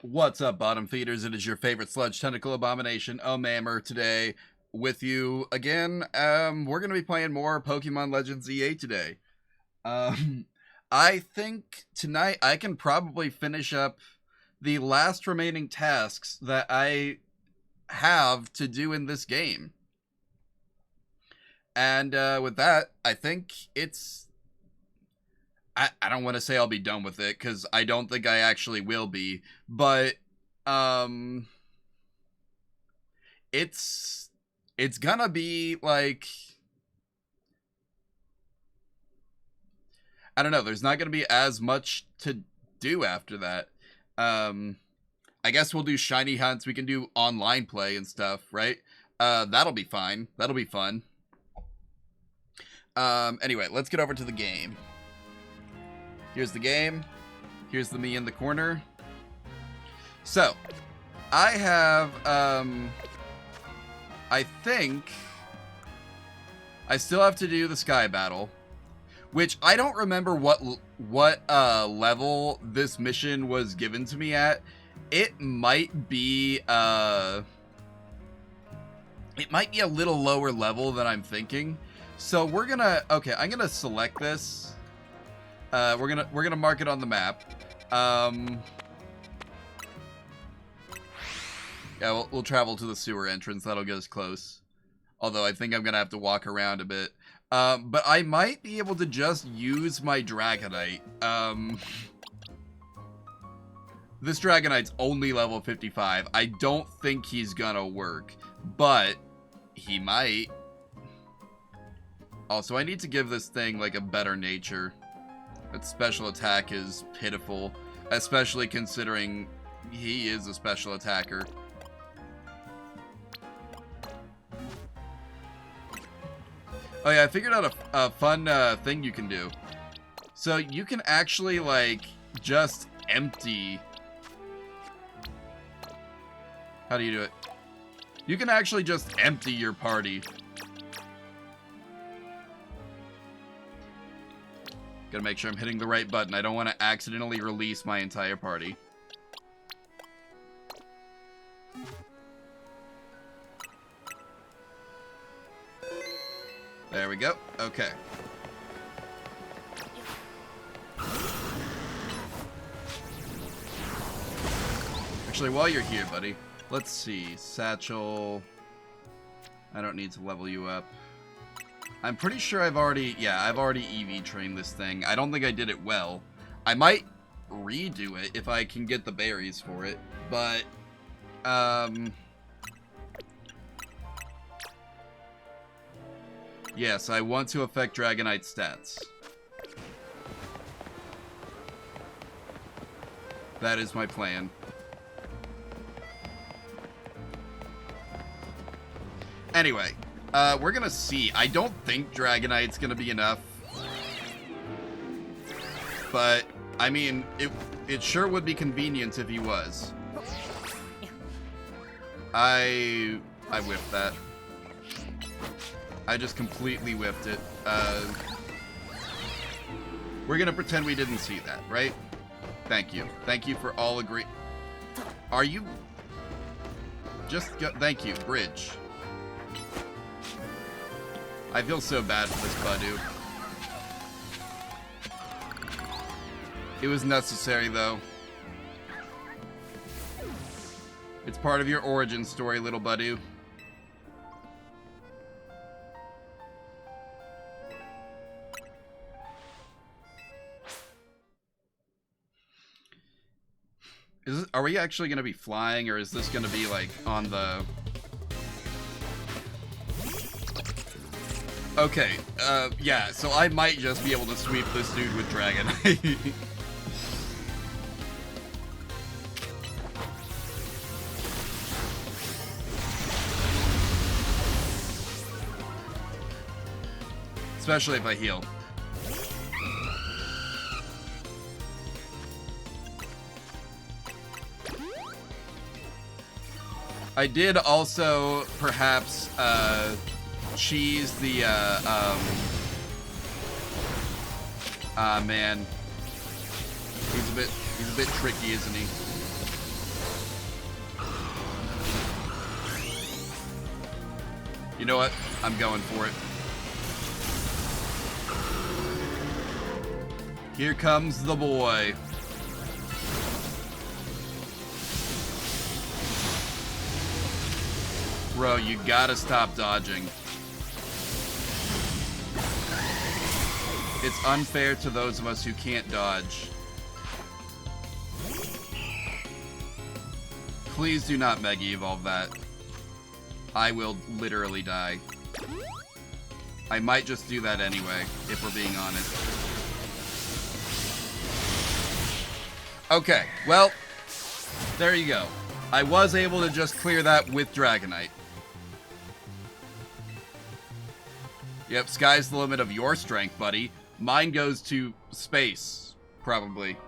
What's up, bottom feeders? It is your favorite sludge tentacle abomination, Omammer, today with you again. We're gonna be playing more Pokemon Legends EA today. I think tonight I can probably finish up the last remaining tasks that I have to do in this game. And with that, I think it's... I don't want to say I'll be done with it, because I don't think I actually will be, but it's gonna be like, I don't know, there's not gonna be as much to do after that. I guess we'll do shiny hunts, we can do online play and stuff, right? That'll be fine, that'll be fun. Anyway, let's get over to the game. Here's the game. Here's the me in the corner. So, I have, I think I still have to do the Sky Battle, which I don't remember what level this mission was given to me at. It might be a little lower level than I'm thinking. So we're gonna, okay, I'm gonna select this. We're gonna mark it on the map. Yeah, we'll travel to the sewer entrance. That'll get us close. Although I think I'm gonna have to walk around a bit. But I might be able to just use my Dragonite. This Dragonite's only level 55. I don't think he's gonna work, but he might. Also, I need to give this thing like a better nature. Its special attack is pitiful, especially considering he is a special attacker. Oh yeah, I figured out a fun thing you can do. So you can actually, like, just empty... How do you do it? You can actually just empty your party. Gotta make sure I'm hitting the right button. I don't want to accidentally release my entire party. There we go. Okay. Actually, while you're here, buddy, let's see. Satchel. I don't need to level you up. I'm pretty sure I've already EV trained this thing. I don't think I did it well. I might redo it if I can get the berries for it, but, yes, I want to affect Dragonite stats. That is my plan. Anyway. We're gonna see. I don't think Dragonite's gonna be enough. But, I mean, it sure would be convenient if he was. I whiffed that. I just completely whiffed it. We're gonna pretend we didn't see that, right? Thank you. Thank you for all agree. Are you... Just go... Thank you. Bridge. I feel so bad for this Badu. It was necessary, though. It's part of your origin story, little Badu. Are we actually going to be flying, or is this going to be, like, on the... Okay, yeah, so I might just be able to sweep this dude with Dragonite. Especially if I heal. I did also, perhaps, cheese the, man. He's a bit tricky, isn't he? You know what? I'm going for it. Here comes the boy. Bro, you gotta stop dodging. It's unfair to those of us who can't dodge. Please do not Mega Evolve that. I will literally die. I might just do that anyway, if we're being honest. Okay, well, there you go. I was able to just clear that with Dragonite. Yep, sky's the limit of your strength, buddy. Mine goes to space, probably.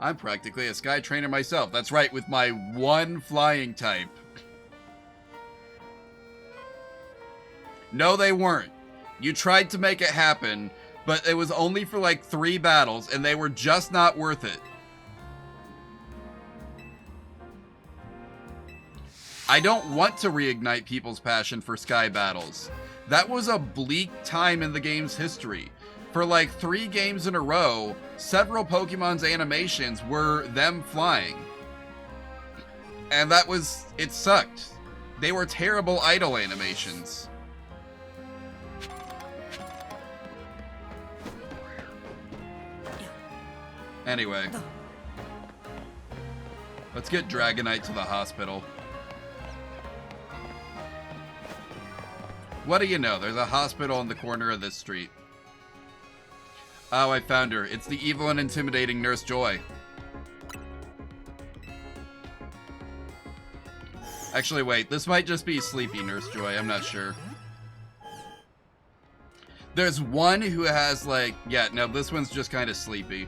I'm practically a Sky Trainer myself. That's right, with my one flying type. No, they weren't. You tried to make it happen, but it was only for like 3 battles, and they were just not worth it. I don't want to reignite people's passion for Sky battles. That was a bleak time in the game's history. For like 3 games in a row, several Pokemon's animations were them flying. And that was... it sucked. They were terrible idle animations. Anyway. Let's get Dragonite to the hospital. What do you know? There's a hospital in the corner of this street. Oh, I found her. It's the evil and intimidating Nurse Joy. Actually, wait. This might just be Sleepy Nurse Joy. I'm not sure. There's one who has, like... yeah, no, this one's just kind of sleepy.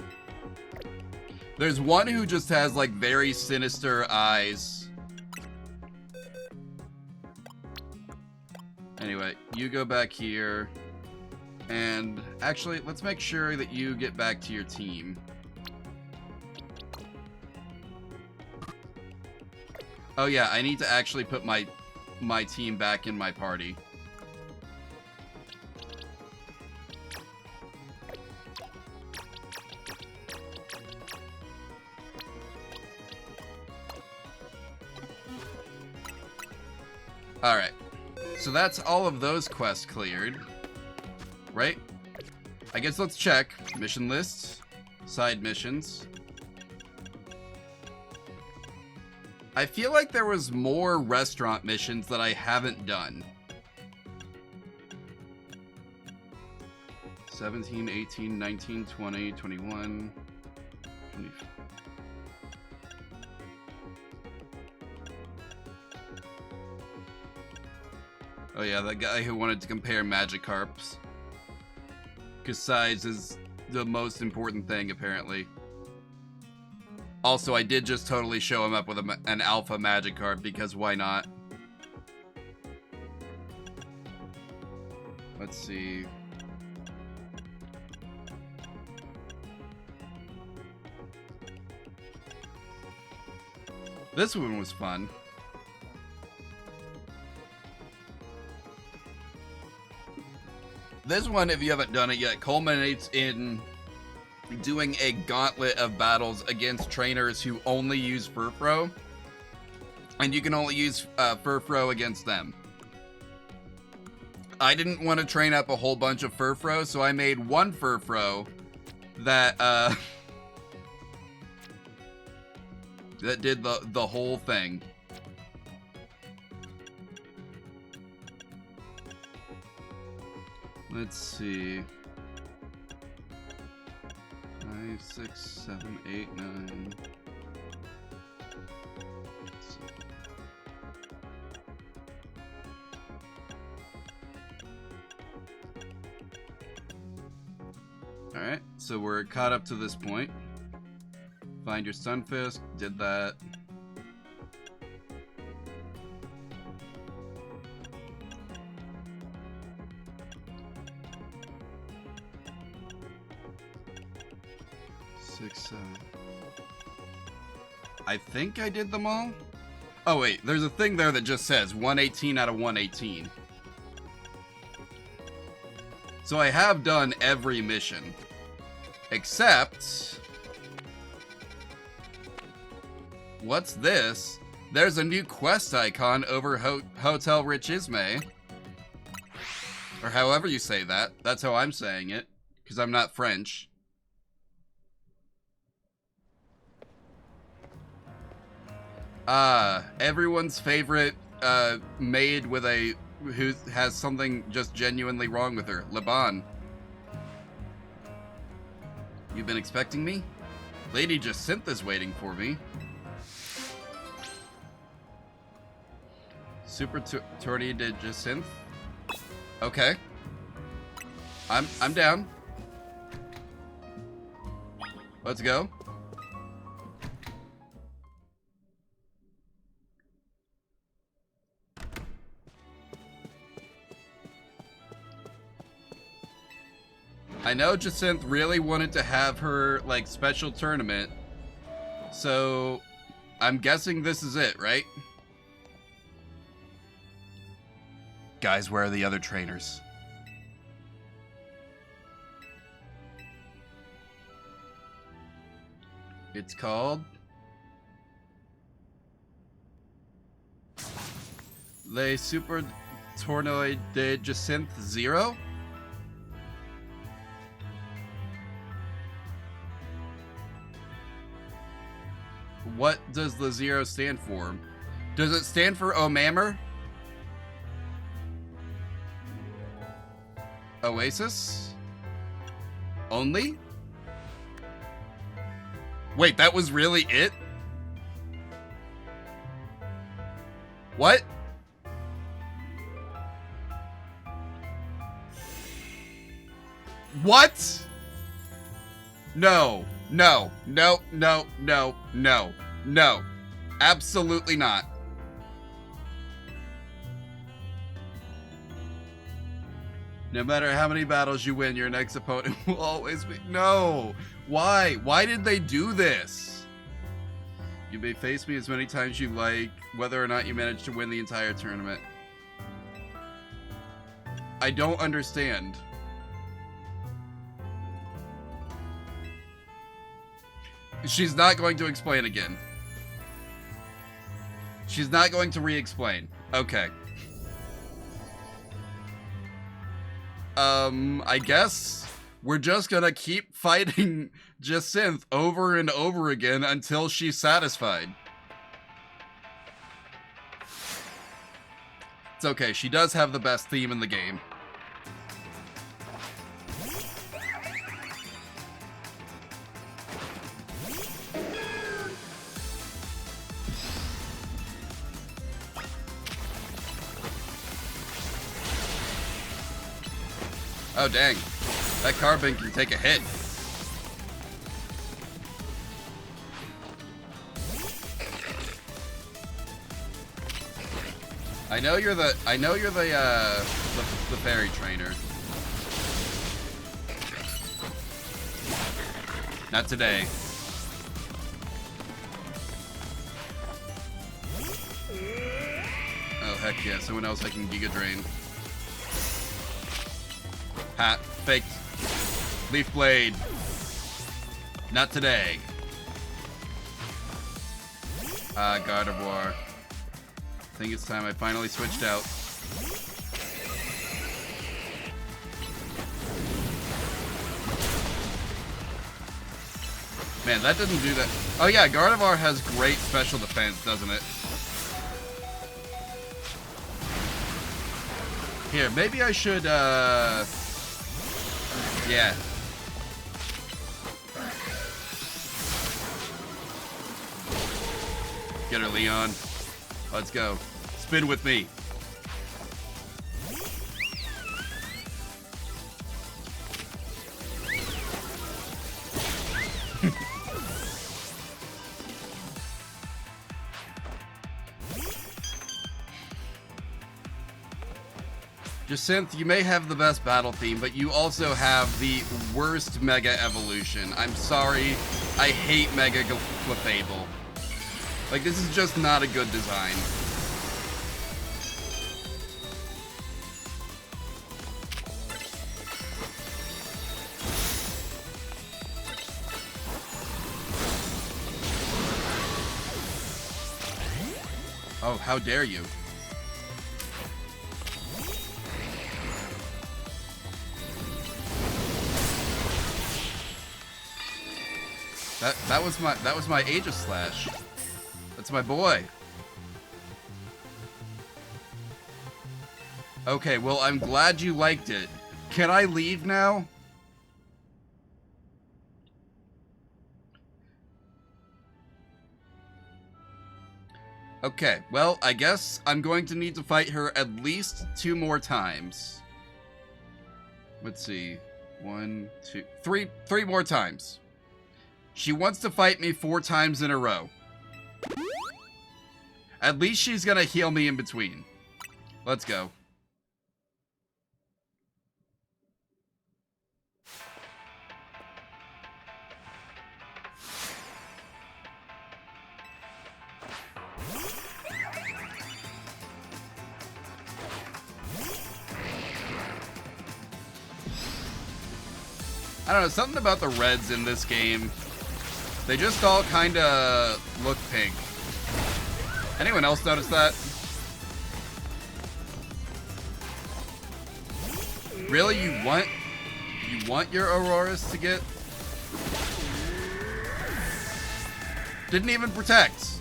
There's one who just has, like, very sinister eyes. Anyway, you go back here. And actually, let's make sure that you get back to your team. Oh yeah, I need to actually put my team back in my party. Alright, so that's all of those quests cleared, right? I guess let's check. Mission lists, side missions. I feel like there was more restaurant missions that I haven't done. 17, 18, 19, 20, 21, 24. Oh yeah, that guy who wanted to compare Magikarps. Because size is the most important thing, apparently. Also, I did just totally show him up with an Alpha Magikarp, because why not? Let's see. This one was fun. This one, if you haven't done it yet, culminates in doing a gauntlet of battles against trainers who only use Furfrou. And you can only use Furfrou against them. I didn't want to train up a whole bunch of Furfrou, so I made one Furfrou that, that did the whole thing. Let's see. 5, 6, 7, 8, 9. Alright, so we're caught up to this point. Find your Sunfisk, did that. I think I did them all. Oh wait, there's a thing there that just says 118 out of 118. So I have done every mission. Except... what's this? There's a new quest icon over Hotel Rich Ismay. Or however you say that. That's how I'm saying it. Because I'm not French. Everyone's favorite maid with who has something just genuinely wrong with her. Laban. You've been expecting me? Lady Jacintha's waiting for me. Super Tourney de Jacinthe? Okay. I'm down. Let's go. I know Jacinthe really wanted to have her, like, special tournament. So, I'm guessing this is it, right? Guys, where are the other trainers? It's called... Le Super Tournoi de Jacinthe 0? What does the 0 stand for? Does it stand for Omammer? Oasis? Only? Wait, that was really it? What? What? No. No. No. No. No. No. No. Absolutely not. No matter how many battles you win, your next opponent will always be... No! Why? Why did they do this? You may face me as many times as you like, whether or not you manage to win the entire tournament. I don't understand. She's not going to explain again. She's not going to re-explain. Okay. I guess we're just gonna keep fighting Jacinthe over and over again until she's satisfied. It's okay, she does have the best theme in the game. Oh, dang. That carbon can take a hit. I know you're the fairy trainer. Not today. Oh, heck yeah. Someone else I can Giga Drain. Hat. Faked. Leaf Blade. Not today. Gardevoir. I think it's time I finally switched out. Man, that didn't do that. Oh yeah, Gardevoir has great special defense, doesn't it? Here, maybe I should, yeah. Get her, Leon. Let's go. Spin with me. Jacinthe, you may have the best battle theme, but you also have the worst Mega Evolution. I'm sorry. I hate Mega Clefable. Like, this is just not a good design. Oh, how dare you. That was my Aegis Slash. That's my boy. Okay, well, I'm glad you liked it. Can I leave now? Okay, well, I guess I'm going to need to fight her at least 2 more times. Let's see. 1, 2, 3 more times. She wants to fight me 4 times in a row. At least she's gonna heal me in between. Let's go. I don't know, something about the reds in this game. They just all kinda look pink. Anyone else notice that? Really, you want your Auroras to get... Didn't even protect.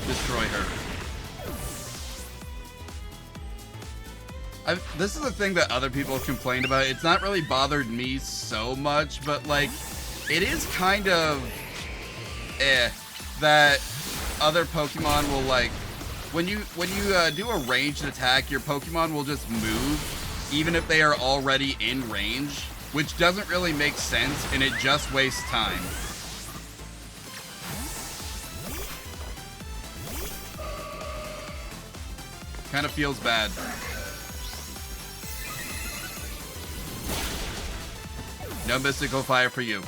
Destroy her. This is the thing that other people have complained about. It's not really bothered me so much, but like, it is kind of that other Pokemon will like, when you do a ranged attack, your Pokemon will just move even if they are already in range, which doesn't really make sense and it just wastes time. Kind of feels bad. No mystical fire for you.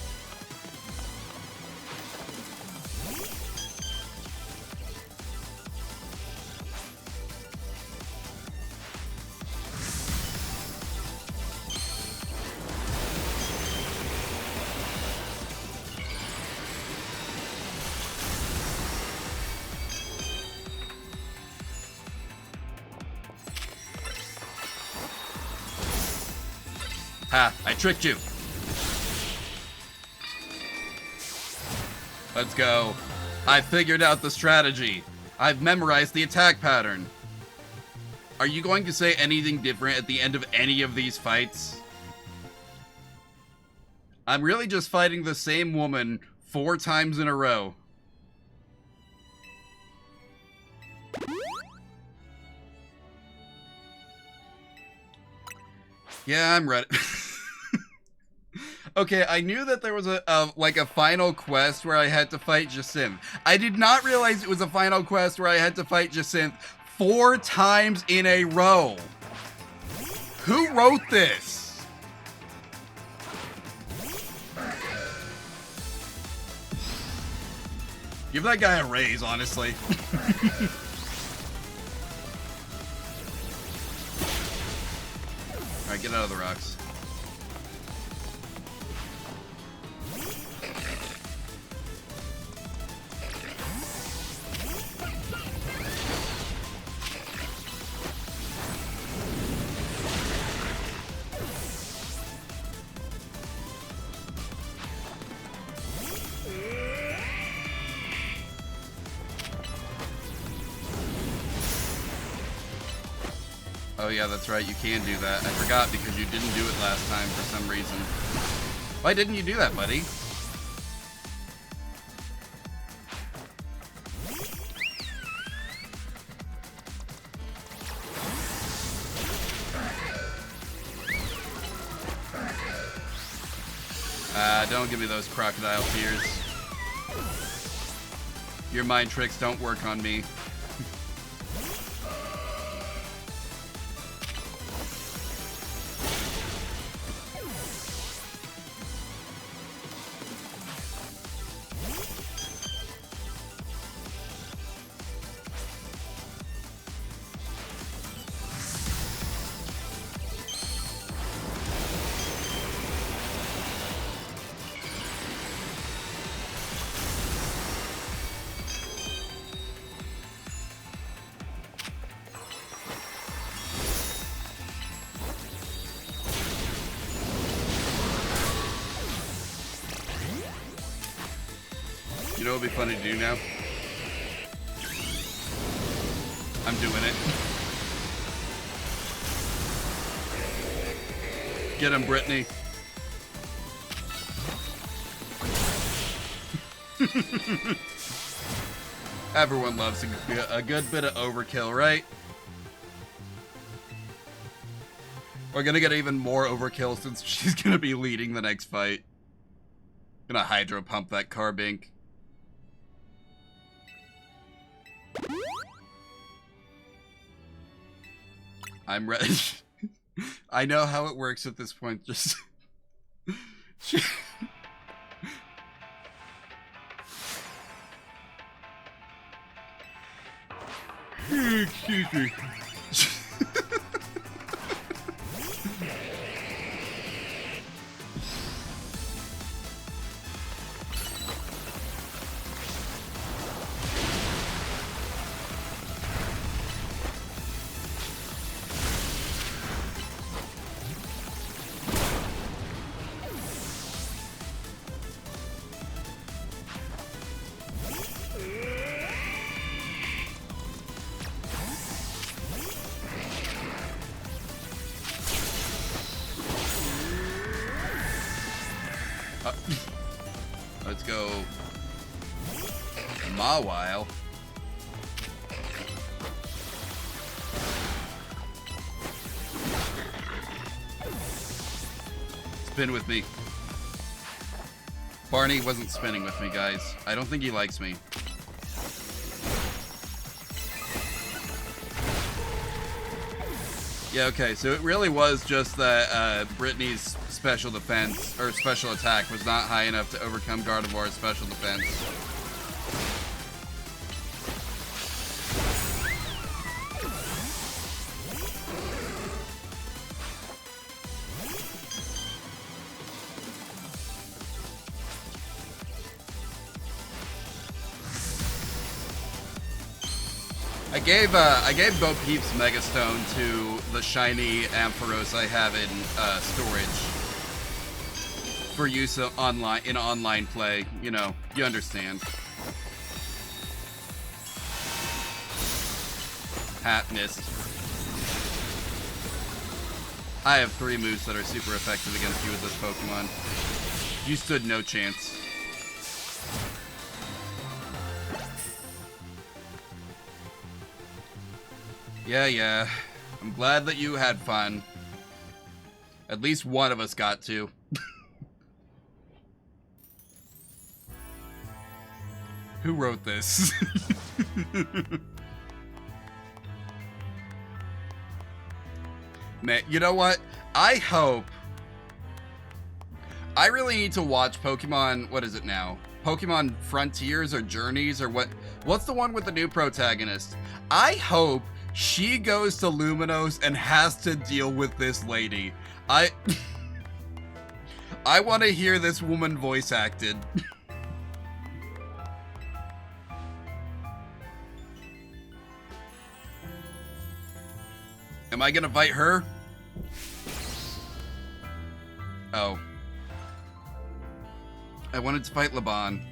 Ha, I tricked you. Let's go. I figured out the strategy. I've memorized the attack pattern. Are you going to say anything different at the end of any of these fights? I'm really just fighting the same woman 4 times in a row. Yeah, I'm ready. Okay, I knew that there was a final quest where I had to fight Jacinth. I did not realize it was a final quest where I had to fight Jacinth 4 times in a row. Who wrote this? Give that guy a raise, honestly. Alright, get out of the rocks. Oh yeah, that's right, you can do that. I forgot because you didn't do it last time for some reason. Why didn't you do that, buddy? Don't give me those crocodile tears. Your mind tricks don't work on me. You know what would be funny to do now? I'm doing it. Get him, Brittany. Everyone loves a good bit of overkill, right? We're gonna get even more overkill since she's gonna be leading the next fight. Gonna hydro pump that Carbink. I'm ready. I know how it works at this point. Just excuse me. Let's go. Mawile. Spin with me. Barney wasn't spinning with me, guys. I don't think he likes me. Yeah, okay, so it really was just that Brittany's special defense, or special attack, was not high enough to overcome Gardevoir's special defense. I gave Bo Peep's Megastone to the shiny Ampharos I have in storage for use in online play. You know, you understand. Hatnist. I have 3 moves that are super effective against you with this Pokemon. You stood no chance. Yeah. I'm glad that you had fun. At least one of us got to. Who wrote this? Man, you know what? I hope... I really need to watch Pokemon... What is it now? Pokemon Frontiers or Journeys or what? What's the one with the new protagonist? I hope she goes to Luminos and has to deal with this lady. I want to hear this woman voice acted. Am I gonna fight her? Oh. I wanted to fight Laban.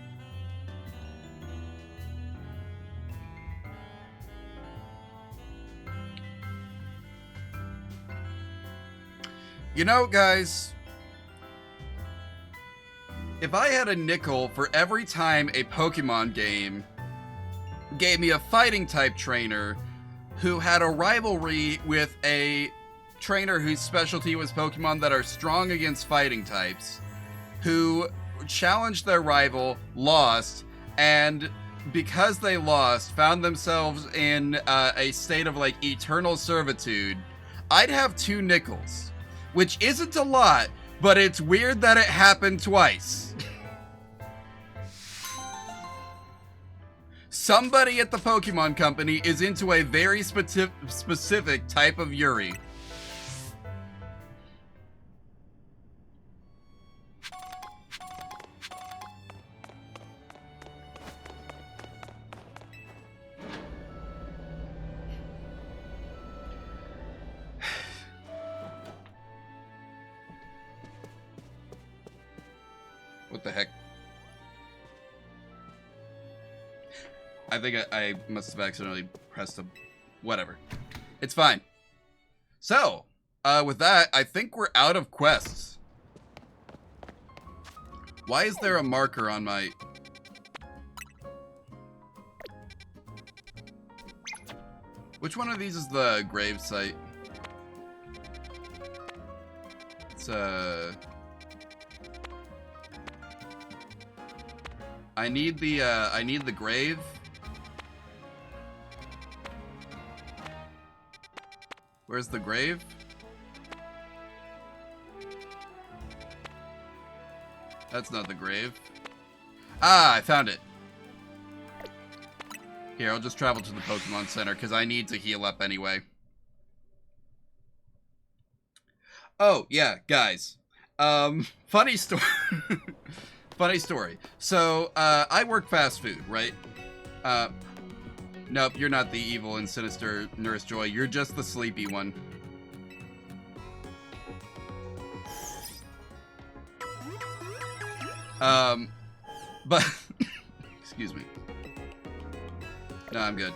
You know, guys, if I had a nickel for every time a Pokemon game gave me a fighting type trainer who had a rivalry with a trainer whose specialty was Pokemon that are strong against fighting types, who challenged their rival, lost, and because they lost, found themselves in a state of like eternal servitude, I'd have 2 nickels. Which isn't a lot, but it's weird that it happened twice. Somebody at the Pokemon Company is into a very specific type of Yuri. What the heck? I think I must have accidentally pressed a... Whatever. It's fine. So, with that, I think we're out of quests. Why is there a marker on my... Which one of these is the grave site? It's, I need the grave. Where's the grave? That's not the grave. Ah, I found it. Here, I'll just travel to the Pokemon Center because I need to heal up anyway. Oh, yeah, guys. Funny story. Funny story. So, I work fast food, right? Nope, you're not the evil and sinister Nurse Joy. You're just the sleepy one. But... Excuse me. No, I'm good.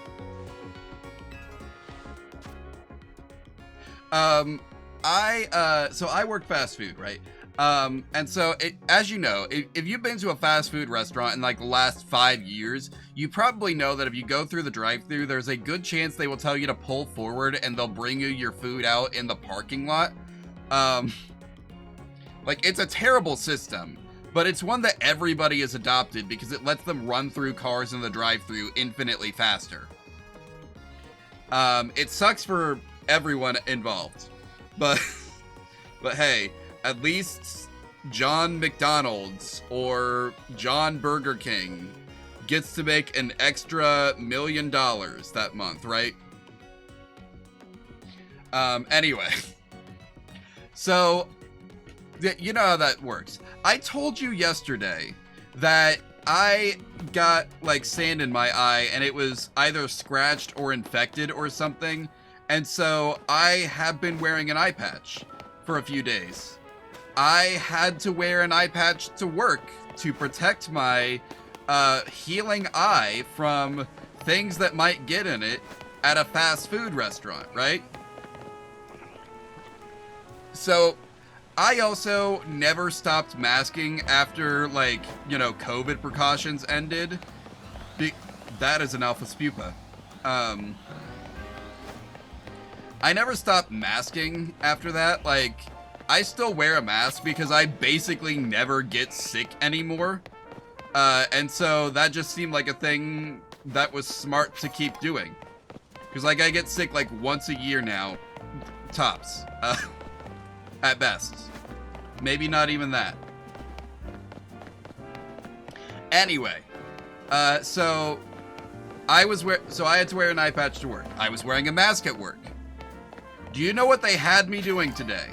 So I work fast food, right? And so, as you know, if you've been to a fast food restaurant in like the last 5 years, you probably know that if you go through the drive-thru, there's a good chance they will tell you to pull forward and they'll bring you your food out in the parking lot. Like, it's a terrible system, but it's one that everybody has adopted because it lets them run through cars in the drive-thru infinitely faster. It sucks for everyone involved, but hey, at least John McDonald's or John Burger King gets to make an extra $1 million that month, right? Anyway. So, you know how that works. I told you yesterday that I got, like, sand in my eye and it was either scratched or infected or something. And so I have been wearing an eye patch for a few days. I had to wear an eye patch to work to protect my healing eye from things that might get in it at a fast food restaurant, right? So I also never stopped masking after, like, you know, COVID precautions ended. That is an alpha spupa. I never stopped masking after that. Like, I still wear a mask because I basically never get sick anymore. And so that just seemed like a thing that was smart to keep doing. Because, like, I get sick, like, once a year now. Tops. At best. Maybe not even that. Anyway. So I had to wear an eye patch to work. I was wearing a mask at work. Do you know what they had me doing today?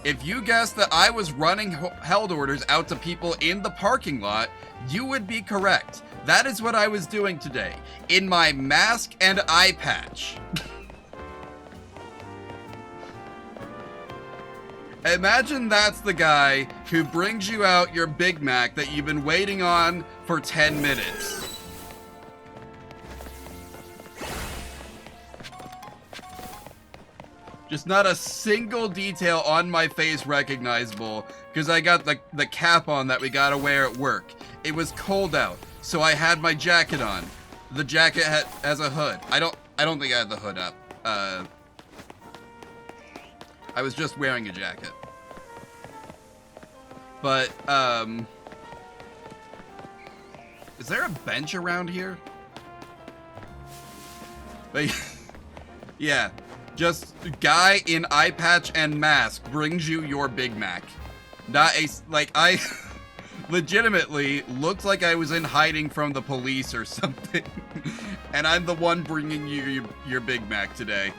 If you guessed that I was running held orders out to people in the parking lot, you would be correct. That is what I was doing today. In my mask and eye patch. Imagine that's the guy who brings you out your Big Mac that you've been waiting on for 10 minutes. Just not a single detail on my face recognizable, because I got the cap on that we gotta wear at work. It was cold out, so I had my jacket on. The jacket has a hood. I don't think I had the hood up. I was just wearing a jacket. But, is there a bench around here? But, yeah. Just guy in eye patch and mask brings you your Big Mac. Not a, like, I legitimately looked like I was in hiding from the police or something. And I'm the one bringing you your Big Mac today.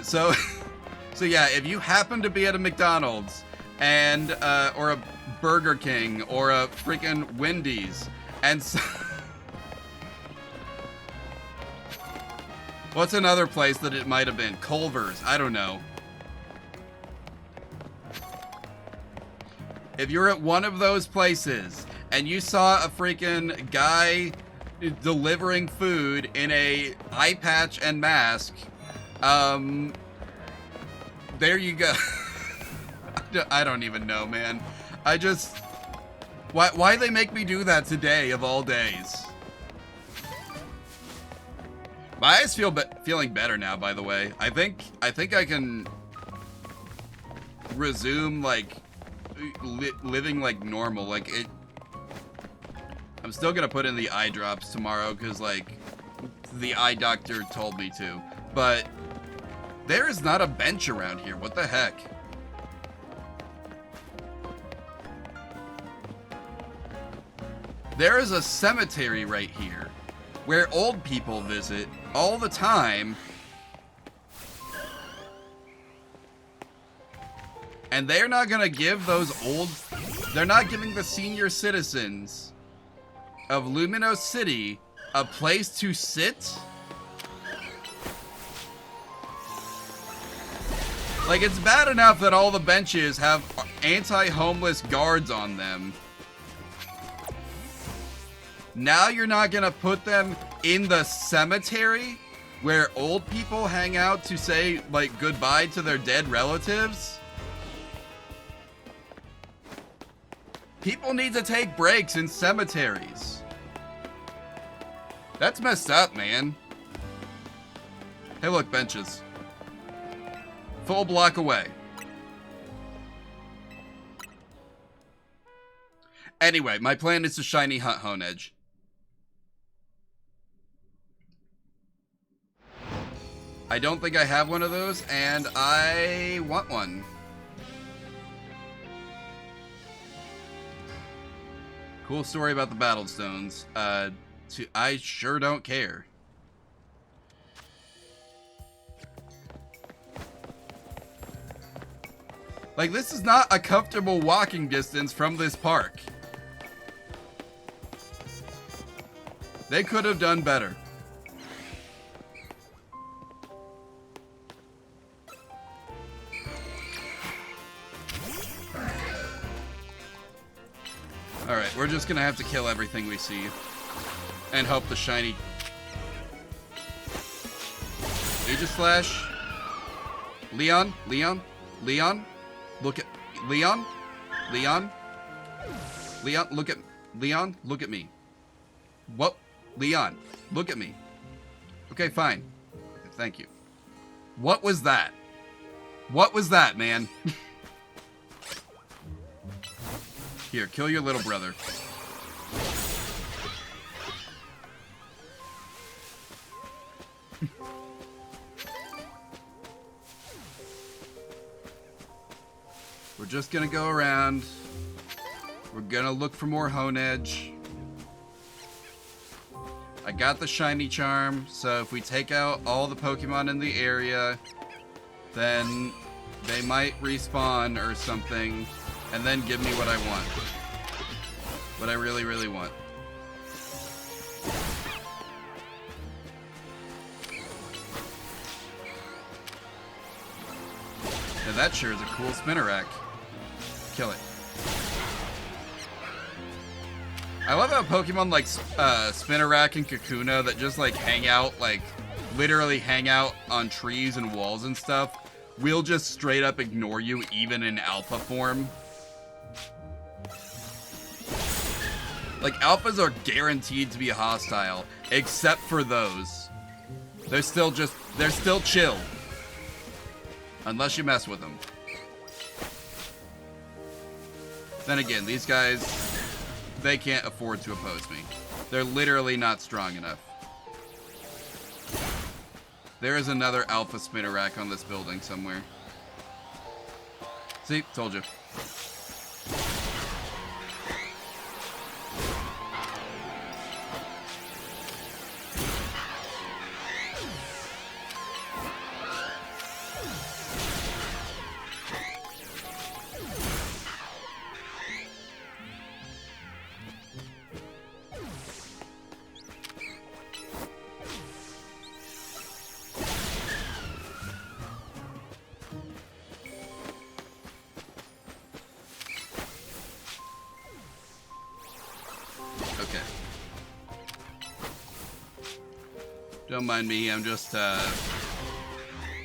So yeah, if you happen to be at a McDonald's and, or a Burger King or a freaking Wendy's and so what's another place that it might have been? Culver's. I don't know. if you're at one of those places and you saw a freaking guy delivering food in a eye patch and mask, there you go. I don't even know, man. I just... Why they make me do that today of all days? My eyes feeling better now, by the way. I think I can resume, like, living like normal. Like, it... I'm still gonna put in the eye drops tomorrow, because, like, the eye doctor told me to. But there is not a bench around here. What the heck? There is a cemetery right here where old people visit all the time. And they're not gonna give they're not giving the senior citizens of Lumino City a place to sit? Like, it's bad enough that all the benches have anti-homeless guards on them. Now you're not gonna put them in the cemetery where old people hang out to say, like, goodbye to their dead relatives? People need to take breaks in cemeteries. That's messed up, man. Hey, look, benches. Full block away. Anyway, my plan is to shiny hunt Honedge. I don't think I have one of those, and I want one. Cool story about the battle stones. I sure don't care. Like, this is not a comfortable walking distance from this park. They could have done better. Alright, we're just gonna have to kill everything we see. And hope the shiny... Aegis Slash. Leon? Leon? Leon? Look at... Leon? Leon? Leon, look at... Leon, look at me. What? Leon, look at me. Okay, fine. Thank you. What was that? What was that, man? Here, kill your little brother. We're just gonna go around. We're gonna look for more Honedge. I got the shiny charm, so if we take out all the Pokemon in the area, then they might respawn or something, and then give me what I want. What I really, really want. Now that sure is a cool Spinnerack. Kill it. I love how Pokemon like Spinnerack and Kakuna that just like hang out, like literally hang out on trees and walls and stuff, will just straight up ignore you even in alpha form. Like, alphas are guaranteed to be hostile, except for those. They're still chill. Unless you mess with them. Then again, these guys, they can't afford to oppose me. They're literally not strong enough. There is another alpha Spinnerack on this building somewhere. See? Told you. Don't mind me, I'm just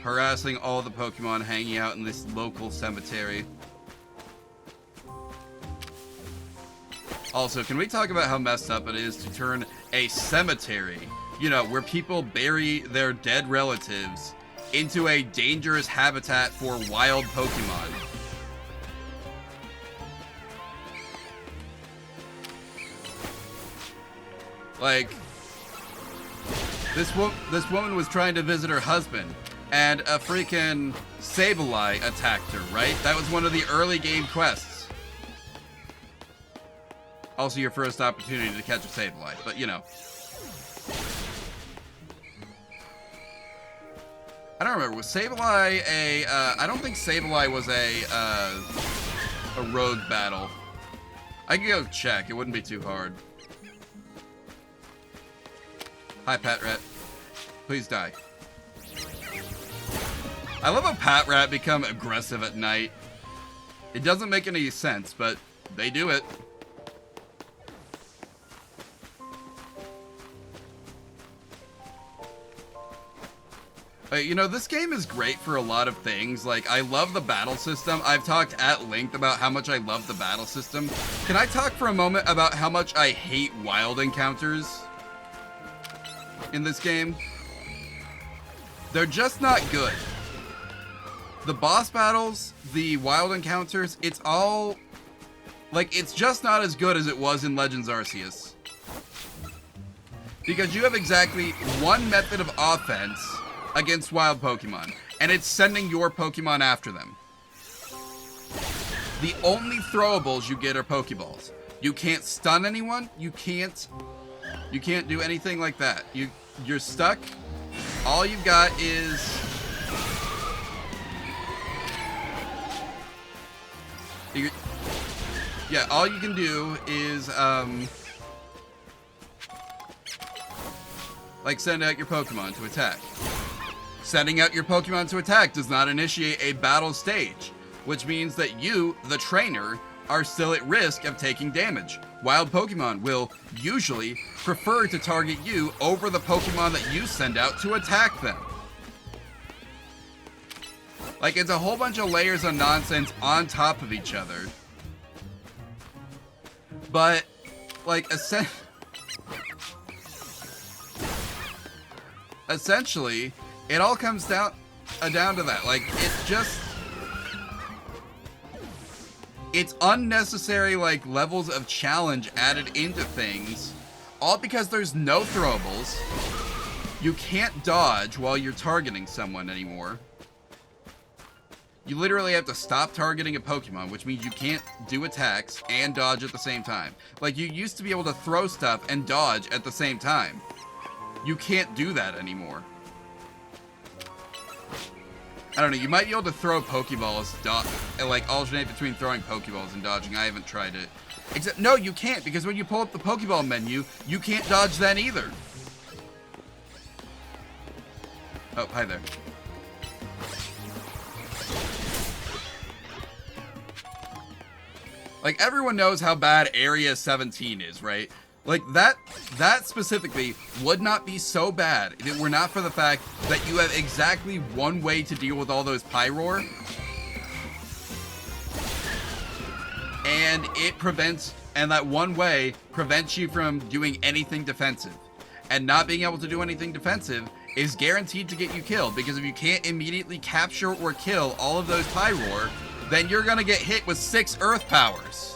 harassing all the Pokemon hanging out in this local cemetery. Also, can we talk about how messed up it is to turn a cemetery, you know, where people bury their dead relatives, into a dangerous habitat for wild Pokemon? Like, this woman was trying to visit her husband, and a freaking Sableye attacked her, right? That was one of the early game quests. Also your first opportunity to catch a Sableye, but you know. I don't remember, was Sableye a, I don't think Sableye was a road battle. I can go check, it wouldn't be too hard. Hi, Pat Rat. Please die. I love how Pat Rat become aggressive at night. It doesn't make any sense, but they do it. You know, this game is great for a lot of things. Like, I love the battle system. I've talked at length about how much I love the battle system. Can I talk for a moment about how much I hate wild encounters in this game? They're just not good. The boss battles, the wild encounters, it's all... like, it's just not as good as it was in Legends Arceus. Because you have exactly one method of offense against wild Pokemon, and it's sending your Pokemon after them. The only throwables you get are Pokeballs. You can't stun anyone, you can't do anything like that. You're stuck. All you've got is yeah, all you can do is like send out your Pokemon to attack. Sending out your Pokemon to attack does not initiate a battle stage, which means that you, the trainer, are still at risk of taking damage. Wild Pokemon will usually prefer to target you over the Pokemon that you send out to attack them. Like, it's a whole bunch of layers of nonsense on top of each other. But, like, essentially, it all comes down to that. Like, it's unnecessary, like, levels of challenge added into things, all because there's no throwables. You can't dodge while you're targeting someone anymore. You literally have to stop targeting a Pokemon, which means you can't do attacks and dodge at the same time. Like, you used to be able to throw stuff and dodge at the same time. You can't do that anymore. I don't know, you might be able to throw Pokeballs, and like alternate between throwing Pokeballs and dodging. I haven't tried it. Except, no, you can't, because when you pull up the Pokeball menu, you can't dodge then either. Oh, hi there. Like, everyone knows how bad Area 17 is, right? Like, that specifically would not be so bad if it were not for the fact that you have exactly one way to deal with all those Pyroar. And that one way prevents you from doing anything defensive. And not being able to do anything defensive is guaranteed to get you killed, because if you can't immediately capture or kill all of those Pyroar, then you're gonna get hit with 6 Earth Powers.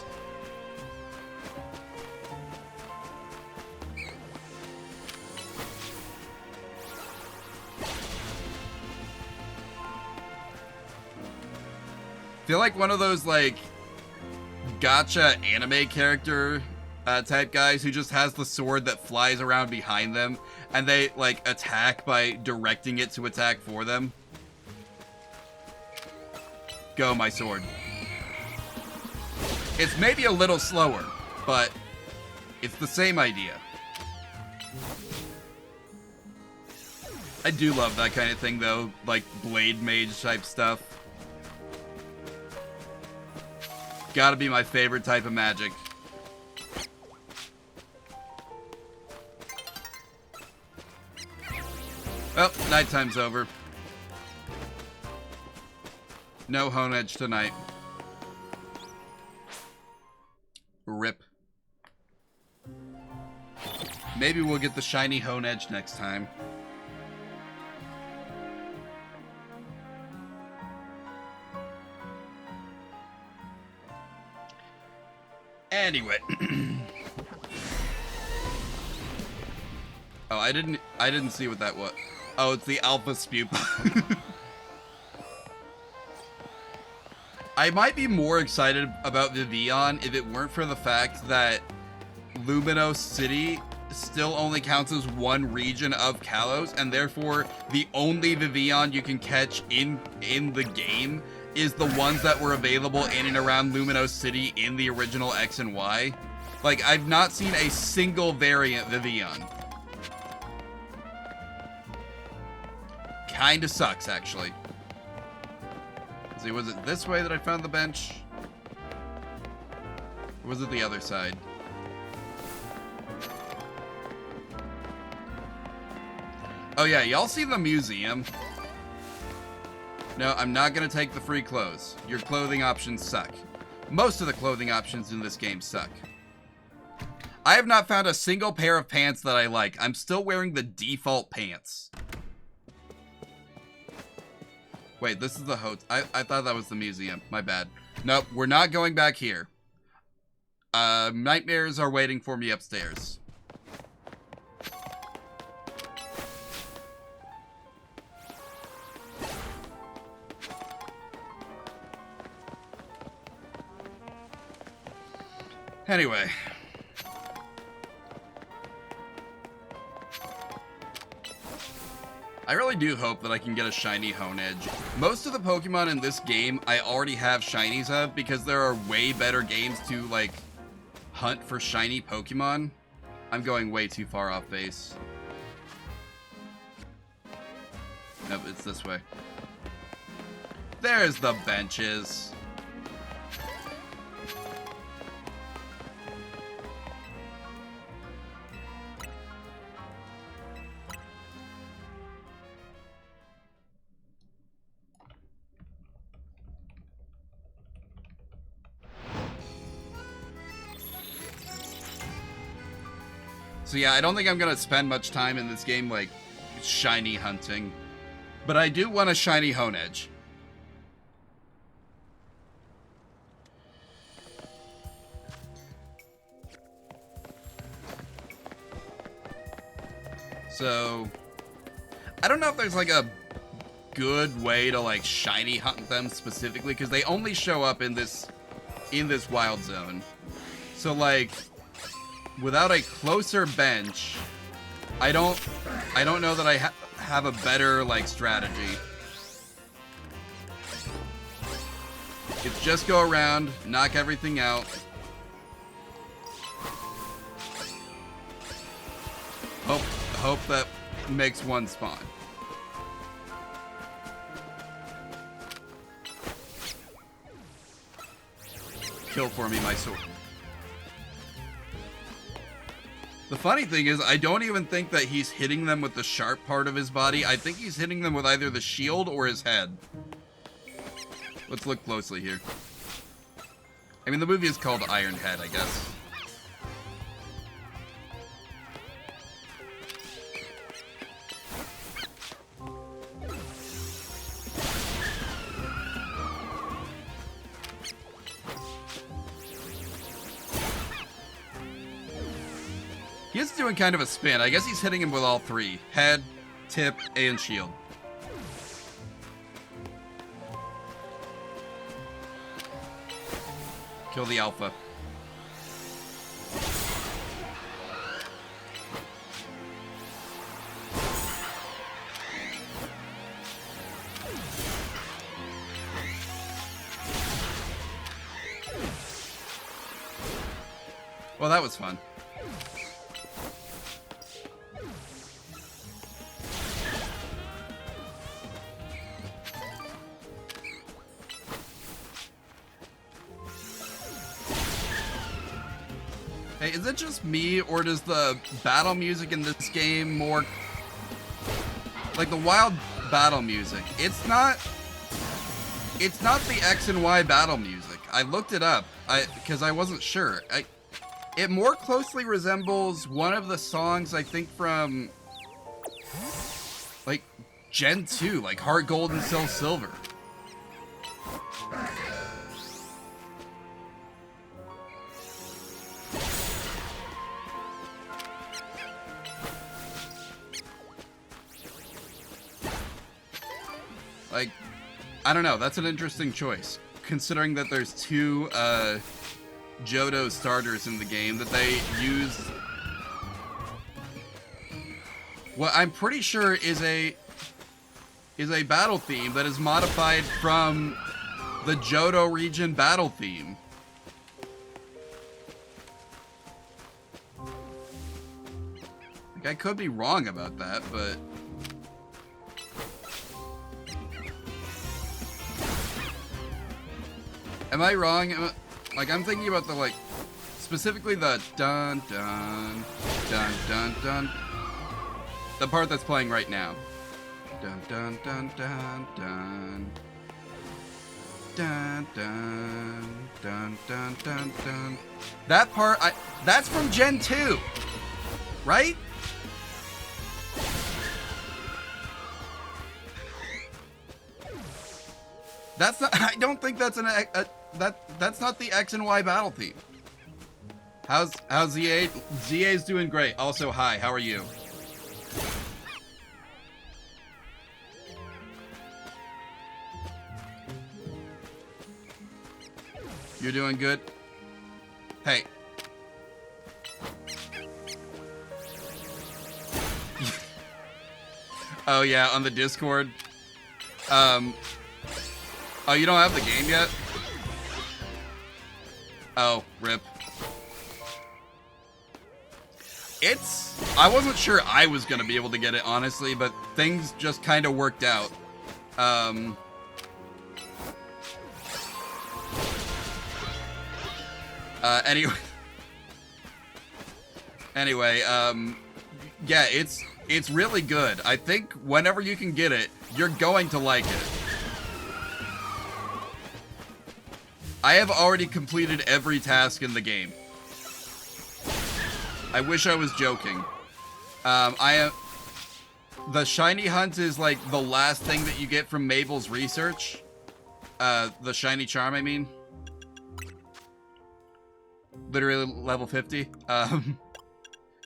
Feel like one of those, like, gacha anime character type guys who just has the sword that flies around behind them, and they, like, attack by directing it to attack for them. Go, my sword. It's maybe a little slower, but it's the same idea. I do love that kind of thing, though, like Blade Mage type stuff. Gotta be my favorite type of magic. Well, nighttime's over. No Honedge tonight. Rip. Maybe we'll get the shiny Honedge next time. Anyway. Oh, I didn't see what that was. Oh, it's the Alpha Spupa. I might be more excited about Vivian if it weren't for the fact that Luminos City still only counts as one region of Kalos, and therefore the only Vivian you can catch in the game is the ones that were available in and around Luminos City in the original X and Y. Like, I've not seen a single variant Vivian. Kinda sucks, actually. See, was it this way that I found the bench? Or was it the other side? Oh yeah, y'all see the museum? No, I'm not gonna take the free clothes. Your clothing options suck. Most of the clothing options in this game suck. I have not found a single pair of pants that I like. I'm still wearing the default pants. Wait, this is the hotel. I thought that was the museum. My bad. Nope, we're not going back here. Nightmares are waiting for me upstairs. Anyway. I really do hope that I can get a shiny Honedge. Most of the Pokemon in this game I already have shinies of because there are way better games to, like, hunt for shiny Pokemon. I'm going way too far off base. Nope, it's this way. There's the benches. So yeah, I don't think I'm gonna spend much time in this game, like, shiny hunting. But I do want a shiny Honedge. So, I don't know if there's, like, a good way to, like, shiny hunt them specifically, because they only show up in this wild zone. So, like, without a closer bench, I don't know that I have a better, like, strategy. It's just go around, knock everything out. Hope that makes one spawn. Kill for me, my sword. The funny thing is, I don't even think that he's hitting them with the sharp part of his body. I think he's hitting them with either the shield or his head. Let's look closely here. I mean, the movie is called Iron Head, I guess. He is doing kind of a spin. I guess he's hitting him with all three. Head, tip, and shield. Kill the alpha. Well, that was fun. Hey, is it just me, or does the battle music in this game more... like the wild battle music. It's not the X and Y battle music. I looked it up because I wasn't sure. It more closely resembles one of the songs, I think, from like Gen 2, like Heart Gold and Soul Silver. Like, I don't know, that's an interesting choice, considering that there's two Johto starters in the game that they use what I'm pretty sure is a battle theme that is modified from the Johto region battle theme. Like, I could be wrong about that, but am I wrong? Like, I'm thinking about the, like, specifically the dun dun dun dun dun, the part that's playing right now. Dun dun dun dun dun dun dun dun dun dun dun. That part, that's from Gen 2, right? That's not. I don't think that's that's not the X and Y battle theme. How's ZA? ZA's doing great. Also, hi. How are you? You're doing good. Hey. Oh yeah, on the Discord. Oh, you don't have the game yet? Oh, rip. I wasn't sure I was gonna be able to get it, honestly, but things just kind of worked out. Anyway, yeah, it's really good. I think whenever you can get it, you're going to like it. I have already completed every task in the game. I wish I was joking. The shiny hunt is like the last thing that you get from Mabel's research. The shiny charm, I mean. Literally level 50.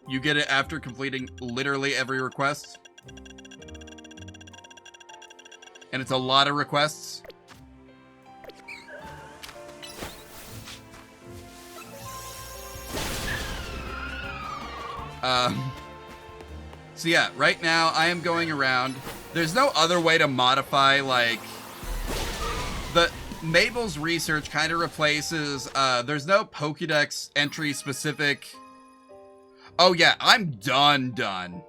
You get it after completing literally every request. And it's a lot of requests. So yeah, right now I am going around. There's no other way to modify, like, the Mabel's research kind of replaces, there's no Pokédex entry specific. Oh yeah, I'm done.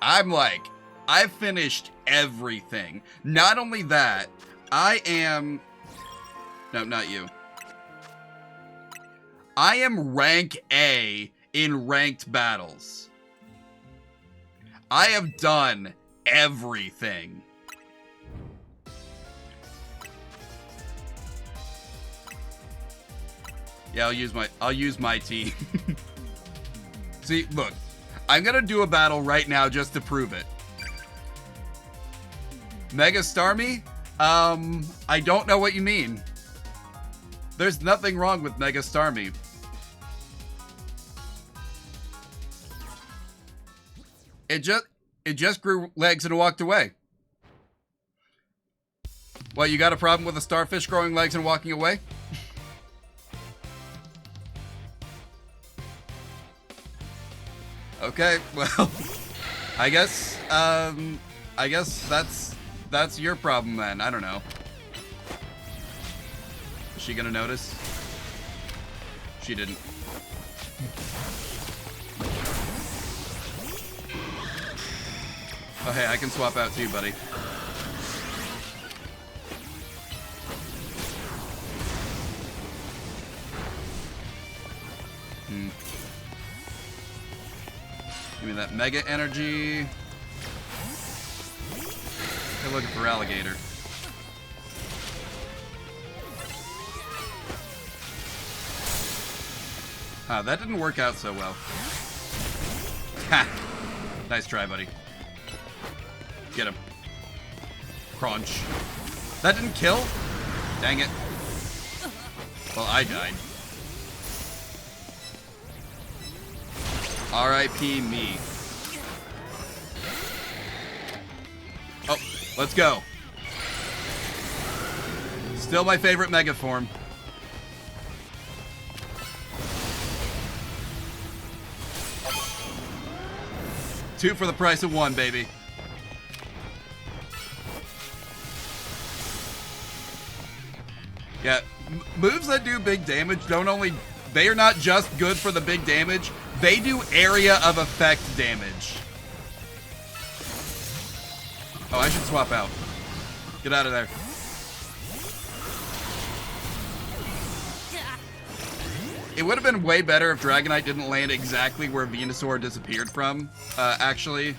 I'm like, I've finished everything. Not only that, no, not you. I am rank A in ranked battles. I have done everything. Yeah, I'll use my team. See, look, I'm gonna do a battle right now just to prove it. Mega Starmie? I don't know what you mean. There's nothing wrong with Mega Starmie. It just grew legs and walked away. What, you got a problem with a starfish growing legs and walking away? Okay, well, I guess that's your problem then. I don't know. Is she gonna notice? She didn't. Oh hey, I can swap out too, buddy. me that Mega Energy. They're looking for Alligator. That didn't work out so well. Ha! Nice try, buddy. Get him. Crunch. That didn't kill? Dang it. Well, I died. R.I.P. me. Oh, let's go. Still my favorite Mega form. Two for the price of one, baby. Yeah, moves that do big damage they are not just good for the big damage, they do area of effect damage. Oh, I should swap out. Get out of there. It would have been way better if Dragonite didn't land exactly where Venusaur disappeared from, actually.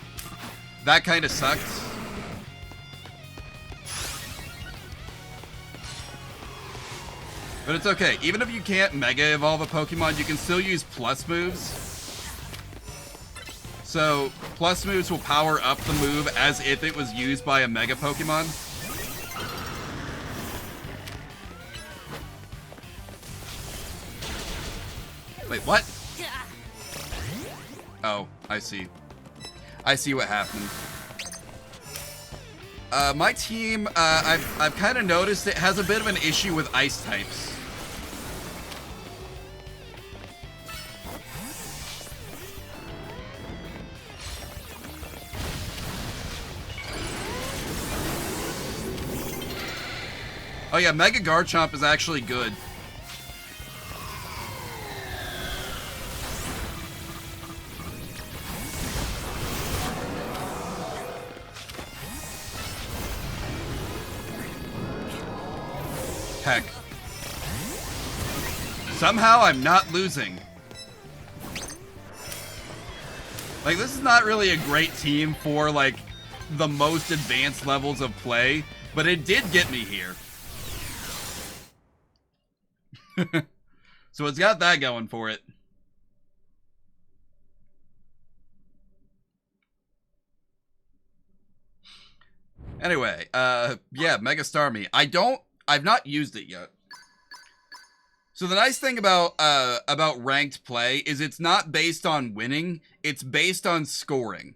That kind of sucked. But it's okay. Even if you can't Mega Evolve a Pokemon, you can still use plus moves. So, plus moves will power up the move as if it was used by a Mega Pokemon. Wait, what? Oh, I see. I see what happened. My team, I've kind of noticed it has a bit of an issue with ice types. Oh yeah, Mega Garchomp is actually good. Heck. Somehow I'm not losing. Like, this is not really a great team for, like, the most advanced levels of play, but it did get me here. So it's got that going for it. Anyway, yeah, Mega Starmie. I've not used it yet. So the nice thing about ranked play is it's not based on winning, it's based on scoring.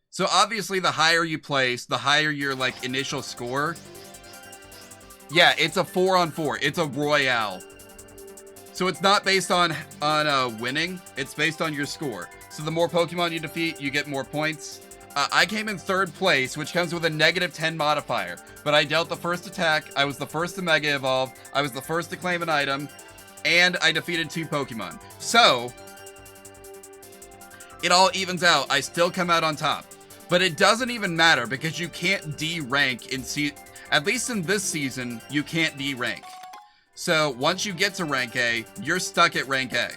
So obviously the higher you place, the higher your like initial score. Yeah, it's a 4-on-4. It's a royale. So it's not based on winning, it's based on your score. So the more Pokemon you defeat, you get more points. I came in 3rd place, which comes with a -10 modifier. But I dealt the first attack, I was the first to Mega Evolve, I was the first to claim an item, and I defeated 2 Pokemon. So, it all evens out. I still come out on top. But it doesn't even matter, because you can't D-rank in at least in this season, you can't D-rank. So, once you get to rank A, you're stuck at rank A.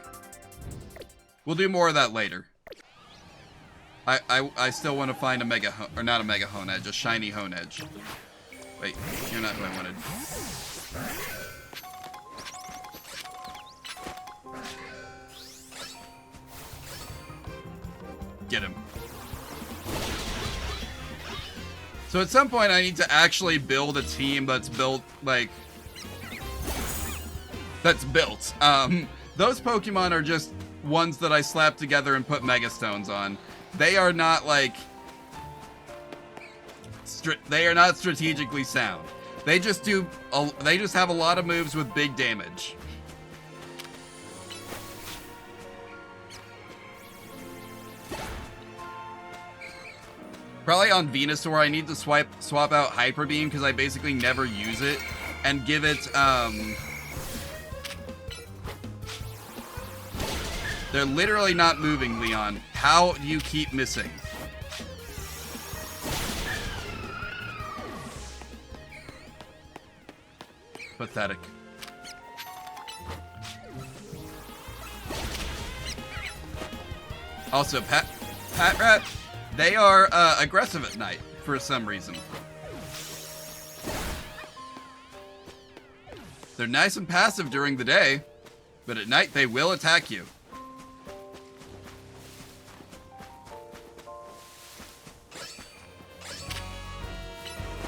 We'll do more of that later. I still want to find a not a Mega Honedge, a shiny Honedge. Wait, you're not who I wanted. Get him. So at some point I need to actually build a team that's built, like... That's built. Those Pokemon are just ones that I slapped together and put Mega Stones on. They are not, like... they are not strategically sound. They just do... they just have a lot of moves with big damage. Probably on Venusaur, I need to swap out Hyper Beam because I basically never use it, and give it, They're literally not moving, Leon. How do you keep missing? Pathetic. Also, Pat Rat, they are aggressive at night for some reason. They're nice and passive during the day, but at night they will attack you.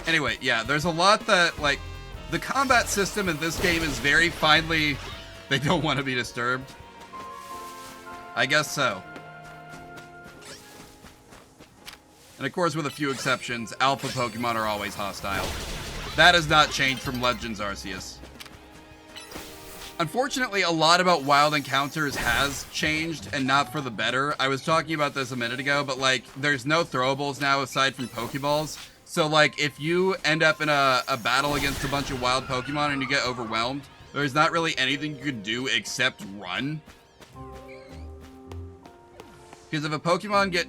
Anyway, yeah, there's a lot that, like, the combat system in this game is very finely... They don't want to be disturbed. I guess so. And of course, with a few exceptions, alpha Pokemon are always hostile. That has not changed from Legends Arceus. Unfortunately, a lot about Wild Encounters has changed, and not for the better. I was talking about this a minute ago, but, like, there's no throwables now aside from Pokeballs. So, like, if you end up in a battle against a bunch of wild Pokemon and you get overwhelmed, there's not really anything you can do except run. Because if a Pokemon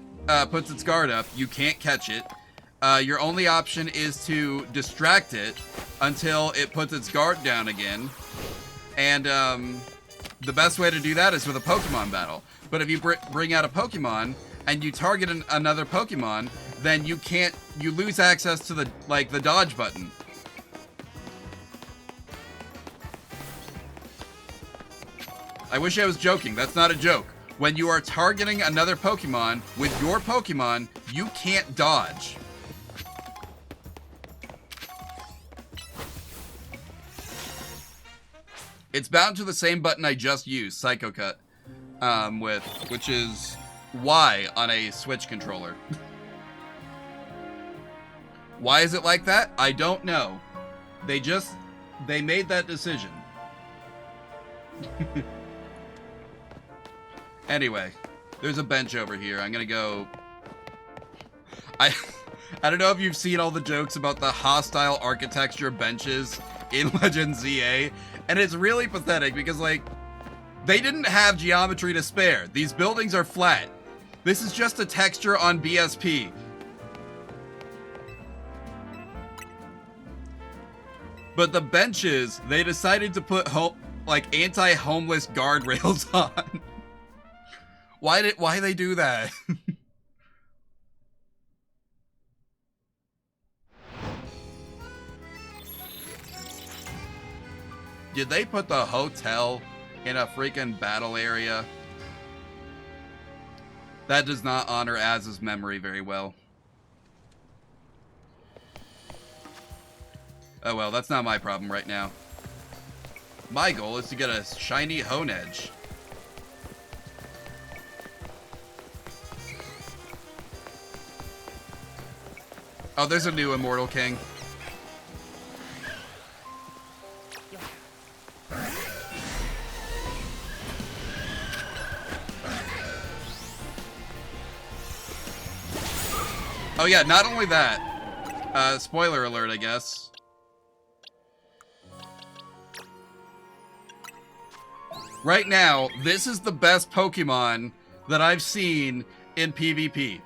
puts its guard up, you can't catch it. Your only option is to distract it until it puts its guard down again. And the best way to do that is with a Pokemon battle. But if you bring out a Pokemon and you target another Pokemon, then you lose access to the dodge button. I wish I was joking. That's not a joke. When you are targeting another Pokemon with your Pokemon, you can't dodge. It's bound to the same button I just used, Psycho Cut, which is Y on a Switch controller. Why is it like that? I don't know. They made that decision. Anyway, there's a bench over here. I'm gonna go... I don't know if you've seen all the jokes about the hostile architecture benches in Legends ZA, and it's really pathetic because, like, they didn't have geometry to spare. These buildings are flat. This is just a texture on BSP. But the benches, they decided to put anti-homeless guardrails on. Why they do that? Did they put the hotel in a freaking battle area? That does not honor Az's memory very well. Oh well, that's not my problem right now. My goal is to get a shiny Honedge. Oh, there's a new Immortal King. Oh yeah, not only that. Spoiler alert, I guess. Right now, this is the best Pokemon that I've seen in PvP.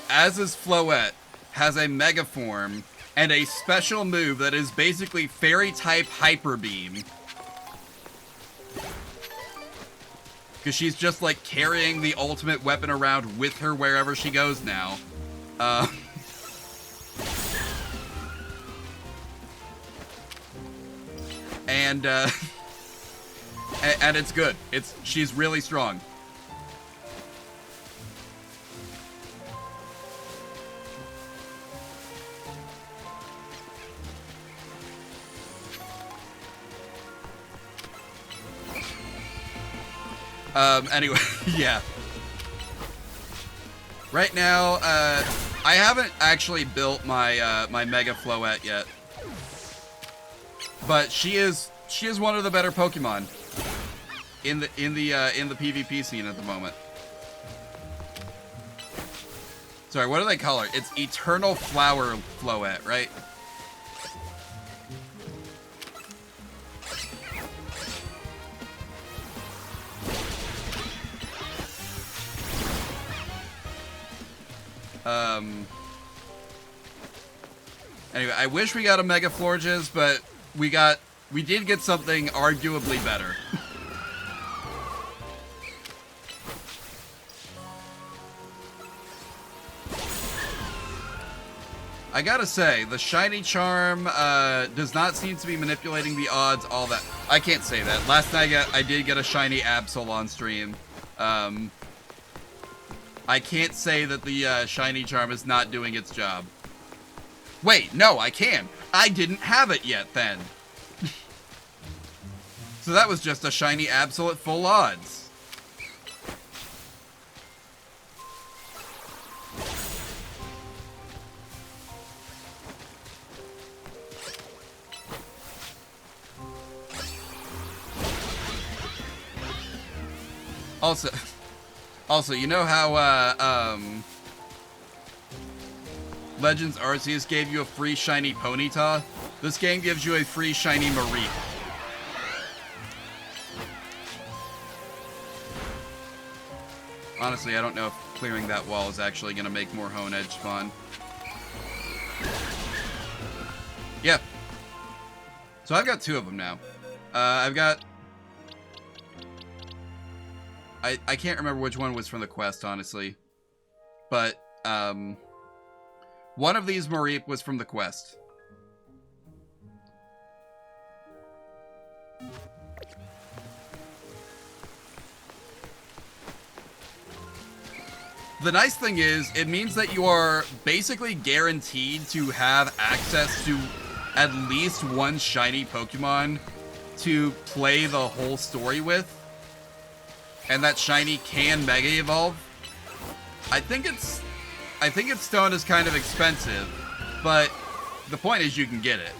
Az's Floette has a Mega Form and a special move that is basically Fairy-type Hyper Beam. Because she's just, like, carrying the ultimate weapon around with her wherever she goes now. And it's good. She's really strong. Anyway, yeah. Right now, I haven't actually built my my Mega Floette yet, but she is one of the better Pokemon in the PvP scene at the moment. Sorry, what do they call her? It's Eternal Flower Floette, right? Anyway, I wish we got a Mega Florges, but we did get something arguably better. I gotta say, the Shiny Charm does not seem to be manipulating the odds all that... I can't say that. Last night I did get a Shiny Absol on stream. I can't say that the Shiny Charm is not doing its job. Wait, no, I can. I didn't have it yet then. So that was just a Shiny Absol at full odds. Also, you know how, Legends Arceus gave you a free shiny Ponyta? This game gives you a free shiny Mareep. Honestly, I don't know if clearing that wall is actually going to make more Honedge fun. Yep. So I've got 2 of them now. I've got... I can't remember which one was from the quest, honestly. But, one of these Mareep was from the quest. The nice thing is, it means that you are basically guaranteed to have access to at least one shiny Pokemon to play the whole story with. And that shiny can Mega Evolve. I think its stone is kind of expensive, but the point is you can get it.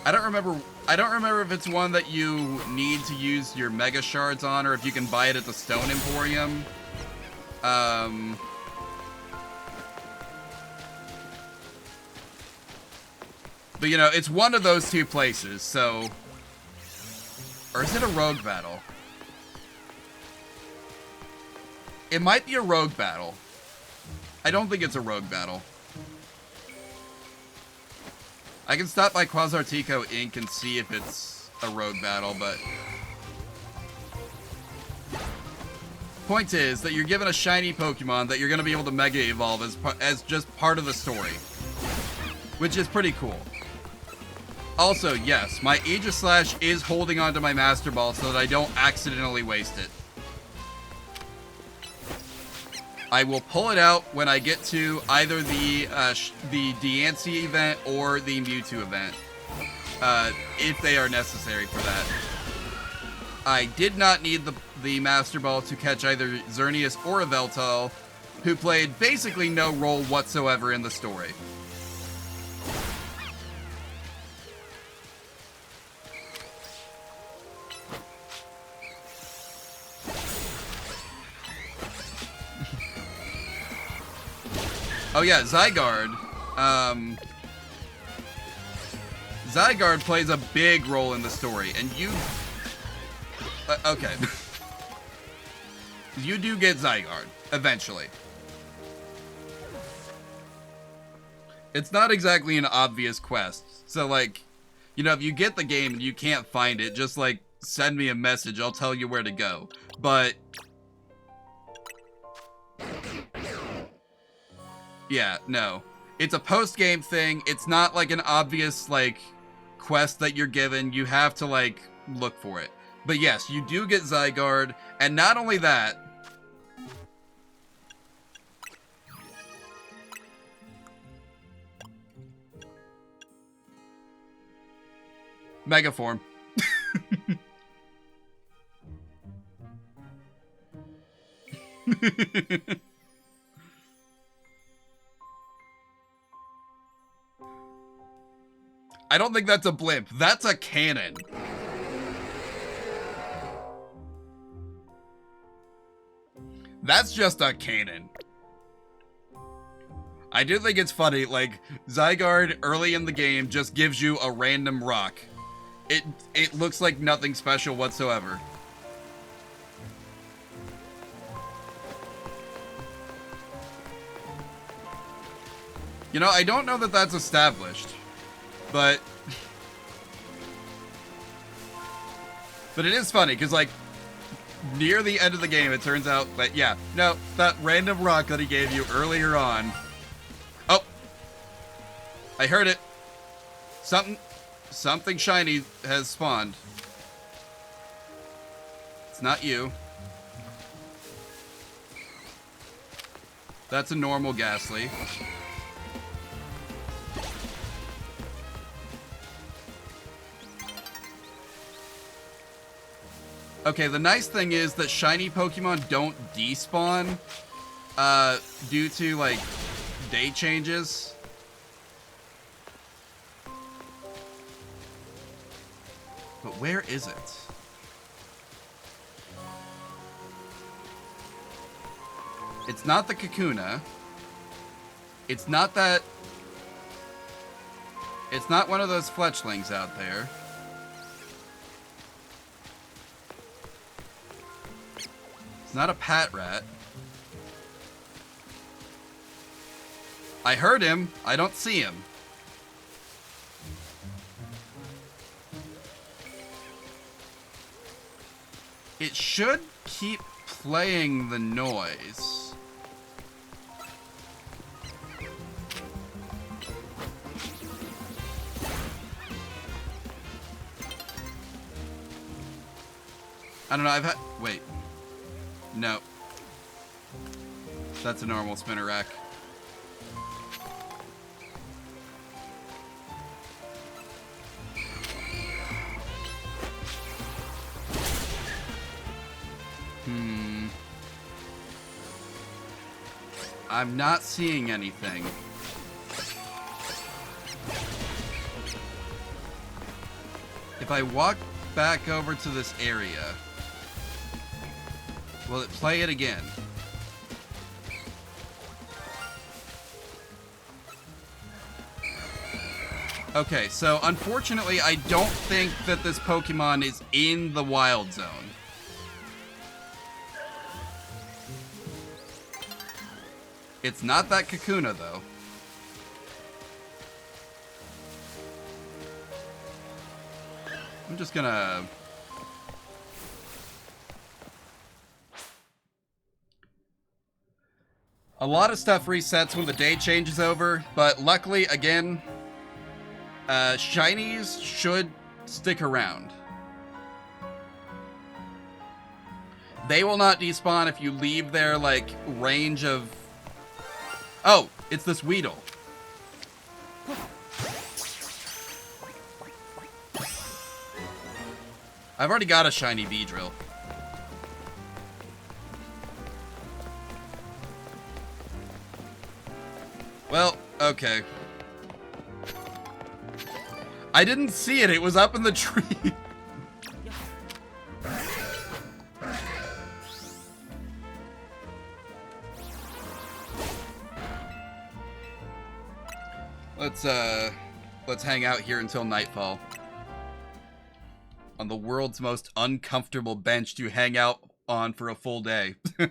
I don't remember if it's one that you need to use your Mega Shards on, or if you can buy it at the Stone Emporium. But you know, it's one of those 2 places, so... Or is it a rogue battle? It might be a rogue battle. I don't think it's a rogue battle. I can stop by Quasartico Inc. and see if it's a rogue battle, but... Point is that you're given a shiny Pokemon that you're going to be able to Mega Evolve as just part of the story. Which is pretty cool. Also, yes, my Aegislash is holding onto my Master Ball so that I don't accidentally waste it. I will pull it out when I get to either the Diancie event or the Mewtwo event, if they are necessary for that. I did not need the Master Ball to catch either Xerneas or Yveltal, who played basically no role whatsoever in the story. Oh yeah, Zygarde. Zygarde plays a big role in the story, and you... okay. You do get Zygarde, eventually. It's not exactly an obvious quest, so like, you know, if you get the game and you can't find it, just like, send me a message, I'll tell you where to go. But... yeah, no. It's a post-game thing. It's not like an obvious, like, quest that you're given. You have to, like, look for it. But yes, you do get Zygarde, and not only that... Megaform. I don't think that's a blimp. That's a cannon. That's just a cannon. I do think it's funny, like, Zygarde early in the game just gives you a random rock. It looks like nothing special whatsoever. You know, I don't know that that's established, but it is funny because, like, near the end of the game, it turns out that, yeah, no, that random rock that he gave you earlier on. Oh, I heard it. Something shiny has spawned. It's not you. That's a normal Ghastly. Okay, the nice thing is that shiny Pokemon don't despawn due to, like, day changes. But where is it? It's not the Kakuna. It's not that... It's not one of those fletchlings out there. It's not a Patrat. I heard him. I don't see him. It should keep playing the noise. I don't know, I've had... Wait. No. That's a normal Spinnerack. I'm not seeing anything. If I walk back over to this area, will it play it again? Okay, so unfortunately, I don't think that this Pokemon is in the Wild Zone. It's not that Kakuna, though. I'm just gonna... A lot of stuff resets when the day changes over, but luckily, again, shinies should stick around. They will not despawn if you leave their, like, range of... Oh, it's this Weedle. I've already got a shiny Beedrill. Well, okay. I didn't see it. It was up in the tree. Let's hang out here until nightfall. On the world's most uncomfortable bench to hang out on for a full day. Oh,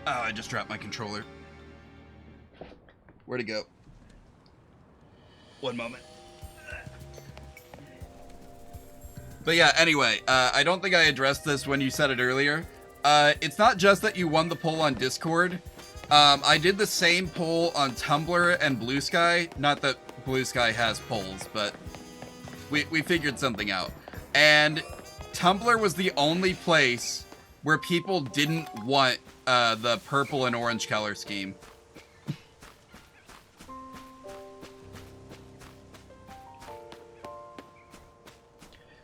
I just dropped my controller. Where'd it go? One moment. But yeah, anyway, I don't think I addressed this when you said it earlier. It's not just that you won the poll on Discord. I did the same poll on Tumblr and Blue Sky. Not that Blue Sky has polls, but we figured something out. And Tumblr was the only place where people didn't want the purple and orange color scheme.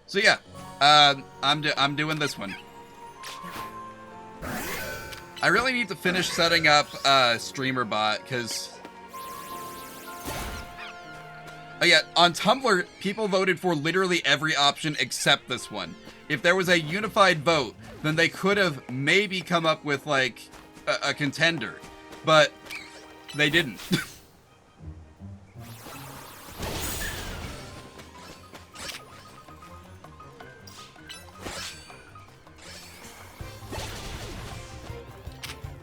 So yeah, I'm doing this one. I really need to finish setting up Streamer Bot, because... Oh yeah, on Tumblr, people voted for literally every option except this one. If there was a unified vote, then they could have maybe come up with, like, a contender. But they didn't.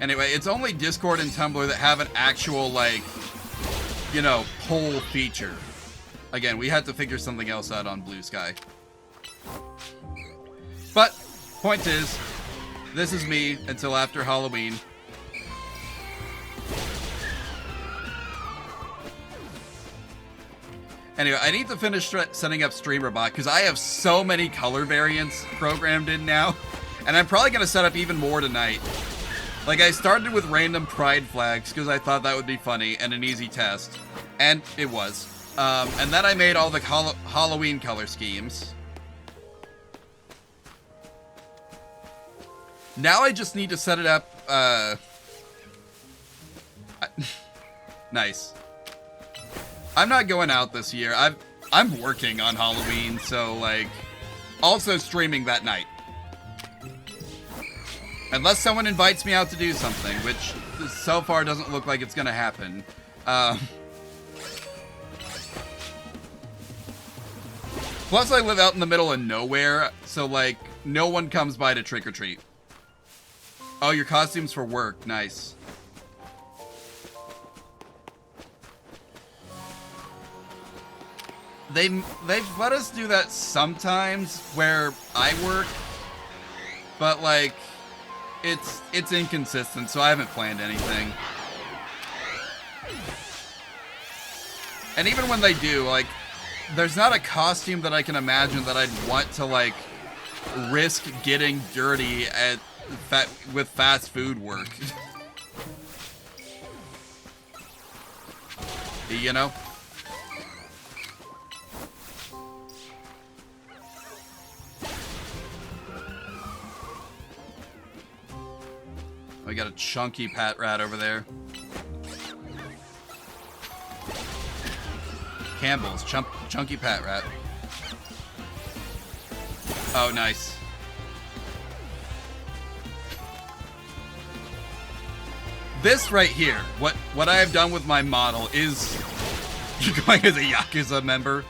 Anyway, it's only Discord and Tumblr that have an actual, like, you know, poll feature. Again, we had to figure something else out on Blue Sky. But, point is, this is me until after Halloween. Anyway, I need to finish setting up StreamerBot because I have so many color variants programmed in now. And I'm probably going to set up even more tonight. Like, I started with random pride flags because I thought that would be funny and an easy test. And it was. And then I made all the Halloween color schemes. Now I just need to set it up, nice. I'm not going out this year. I'm working on Halloween, so, like, also streaming that night. Unless someone invites me out to do something, which so far doesn't look like it's gonna happen. Plus, I live out in the middle of nowhere, so, like, no one comes by to trick-or-treat. Oh, your costumes for work. Nice. They've let us do that sometimes where I work, but, like, it's inconsistent, so I haven't planned anything. And even when they do, like, there's not a costume that I can imagine that I'd want to, like, risk getting dirty with fast food work. You know? We got a chunky pat rat over there. Campbell's chunky pat rat. Oh, nice. This right here, what I have done with my model is you're going as a Yakuza member.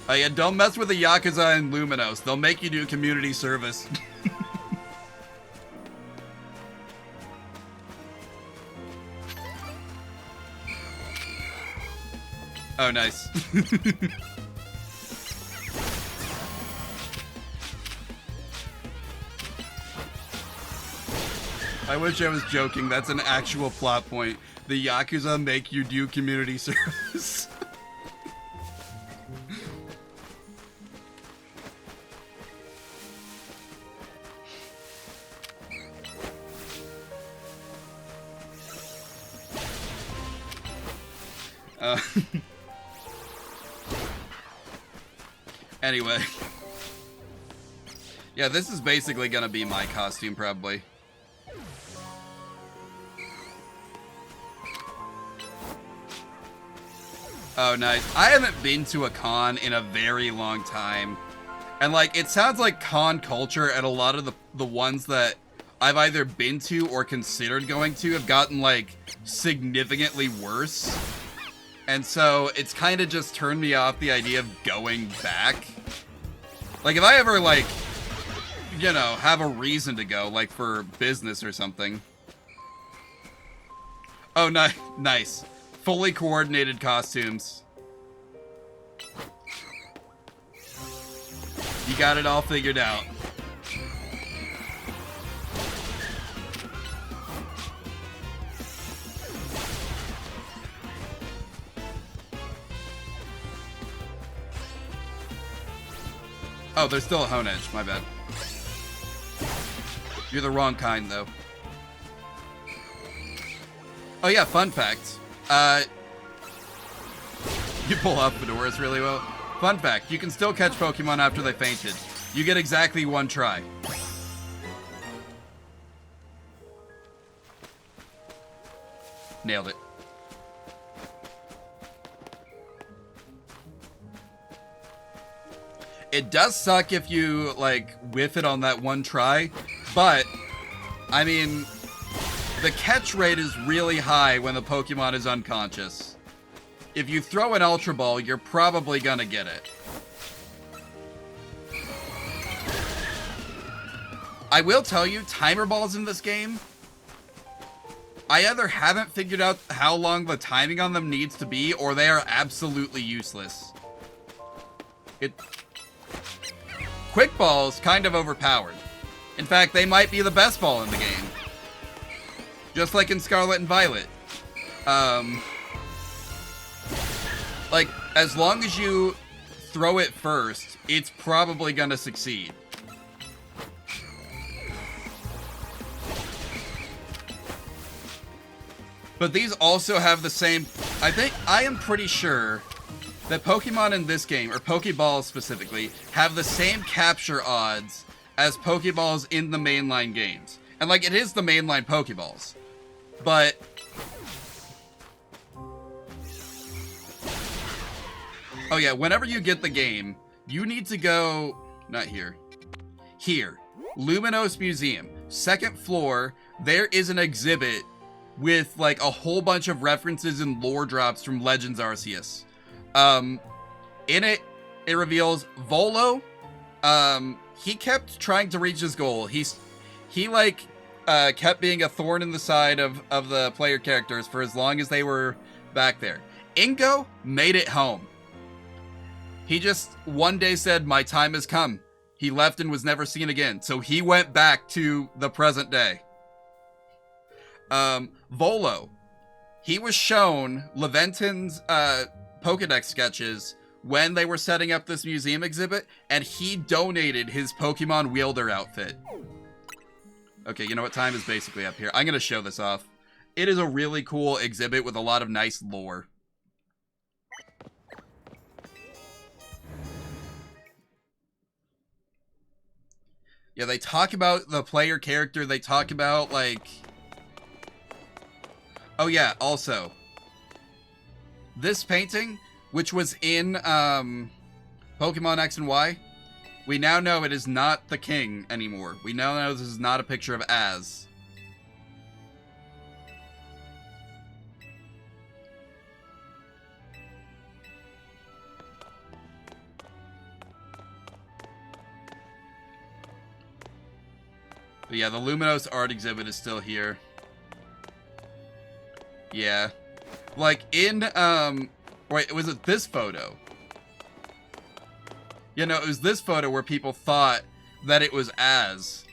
Yeah, don't mess with the Yakuza and Luminos. They'll make you do community service. Oh, nice. I wish I was joking. That's an actual plot point. The Yakuza make you do community service. Anyway. Yeah, this is basically gonna be my costume, probably. Oh, nice. I haven't been to a con in a very long time. And, like, it sounds like con culture and a lot of the ones that I've either been to or considered going to have gotten, like, significantly worse. And so it's kind of just turned me off the idea of going back. Like, if I ever, like, you know, have a reason to go, like, for business or something. Oh, nice. Fully coordinated costumes. You got it all figured out. Oh, there's still a Honedge. My bad. You're the wrong kind, though. Oh, yeah, fun fact. You pull off fedoras really well. Fun fact, you can still catch Pokemon after they fainted. You get exactly one try. Nailed it. It does suck if you, like, whiff it on that one try, but, I mean, the catch rate is really high when the Pokemon is unconscious. If you throw an Ultra Ball, you're probably gonna get it. I will tell you, timer balls in this game I either haven't figured out how long the timing on them needs to be, or they are absolutely useless. Quick Ball's kind of overpowered. In fact, they might be the best ball in the game. Just like in Scarlet and Violet. Like, as long as you throw it first, it's probably gonna succeed. But these also have the same... I am pretty sure that Pokemon in this game, or Pokeballs specifically, have the same capture odds as Pokeballs in the mainline games. And, like, it is the mainline Pokeballs. But... oh yeah, whenever you get the game, you need to go... not here. Here. Luminos Museum. Second floor, there is an exhibit with, like, a whole bunch of references and lore drops from Legends Arceus. In it, it reveals Volo. He kept trying to reach his goal. He kept being a thorn in the side of the player characters for as long as they were back there. Ingo made it home. He just one day said, "My time has come." He left and was never seen again. So he went back to the present day. Volo. He was shown Leventon's Pokedex sketches when they were setting up this museum exhibit, and he donated his Pokemon wielder outfit. Okay, you know what? Time is basically up here. I'm going to show this off. It is a really cool exhibit with a lot of nice lore. Yeah, they talk about the player character. They talk about, like... oh yeah, also. This painting, which was in Pokemon X and Y, we now know it is not the king anymore. We now know this is not a picture of Az. But yeah, the Luminos art exhibit is still here. Yeah. Like, in, wait, was it this photo? You know, it was this photo where people thought that it was Az.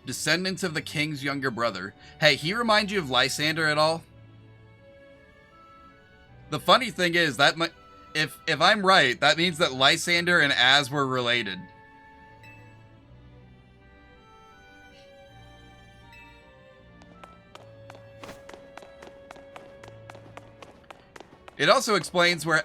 Descendants of the king's younger brother. Hey, he reminds you of Lysander at all? The funny thing is, that if I'm right, that means that Lysander and Az were related. It also explains where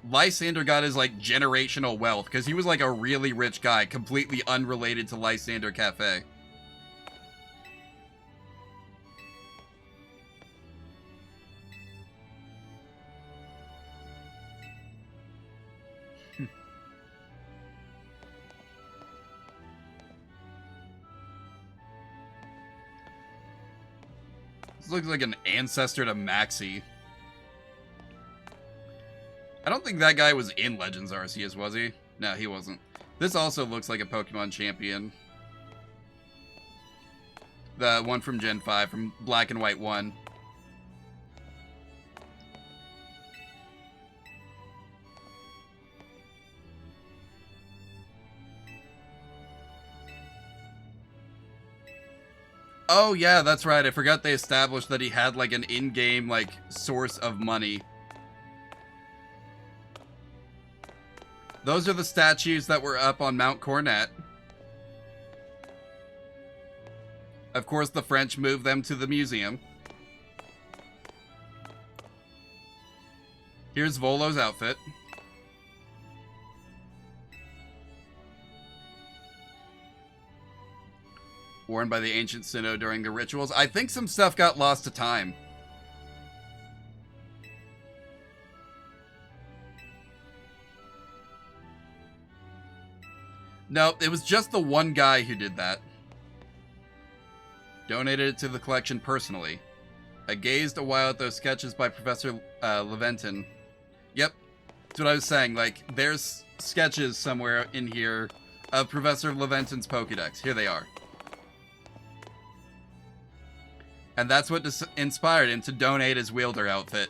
Lysander got his, like, generational wealth, because he was, like, a really rich guy, completely unrelated to Lysander Cafe. This looks like an ancestor to Maxie. I don't think that guy was in Legends Arceus, was he? No, he wasn't. This also looks like a Pokemon champion. The one from Gen 5, from Black and White 1. Oh, yeah, that's right. I forgot they established that he had, like, an in-game, like, source of money. Those are the statues that were up on Mount Cornet. Of course, the French moved them to the museum. Here's Volo's outfit. Worn by the ancient Sinnoh during the rituals. I think some stuff got lost to time. No, it was just the one guy who did that. Donated it to the collection personally. I gazed a while at those sketches by Professor Leventon. Yep, that's what I was saying. Like, there's sketches somewhere in here of Professor Leventon's Pokédex. Here they are. And that's what inspired him to donate his wielder outfit.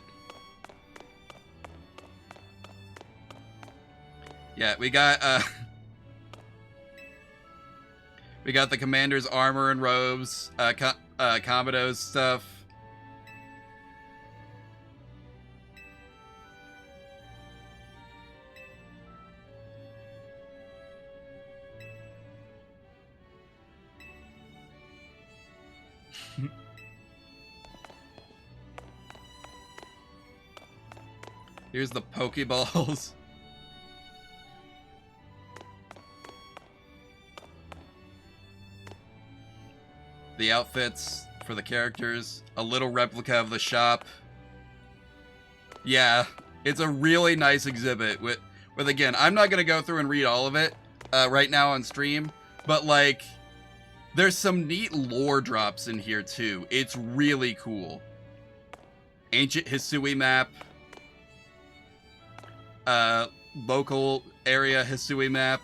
Yeah, we got the commander's armor and robes, Comodo's stuff. Here's the Pokeballs. The outfits for the characters. A little replica of the shop. Yeah, it's a really nice exhibit. With again, I'm not going to go through and read all of it right now on stream. But, like, there's some neat lore drops in here, too. It's really cool. Ancient Hisui map. Local area Hisui map.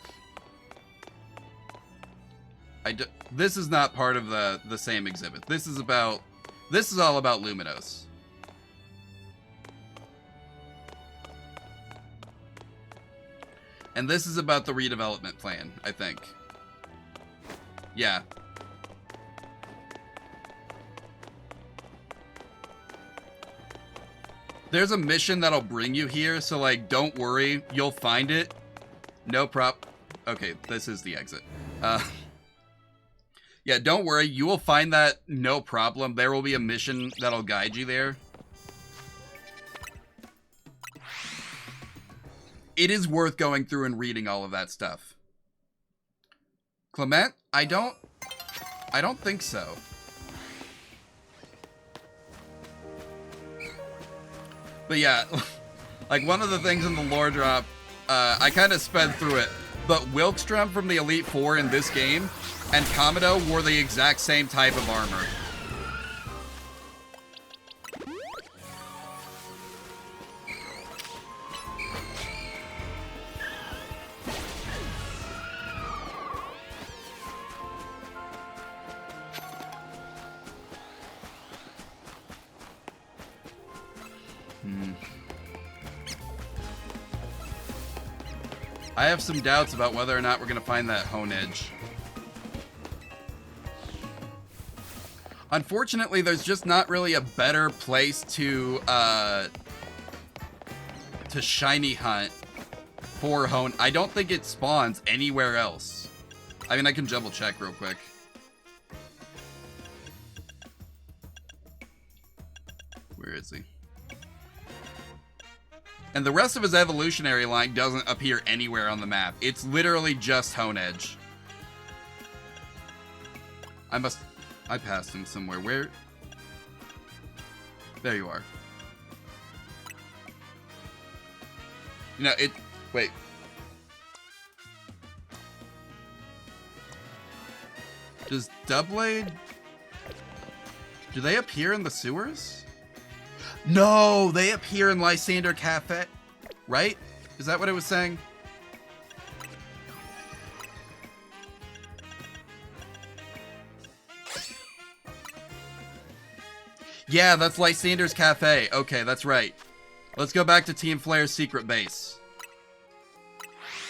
This is not part of the same exhibit. This is all about Luminos. And this is about the redevelopment plan, I think. Yeah. There's a mission that'll bring you here, so, like, don't worry. You'll find it. No prop. Okay, this is the exit. Yeah, don't worry. You will find that no problem. There will be a mission that'll guide you there. It is worth going through and reading all of that stuff. Clement? I don't think so. But yeah, like one of the things in the lore drop, I kind of sped through it, but Wilkstrom from the Elite Four in this game and Comodo wore the exact same type of armor. I have some doubts about whether or not we're going to find that Honedge. Unfortunately, there's just not really a better place to shiny hunt for Hone. I don't think it spawns anywhere else. I mean, I can double check real quick. Where is he? And the rest of his evolutionary line doesn't appear anywhere on the map. It's literally just Honedge. I passed him somewhere. Where? There you are. You know, wait. Does Doublade... Do they appear in the sewers? No, they appear in Lysander Cafe, right? Is that what it was saying? Yeah, that's Lysander's Cafe. Okay, that's right. Let's go back to Team Flare's secret base.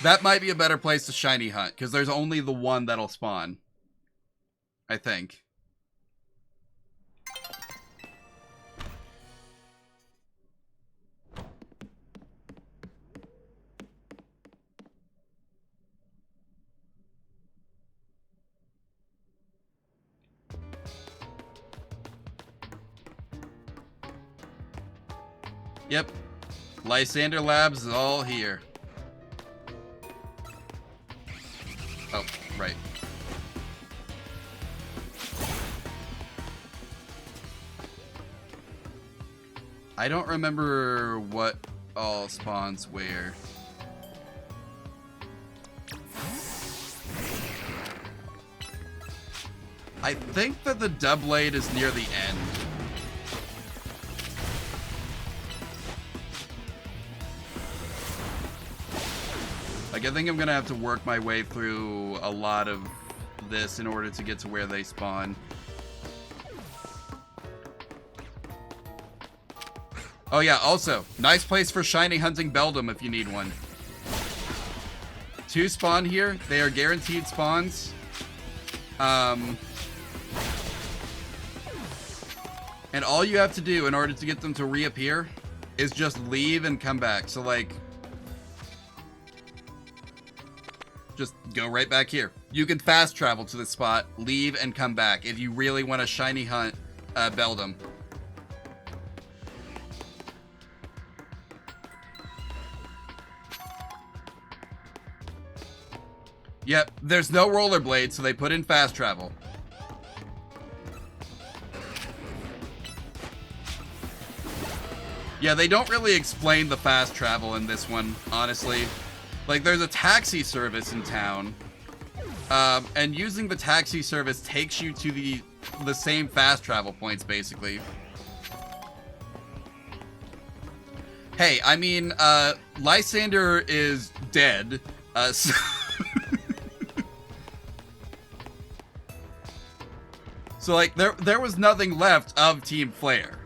That might be a better place to shiny hunt, because there's only the one that'll spawn. I think. Yep. Lysander Labs is all here. Oh, right. I don't remember what all spawns where. I think that the Doublade is near the end. Like, I think I'm gonna have to work my way through a lot of this in order to get to where they spawn. Oh yeah, also, nice place for shiny hunting Beldum if you need one. 2 spawn here. They are guaranteed spawns. And all you have to do in order to get them to reappear is just leave and come back. So, like, just go right back here. You can fast travel to this spot, leave, and come back if you really want to shiny hunt Beldum. Yep, there's no rollerblade, so they put in fast travel. Yeah, they don't really explain the fast travel in this one, honestly. Like, there's a taxi service in town, and using the taxi service takes you to the same fast travel points, basically. Hey, I mean, Lysander is dead, so... So, like, there was nothing left of Team Flare.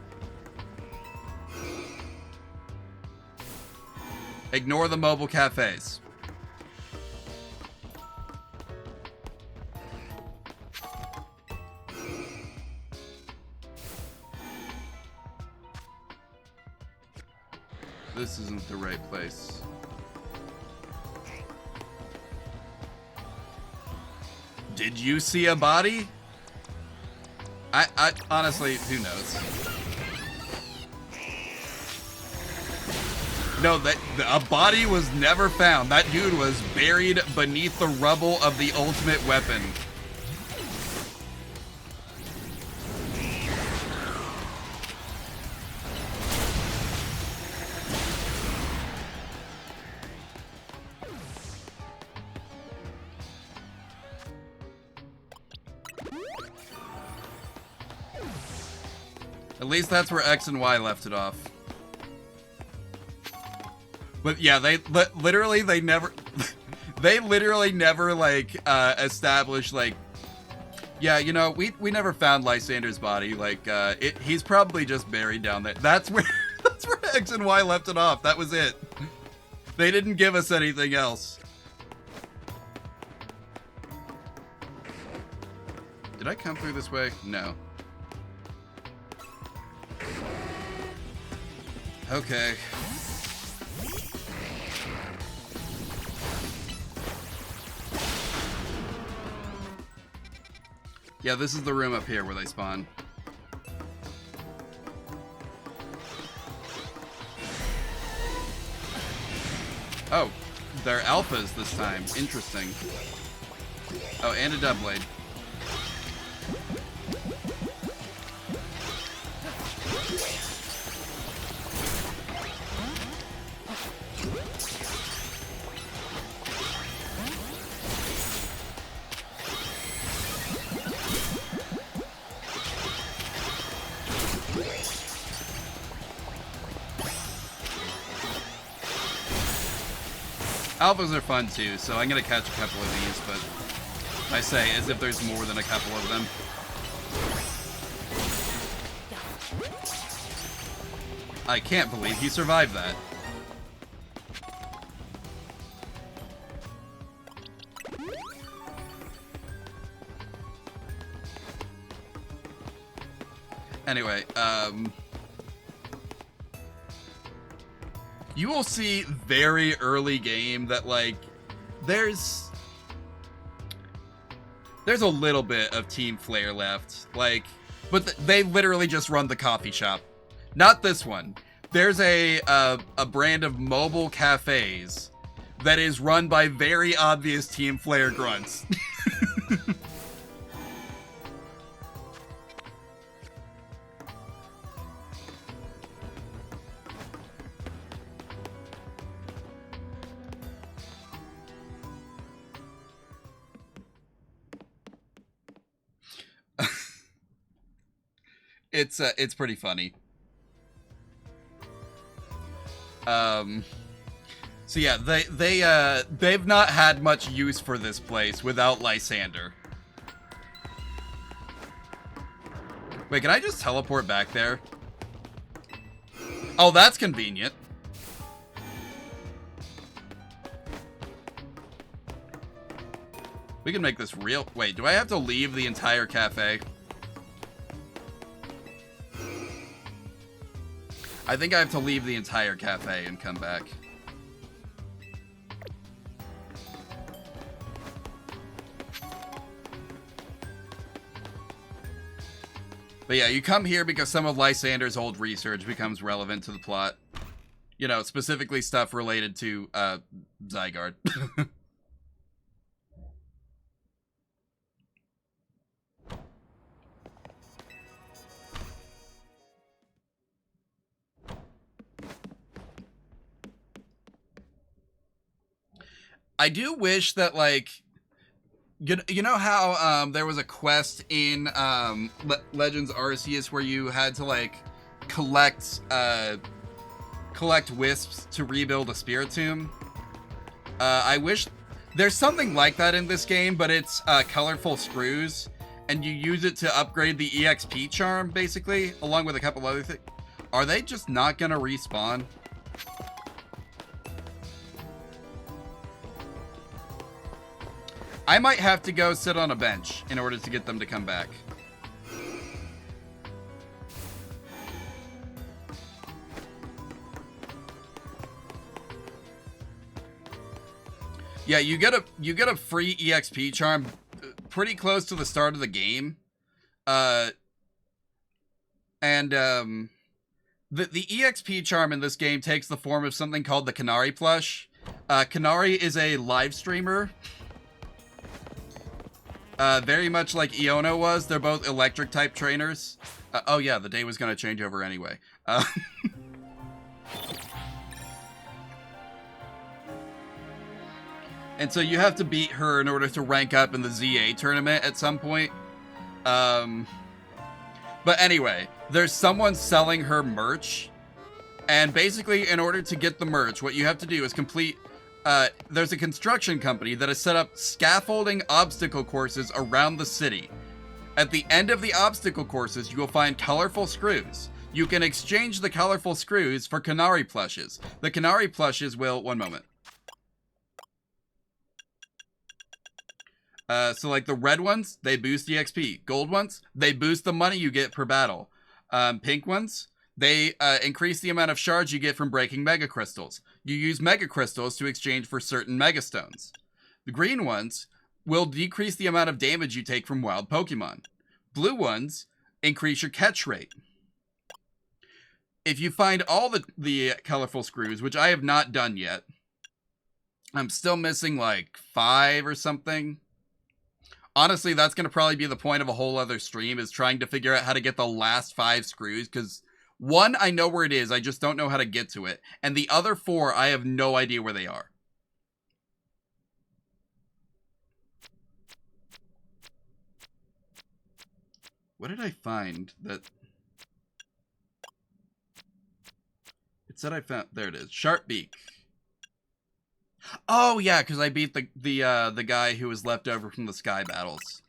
Ignore the mobile cafes. This isn't the right place. Did you see a body? I honestly, who knows? No, a body was never found. That dude was buried beneath the rubble of the ultimate weapon. At least that's where X and Y left it off. But yeah, they literally never like established like, yeah, you know, we never found Lysander's body. Like he's probably just buried down there. That's where X and Y left it off. That was it. They didn't give us anything else. Did I come through this way? No. Okay. Yeah, this is the room up here where they spawn. Oh, they're alphas this time. Interesting. Oh, and a Doublade. Alphas are fun too, so I'm gonna catch a couple of these, but I say as if there's more than a couple of them. I can't believe he survived that. Anyway, you will see very early game that, like, there's a little bit of Team Flare left, like, but they literally just run the coffee shop. Not this one. There's a brand of mobile cafes that is run by very obvious Team Flare grunts. It's pretty funny. So yeah, they've not had much use for this place without Lysander. Wait, can I just teleport back there? Oh, that's convenient. We can make this real. Wait, do I have to leave the entire cafe? I think I have to leave the entire cafe and come back. But yeah, you come here because some of Lysander's old research becomes relevant to the plot. You know, specifically stuff related to, Zygarde. I do wish that, like, you know how there was a quest in Legends Arceus where you had to, like, collect wisps to rebuild a Spiritomb? I wish there's something like that in this game, but it's colorful screws, and you use it to upgrade the EXP charm, basically, along with a couple other things. Are they just not gonna respawn? I might have to go sit on a bench in order to get them to come back. Yeah, you get a free EXP charm pretty close to the start of the game. The EXP charm in this game takes the form of something called the Canary plush. Canary is a live streamer. Very much like Iono was. They're both electric type trainers. Oh yeah, the day was gonna change over anyway. And so you have to beat her in order to rank up in the ZA tournament at some point. But anyway, there's someone selling her merch. And basically, in order to get the merch, what you have to do is complete... there's a construction company that has set up scaffolding obstacle courses around the city. At the end of the obstacle courses, you will find colorful screws. You can exchange the colorful screws for Canary plushes. The Canary plushes will... One moment. So like the red ones, they boost EXP. Gold ones, they boost the money you get per battle. Pink ones, they increase the amount of shards you get from breaking mega crystals. You use mega crystals to exchange for certain mega stones. The green ones will decrease the amount of damage you take from wild Pokemon. Blue ones increase your catch rate. If you find all the colorful screws, which I have not done yet, I'm still missing like 5 or something. Honestly, that's going to probably be the point of a whole other stream, is trying to figure out how to get the last 5 screws, because one, I know where it is, I just don't know how to get to it. And the other 4, I have no idea where they are. What did I find that... It said I found... There it is. Sharpbeak. Oh, yeah, because I beat the guy who was left over from the Sky battles.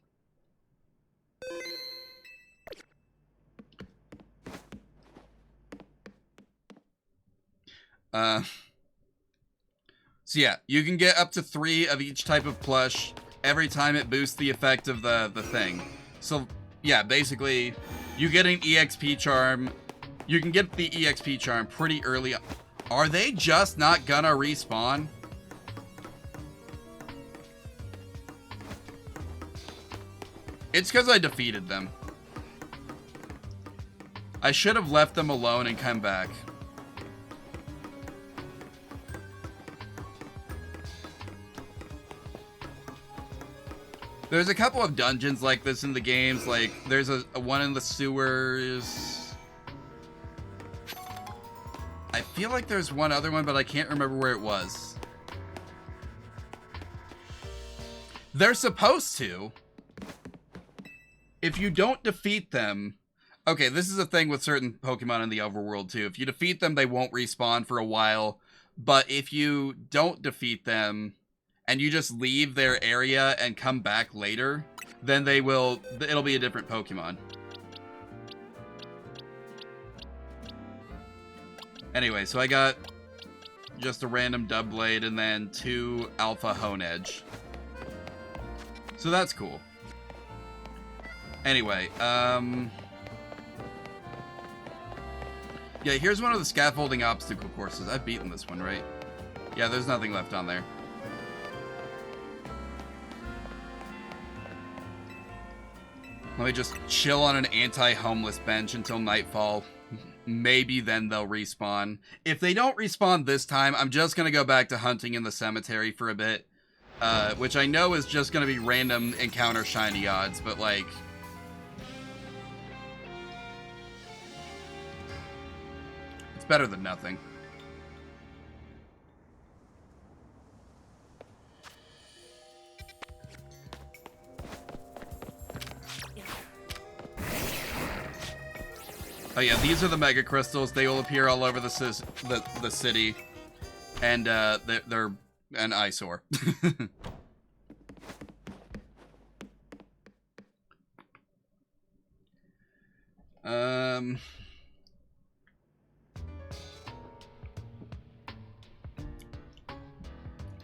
So yeah, you can get up to 3 of each type of plush every time it boosts the effect of the thing. So yeah, basically, you get an EXP charm. You can get the EXP charm pretty early. Are they just not gonna respawn? It's because I defeated them. I should have left them alone and come back. There's a couple of dungeons like this in the games. Like, there's a one in the sewers. I feel like there's one other one, but I can't remember where it was. They're supposed to. If you don't defeat them... Okay, this is a thing with certain Pokemon in the overworld, too. If you defeat them, they won't respawn for a while. but if you don't defeat them and you just leave their area and come back later, then it'll be a different Pokemon. Anyway, so I got just a random Doublade and then 2 Alpha Honedge. So that's cool. Anyway, yeah, here's one of the scaffolding obstacle courses. I've beaten this one, right? Yeah, there's nothing left on there. Let me just chill on an anti-homeless bench until nightfall. Maybe then they'll respawn. If they don't respawn this time, I'm just going to go back to hunting in the cemetery for a bit. Which I know is just going to be random encounter shiny odds, but like... it's better than nothing. Oh yeah, these are the Mega Crystals. They will appear all over the city. And they're an eyesore.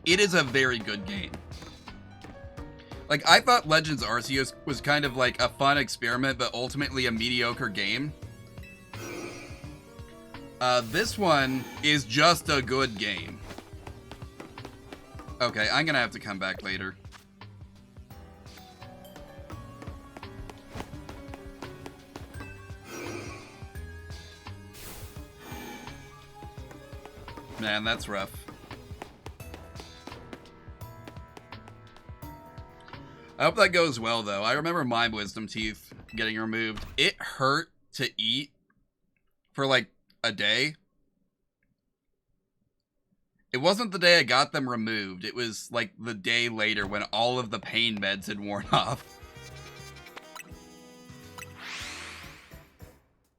It is a very good game. Like, I thought Legends Arceus was kind of like a fun experiment, but ultimately a mediocre game. This one is just a good game. Okay, I'm gonna have to come back later. Man, that's rough. I hope that goes well, though. I remember my wisdom teeth getting removed. It hurt to eat for like a day. It wasn't the day I got them removed. It was like the day later when all of the pain meds had worn off.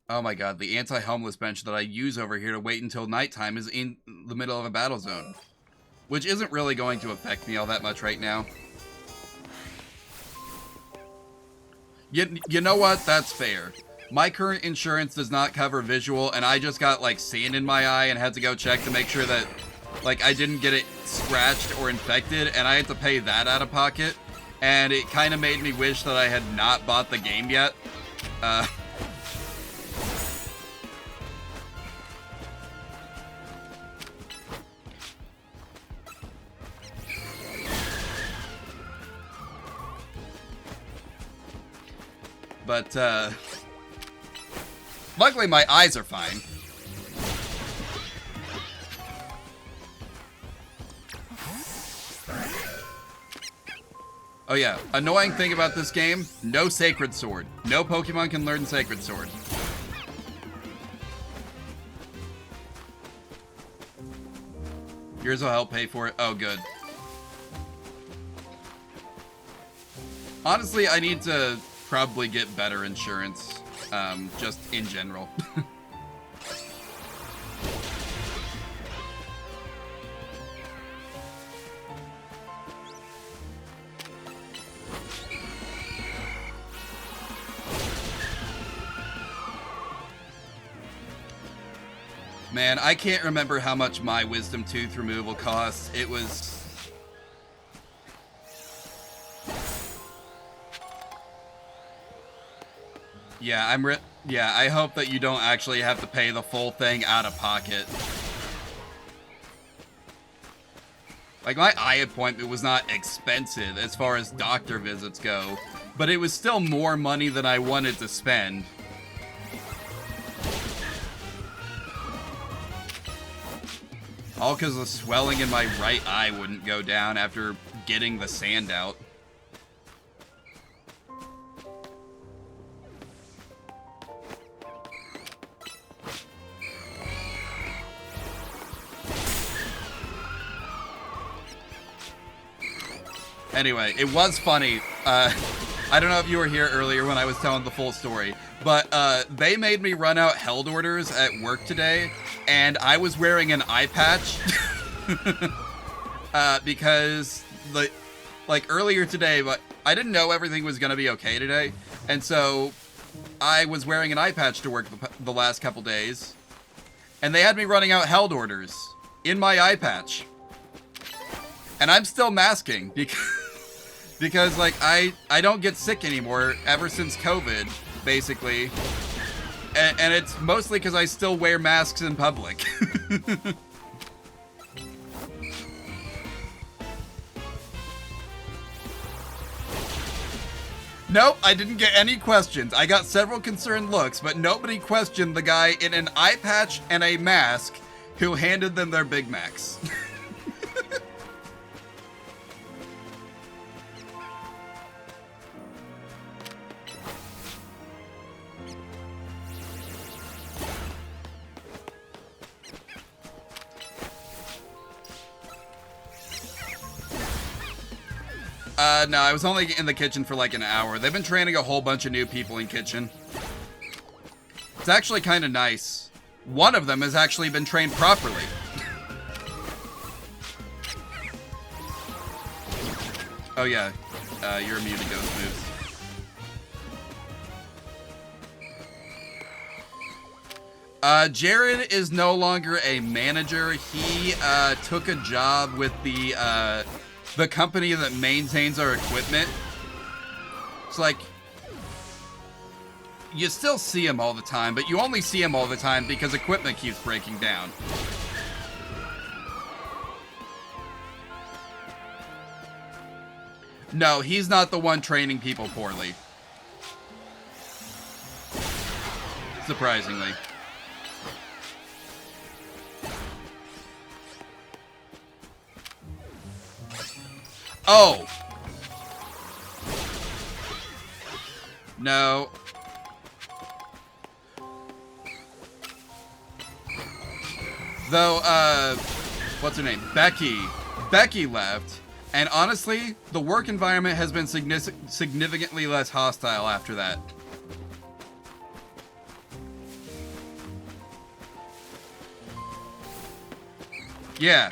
Oh my god, the anti-homeless bench that I use over here to wait until nighttime is in the middle of a battle zone. Which isn't really going to affect me all that much right now. You know what? That's fair. My current insurance does not cover visual, and I just got, like, sand in my eye and had to go check to make sure that, like, I didn't get it scratched or infected, and I had to pay that out of pocket. And it kind of made me wish that I had not bought the game yet. But, luckily my eyes are fine. Oh yeah, annoying thing about this game, no Sacred Sword. No Pokemon can learn Sacred Sword. Yours will help pay for it. Oh, good. Honestly, I need to probably get better insurance, just in general. Man, I can't remember how much my wisdom tooth removal costs. It was... Yeah, yeah, I hope that you don't actually have to pay the full thing out of pocket. Like, my eye appointment was not expensive as far as doctor visits go, but it was still more money than I wanted to spend. All because the swelling in my right eye wouldn't go down after getting the sand out. Anyway, it was funny. I don't know if you were here earlier when I was telling the full story, but they made me run out held orders at work today, and I was wearing an eye patch because like earlier today, but I didn't know everything was gonna be okay today, and so I was wearing an eye patch to work the last couple days, and they had me running out held orders in my eye patch, and I'm still masking because like I don't get sick anymore ever since COVID, basically, and it's mostly because I still wear masks in public. Nope, I didn't get any questions. I got several concerned looks, but nobody questioned the guy in an eye patch and a mask who handed them their Big Macs. No, I was only in the kitchen for like an hour. They've been training a whole bunch of new people in kitchen. It's actually kind of nice. One of them has actually been trained properly. Oh yeah, you're immune to ghost moves. Jared is no longer a manager. He took a job with the company that maintains our equipment. It's like, you still see him all the time, but you only see him all the time because equipment keeps breaking down. No, he's not the one training people poorly. Surprisingly. Oh! No. Though, what's her name? Becky. Becky left, and honestly, the work environment has been significantly less hostile after that. Yeah.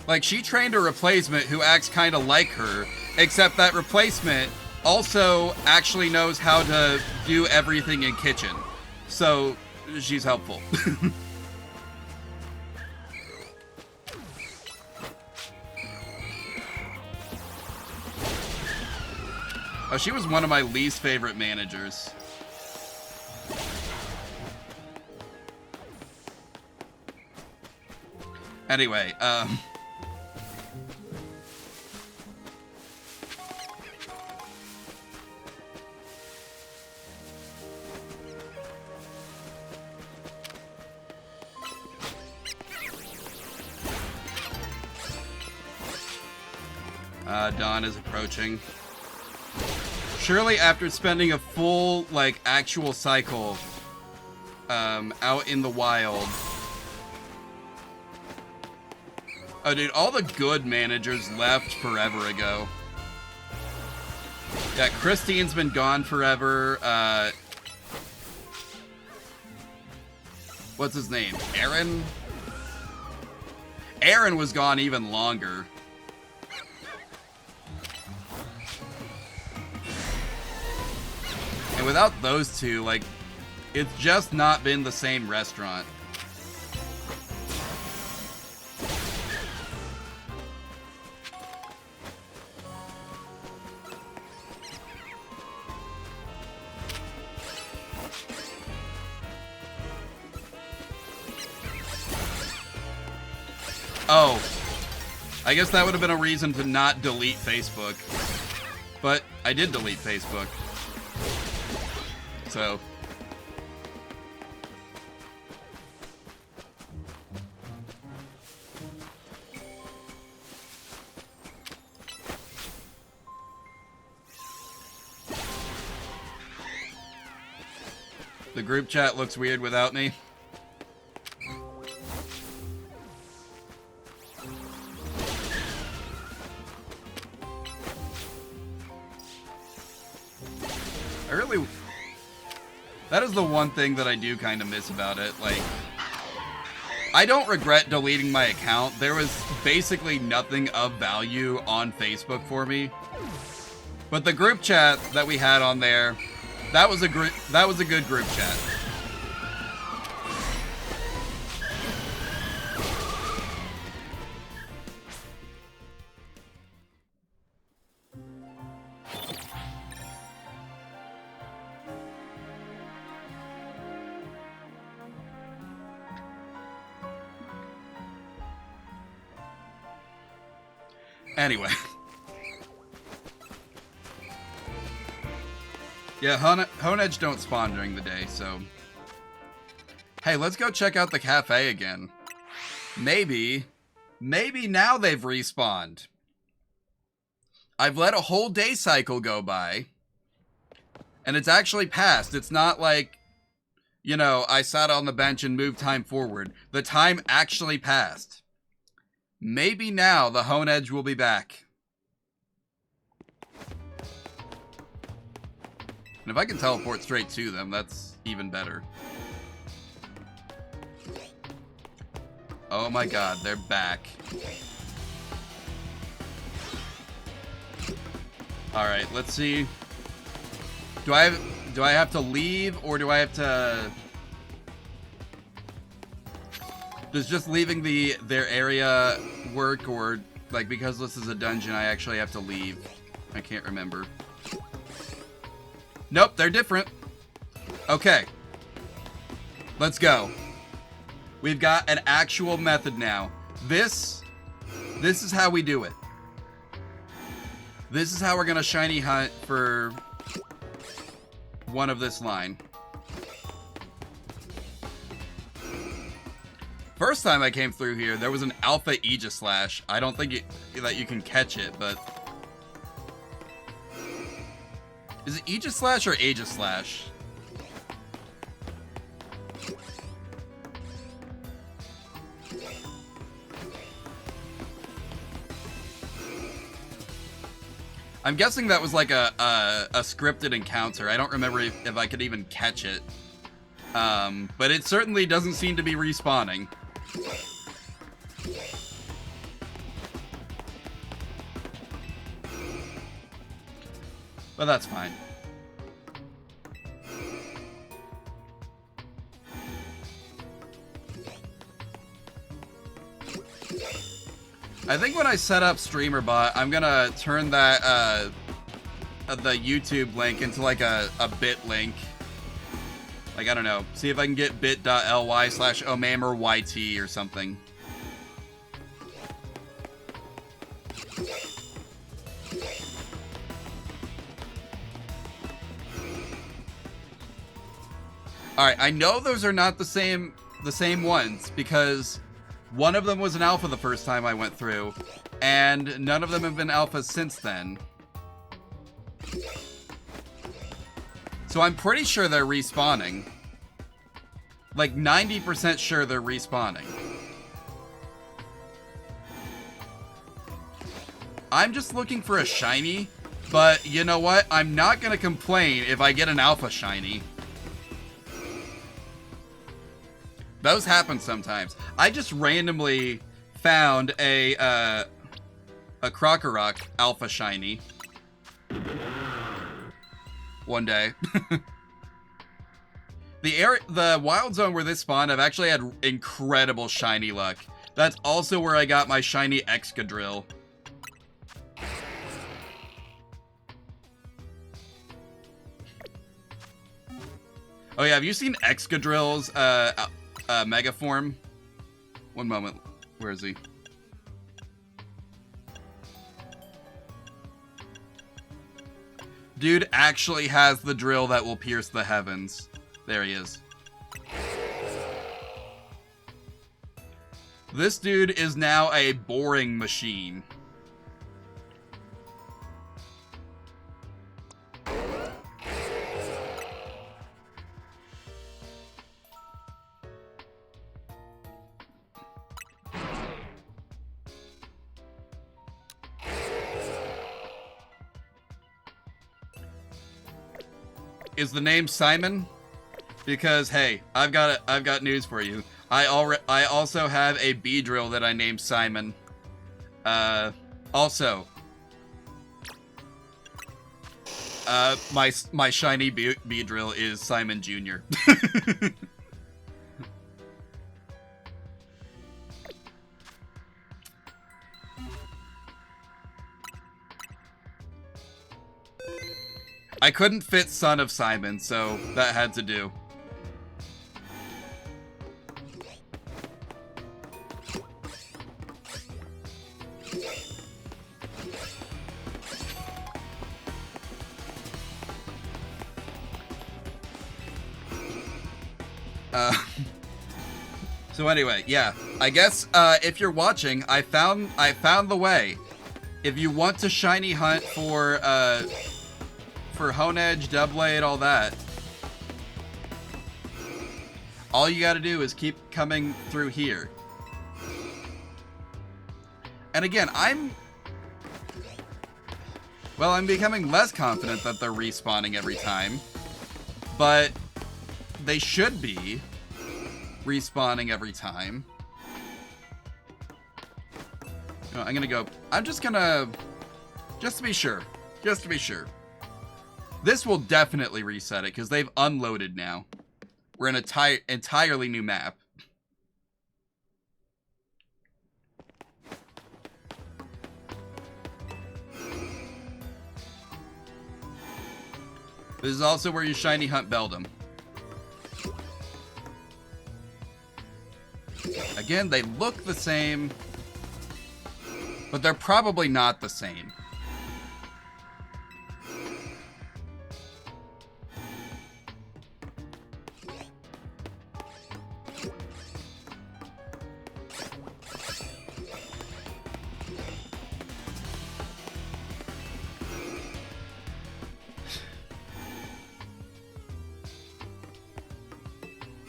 Like, she trained a replacement who acts kind of like her, except that replacement also actually knows how to do everything in kitchen. So, she's helpful. Oh, she was one of my least favorite managers. Anyway, dawn is approaching. Surely after spending a full, like, actual cycle, out in the wild. Oh, dude, all the good managers left forever ago. Yeah, Christine's been gone forever. What's his name? Aaron? Aaron was gone even longer. And without those two, like, it's just not been the same restaurant. Oh, I guess that would have been a reason to not delete Facebook. But I did delete Facebook. So. The group chat looks weird without me. That is the one thing that I do kind of miss about it. Like, I don't regret deleting my account. There was basically nothing of value on Facebook for me. But the group chat that we had on there, that was a good group chat. Anyway. Yeah, Honedge don't spawn during the day, so... Hey, let's go check out the cafe again. Maybe now they've respawned. I've let a whole day cycle go by, and it's actually passed. It's not like, you know, I sat on the bench and moved time forward. The time actually passed. Maybe now the Honedge will be back. And if I can teleport straight to them, that's even better. Oh my god, they're back. Alright, let's see. Do I have to leave, or do I have to... Does just leaving their area work, or, like, because this is a dungeon, I actually have to leave? I can't remember. Nope, they're different. Okay. Let's go. We've got an actual method now. This is how we do it. This is how we're gonna shiny hunt for one of this line. First time I came through here, there was an alpha Aegislash. I don't think that you can catch it, but... Is it Aegislash or Aegislash? I'm guessing that was like a scripted encounter. I don't remember if I could even catch it. But it certainly doesn't seem to be respawning. But that's fine. I think when I set up StreamerBot, I'm gonna turn that the YouTube link into like a bit link. Like, I don't know. See if I can get bit.ly/omameryt or something. Alright, I know those are not the same ones, because one of them was an alpha the first time I went through, and none of them have been alphas since then. So I'm pretty sure they're respawning. Like 90% sure they're respawning. I'm just looking for a shiny, but you know what? I'm not gonna complain if I get an alpha shiny. Those happen sometimes. I just randomly found a Krokorok alpha shiny one day. The wild zone where this spawned, I've actually had incredible shiny luck. That's also where I got my shiny Excadrill. Oh yeah, have you seen Excadrill's Mega form? One moment. Where is he? Dude actually has the drill that will pierce the heavens. There he is. This dude is now a boring machine. is the name Simon? Because hey, I've got news for you. I also have a Beedrill that I named Simon. Also, my shiny Beedrill is Simon Jr. I couldn't fit Son of Simon, so that had to do. So anyway, yeah, I guess if you're watching, I found the way. If you want to shiny hunt for Honedge, Doublade, all that, all you gotta do is keep coming through here. And again, I'm becoming less confident that they're respawning every time, but they should be respawning every time. No, I'm gonna go. Just to be sure. This will definitely reset it because they've unloaded now. We're in an entirely new map. This is also where you shiny hunt Beldum. Again, they look the same, but they're probably not the same.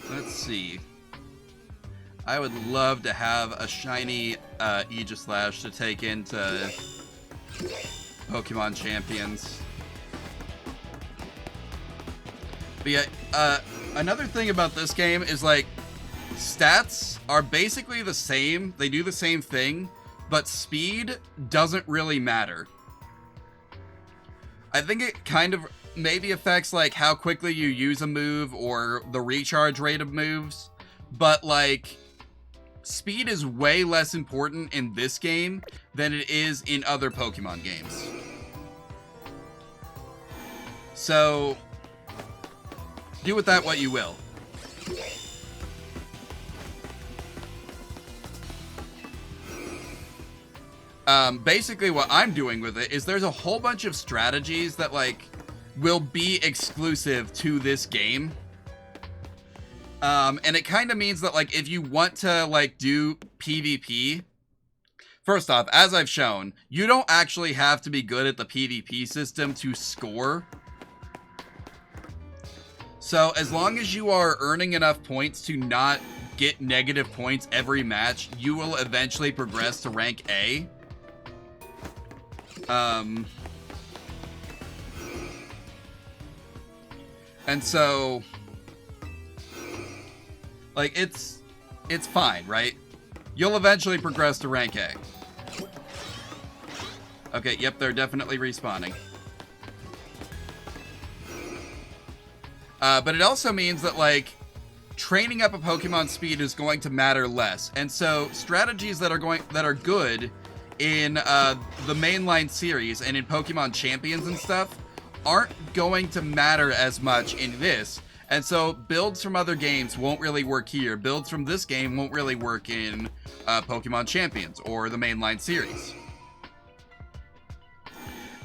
Let's see. I would love to have a shiny Aegislash to take into Pokemon Champions. But yeah, another thing about this game is, like, stats are basically the same. They do the same thing, but speed doesn't really matter. I think it kind of maybe affects, like, how quickly you use a move or the recharge rate of moves, but, like, speed is way less important in this game than it is in other Pokemon games. So, do with that what you will. Basically what I'm doing with it is there's a whole bunch of strategies that, like, will be exclusive to this game. And it kind of means that, like, if you want to, like, do PvP, first off, as I've shown, you don't actually have to be good at the PvP system to score. So as long as you are earning enough points to not get negative points every match, you will eventually progress to rank A. And so, like, it's fine, right? You'll eventually progress to rank A. Okay, yep, they're definitely respawning. But it also means that, like, training up a Pokemon speed is going to matter less. And so strategies that are good in the mainline series and in Pokemon Champions and stuff aren't going to matter as much in this. And so builds from other games won't really work here. Builds from this game won't really work in Pokemon Champions or the mainline series.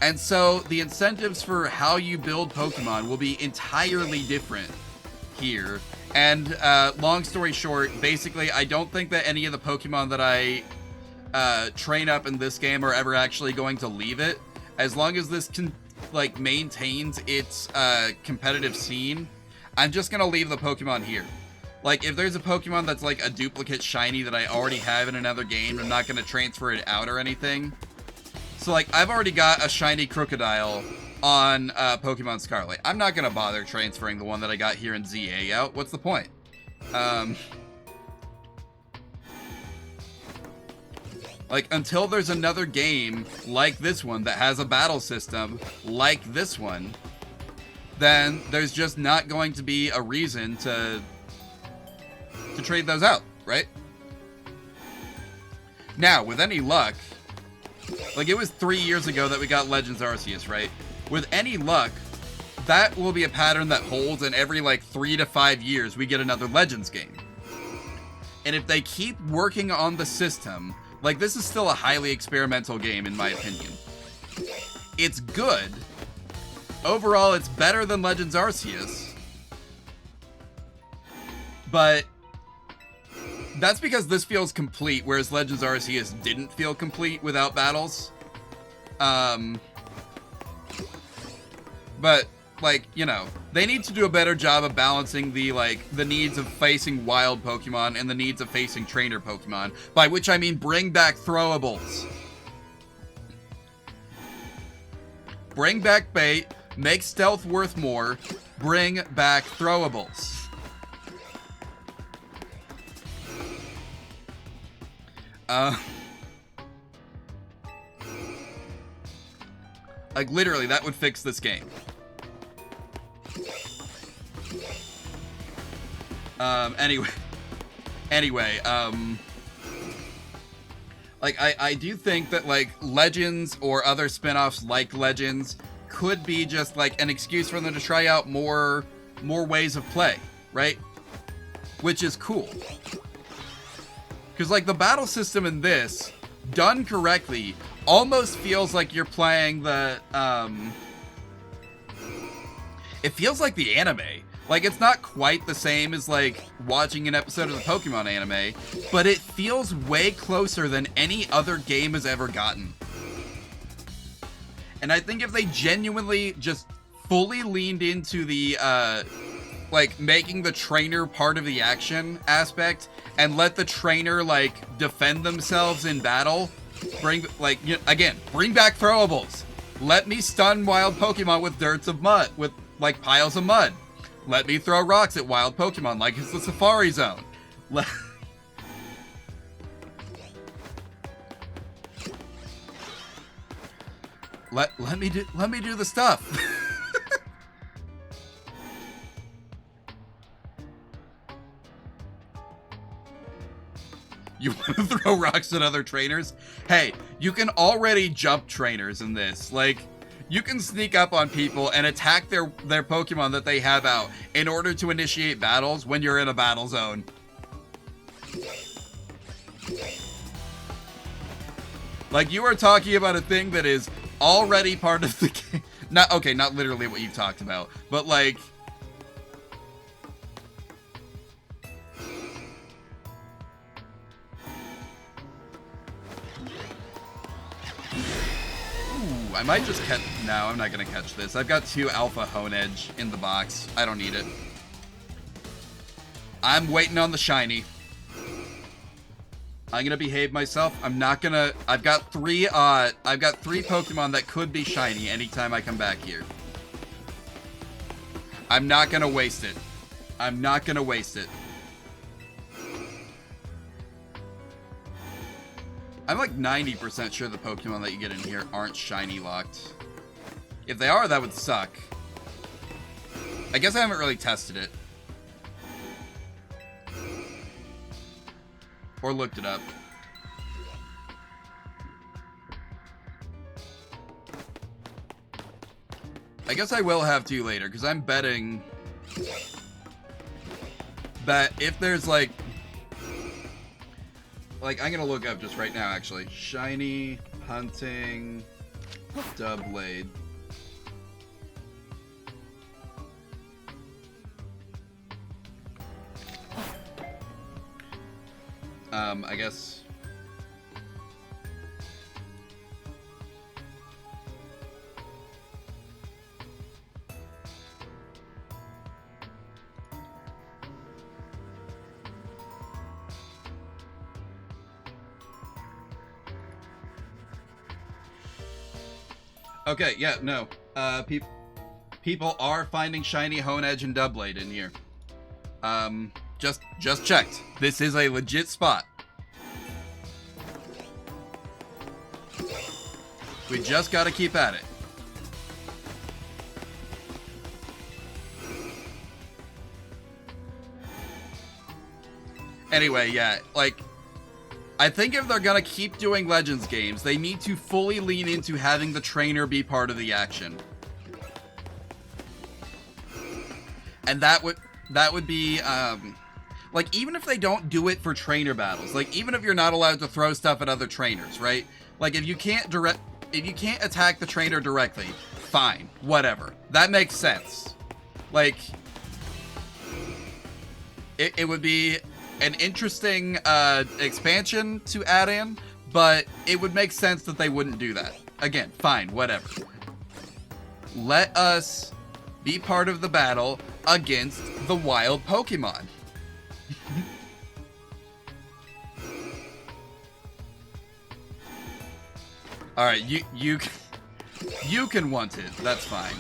And so the incentives for how you build Pokemon will be entirely different here. And long story short, basically, I don't think that any of the Pokemon that I train up in this game are ever actually going to leave it. As long as this maintains its competitive scene, I'm just gonna leave the Pokemon here. Like, if there's a Pokemon that's like a duplicate shiny that I already have in another game, I'm not gonna transfer it out or anything. So, like, I've already got a shiny Crocodile on Pokemon Scarlet. I'm not gonna bother transferring the one that I got here in ZA out. What's the point? Like, until there's another game like this one that has a battle system like this one, then there's just not going to be a reason to trade those out, right? Now, with any luck, like, it was 3 years ago that we got Legends Arceus, right? With any luck, that will be a pattern that holds, and every, like, 3 to 5 years, we get another Legends game. And if they keep working on the system, like, this is still a highly experimental game, in my opinion. It's good. Overall, it's better than Legends Arceus. But that's because this feels complete, whereas Legends Arceus didn't feel complete without battles. But, like, you know, they need to do a better job of balancing the, like, the needs of facing wild Pokemon and the needs of facing trainer Pokemon, by which I mean bring back throwables. Bring back bait, make stealth worth more, bring back throwables. Like, literally, that would fix this game. Anyway, like, I do think that, like, Legends or other spin-offs like Legends could be just, like, an excuse for them to try out more ways of play, right? Which is cool. Because, like, the battle system in this, done correctly, almost feels like you're playing the, it feels like the anime. Like, it's not quite the same as, like, watching an episode of the Pokemon anime, but it feels way closer than any other game has ever gotten. And I think if they genuinely just fully leaned into the, like, making the trainer part of the action aspect, and let the trainer, like, defend themselves in battle, bring, like, again, bring back throwables. Let me stun wild Pokemon with dirts of mud, with, like, piles of mud. Let me throw rocks at wild Pokemon like it's the Safari Zone. Let me do the stuff. You want to throw rocks at other trainers? Hey, you can already jump trainers in this. Like, you can sneak up on people and attack their Pokemon that they have out in order to initiate battles when you're in a battle zone. Like, you are talking about a thing that is already part of the game. Not literally what you talked about, but, like, I might just catch... No, I'm not going to catch this. I've got 2 Alpha Honedge in the box. I don't need it. I'm waiting on the shiny. I'm going to behave myself. I'm not going to... I've got 3 Pokemon that could be shiny anytime I come back here. I'm not going to waste it. I'm not going to waste it. I'm like 90% sure the Pokemon that you get in here aren't shiny locked. If they are, that would suck. I guess I haven't really tested it. Or looked it up. I guess I will have to later, because I'm betting that if there's like, I'm gonna look up just right now, actually. Shiny hunting Doublade. I guess. Okay, yeah, no. Uh, pe- People are finding shiny Honedge and Doublade in here. Just checked. This is a legit spot. We just gotta keep at it. Anyway, yeah, like, I think if they're gonna keep doing Legends games, they need to fully lean into having the trainer be part of the action. And that would be, like, even if they don't do it for trainer battles, like, even if you're not allowed to throw stuff at other trainers, right? Like, if you can't attack the trainer directly, fine, whatever. That makes sense. Like, it would be an interesting expansion to add in, but it would make sense that they wouldn't do that. Again, fine, whatever. Let us be part of the battle against the wild Pokemon. All right, you can want it. That's fine.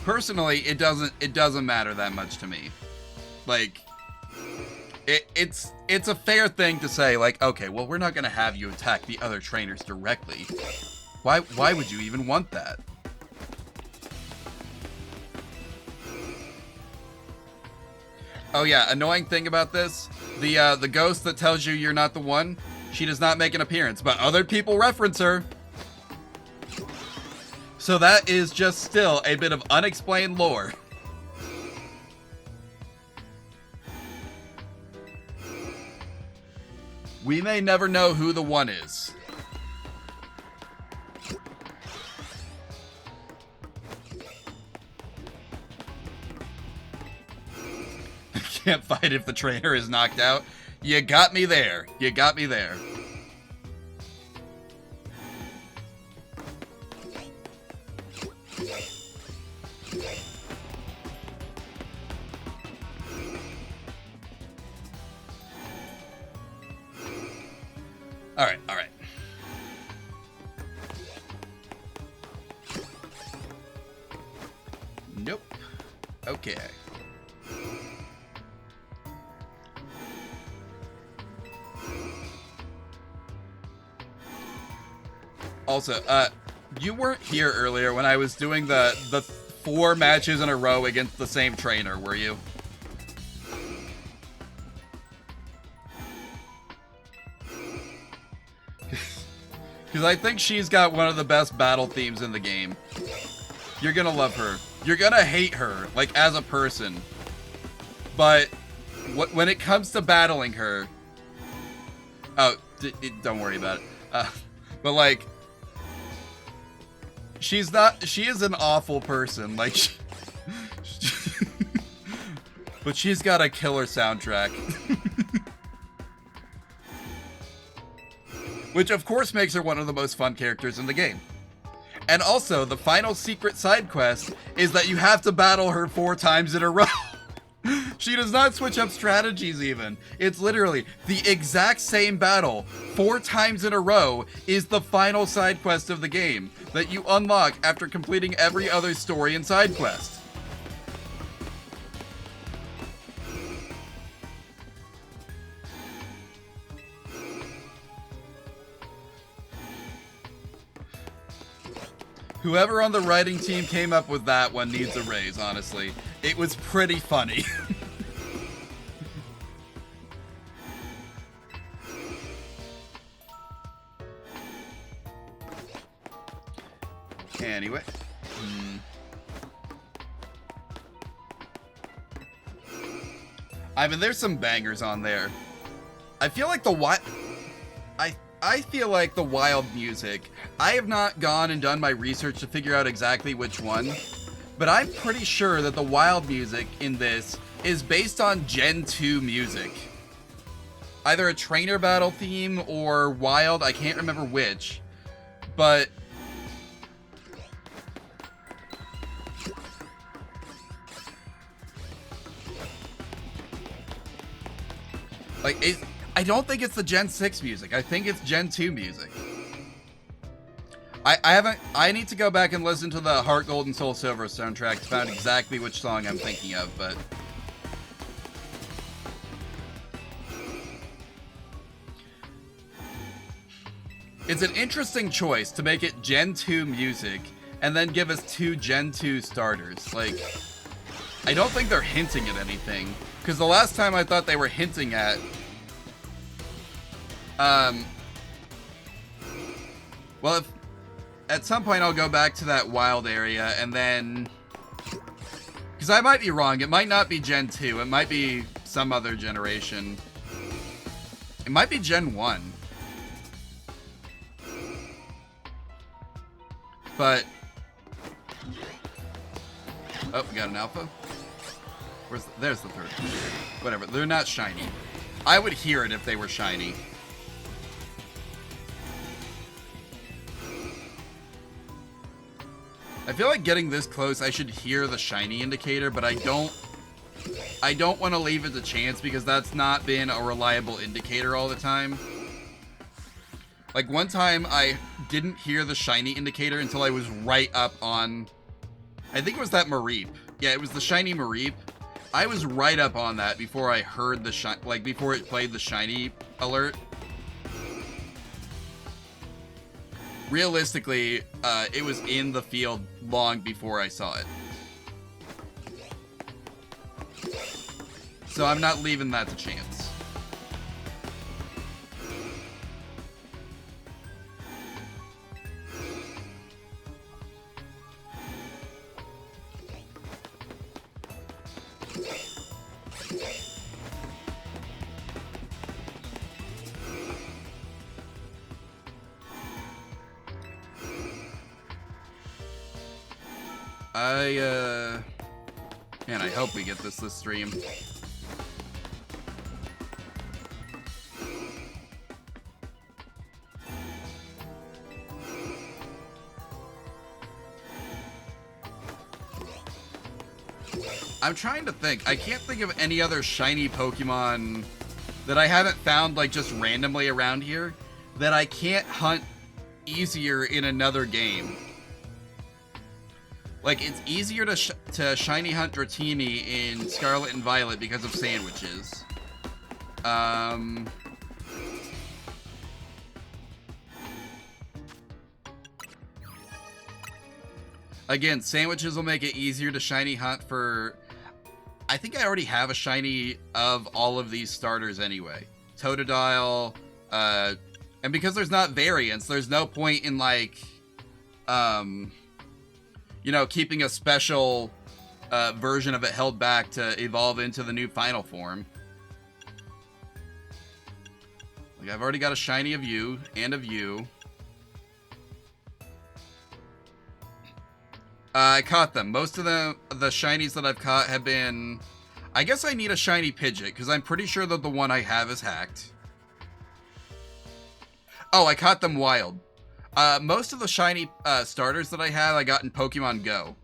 Personally, it doesn't matter that much to me. Like, it's a fair thing to say, like, okay, well, we're not gonna have you attack the other trainers directly. Why would you even want that? Oh yeah, annoying thing about this, the ghost that tells you you're not the one, she does not make an appearance, but other people reference her. So that is just still a bit of unexplained lore. We may never know who the one is. Can't fight if the trainer is knocked out. You got me there. You got me there. Alright, alright. Nope. Okay. Also, you weren't here earlier when I was doing the 4 matches in a row against the same trainer, were you? Because I think she's got one of the best battle themes in the game. You're gonna love her. You're gonna hate her, like, as a person. But when it comes to battling her... Oh, don't worry about it. But, like... She is an awful person, like... But she's got a killer soundtrack. Which, of course, makes her one of the most fun characters in the game. And also, the final secret side quest is that you have to battle her 4 times in a row. She does not switch up strategies even. It's literally the exact same battle 4 times in a row is the final side quest of the game that you unlock after completing every other story and side quest. Whoever on the writing team came up with that one needs a raise, honestly. It was pretty funny. Anyway. I mean, there's some bangers on there. I feel like I feel like the wild music, I have not gone and done my research to figure out exactly which one, but I'm pretty sure that the wild music in this is based on Gen 2 music. Either a trainer battle theme or wild, I can't remember which, but... Like, I don't think it's the Gen 6 music. I think it's Gen 2 music. I need to go back and listen to the Heart Gold and Soul Silver soundtrack to find exactly which song I'm thinking of, but... It's an interesting choice to make it Gen 2 music and then give us 2 Gen 2 starters. Like, I don't think they're hinting at anything. Because the last time I thought they were hinting at... Well, if... At some point I'll go back to that wild area and then... Because I might be wrong. It might not be Gen 2. It might be some other generation. It might be Gen 1. But... Oh, we got an alpha? There's the third one. Whatever, they're not shiny. I would hear it if they were shiny. I feel like getting this close, I should hear the shiny indicator, but I don't want to leave it to chance because that's not been a reliable indicator all the time. Like, one time, I didn't hear the shiny indicator until I was right up on... I think it was that Mareep. Yeah, it was the shiny Mareep. I was right up on that before I heard the before it played the shiny alert. Realistically, it was in the field long before I saw it. So I'm not leaving that to chance. Man, I hope we get this stream. I'm trying to think. I can't think of any other shiny Pokemon that I haven't found, like, just randomly around here that I can't hunt easier in another game. Like, it's easier to shiny hunt Dratini in Scarlet and Violet because of sandwiches. Again, sandwiches will make it easier to shiny hunt for... I think I already have a shiny of all of these starters anyway. Totodile, and because there's not variants, there's no point in, like, you know, keeping a special version of it held back to evolve into the new final form. Like, I've already got a shiny of you and of you. I caught them. Most of the shinies that I've caught have been... I guess I need a shiny Pidgeot, because I'm pretty sure that the one I have is hacked. Oh, I caught them wild. Most of the shiny starters that I have, I got in Pokemon Go.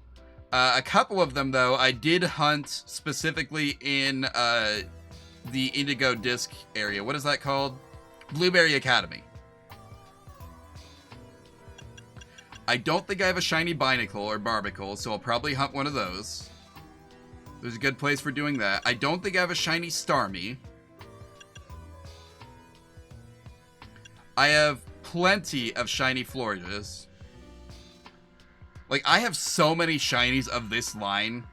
A couple of them, though, I did hunt specifically in the Indigo Disc area. What is that called? Blueberry Academy. I don't think I have a shiny Binacle or Barbicle, so I'll probably hunt one of those. There's a good place for doing that. I don't think I have a shiny Starmie. I have plenty of shiny Floridas. Like, I have so many shinies of this line.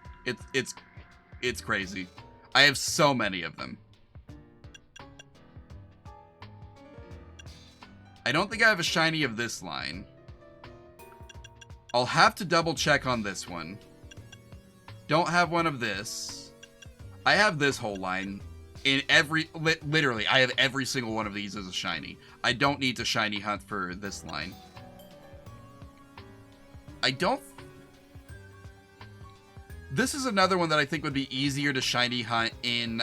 It's crazy. I have so many of them. I don't think I have a shiny of this line. I'll have to double check on this one. Don't have one of this. I have this whole line. In literally, I have every single one of these as a shiny. I don't need to shiny hunt for this line. This is another one that I think would be easier to shiny hunt in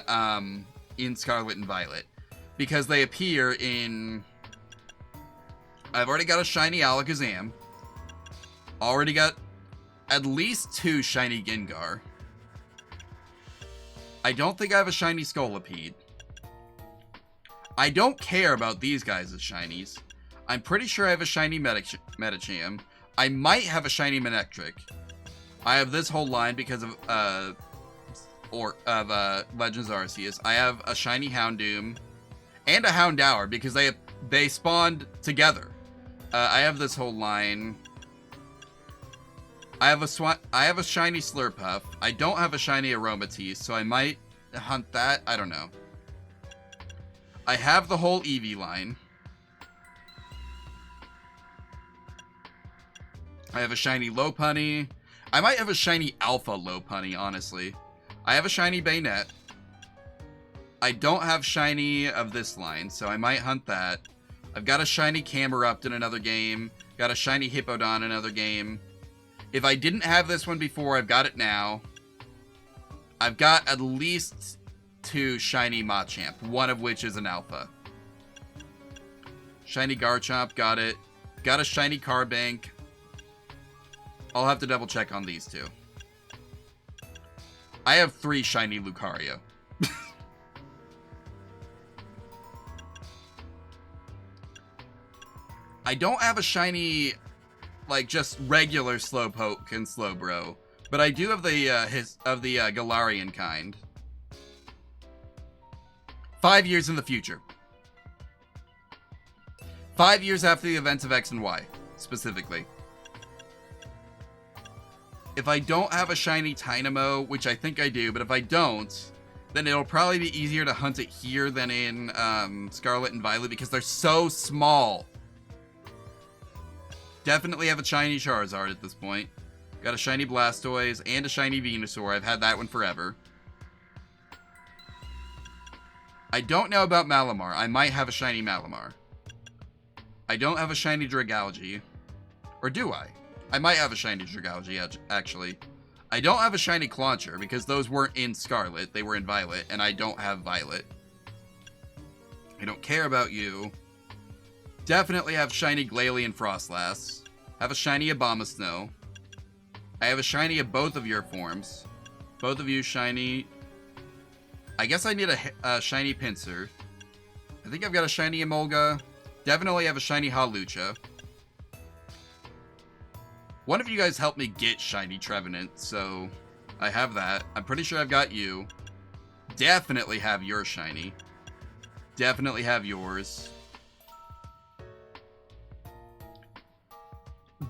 Scarlet and Violet. Because they appear in... I've already got a shiny Alakazam. Already got at least 2 shiny Gengar. I don't think I have a shiny Scolipede. I don't care about these guys as shinies. I'm pretty sure I have a shiny Medicham. I might have a shiny Manectric. I have this whole line because of Legends Arceus. I have a shiny Houndoom and a Houndour because they spawned together. I have this whole line. I have a shiny Slurpuff. I don't have a shiny Aromatisse, so I might hunt that. I don't know. I have the whole Eevee line. I have a shiny Lopunny. I might have a shiny Alpha Lopunny, honestly. I have a shiny Bayonet. I don't have shiny of this line, so I might hunt that. I've got a shiny Camerupt in another game. Got a shiny Hippowdon in another game. If I didn't have this one before, I've got it now. I've got at least 2 shiny Machamp, one of which is an Alpha. Shiny Garchomp, got it. Got a shiny Carbank. I'll have to double check on these 2. I have 3 shiny Lucario. I don't have a shiny, like, just regular Slowpoke and Slowbro, but I do have the Galarian kind. 5 years in the future. 5 years after the events of X and Y, specifically. If I don't have a shiny Tynamo, which I think I do, but if I don't, then it'll probably be easier to hunt it here than in Scarlet and Violet because they're so small. Definitely have a shiny Charizard at this point. Got a shiny Blastoise and a shiny Venusaur. I've had that one forever. I don't know about Malamar. I might have a shiny Malamar. I don't have a shiny Dragalge. Or do I? I might have a shiny Dragalge, actually. I don't have a shiny Clauncher because those weren't in Scarlet. They were in Violet, and I don't have Violet. I don't care about you. Definitely have shiny Glalie and Frostlass. Have a shiny Abomasnow. I have a shiny of both of your forms. Both of you shiny. I guess I need a shiny Pinsir. I think I've got a shiny Emolga. Definitely have a shiny Hawlucha. One of you guys helped me get shiny Trevenant, so I have that. I'm pretty sure I've got you. Definitely have your shiny. Definitely have yours.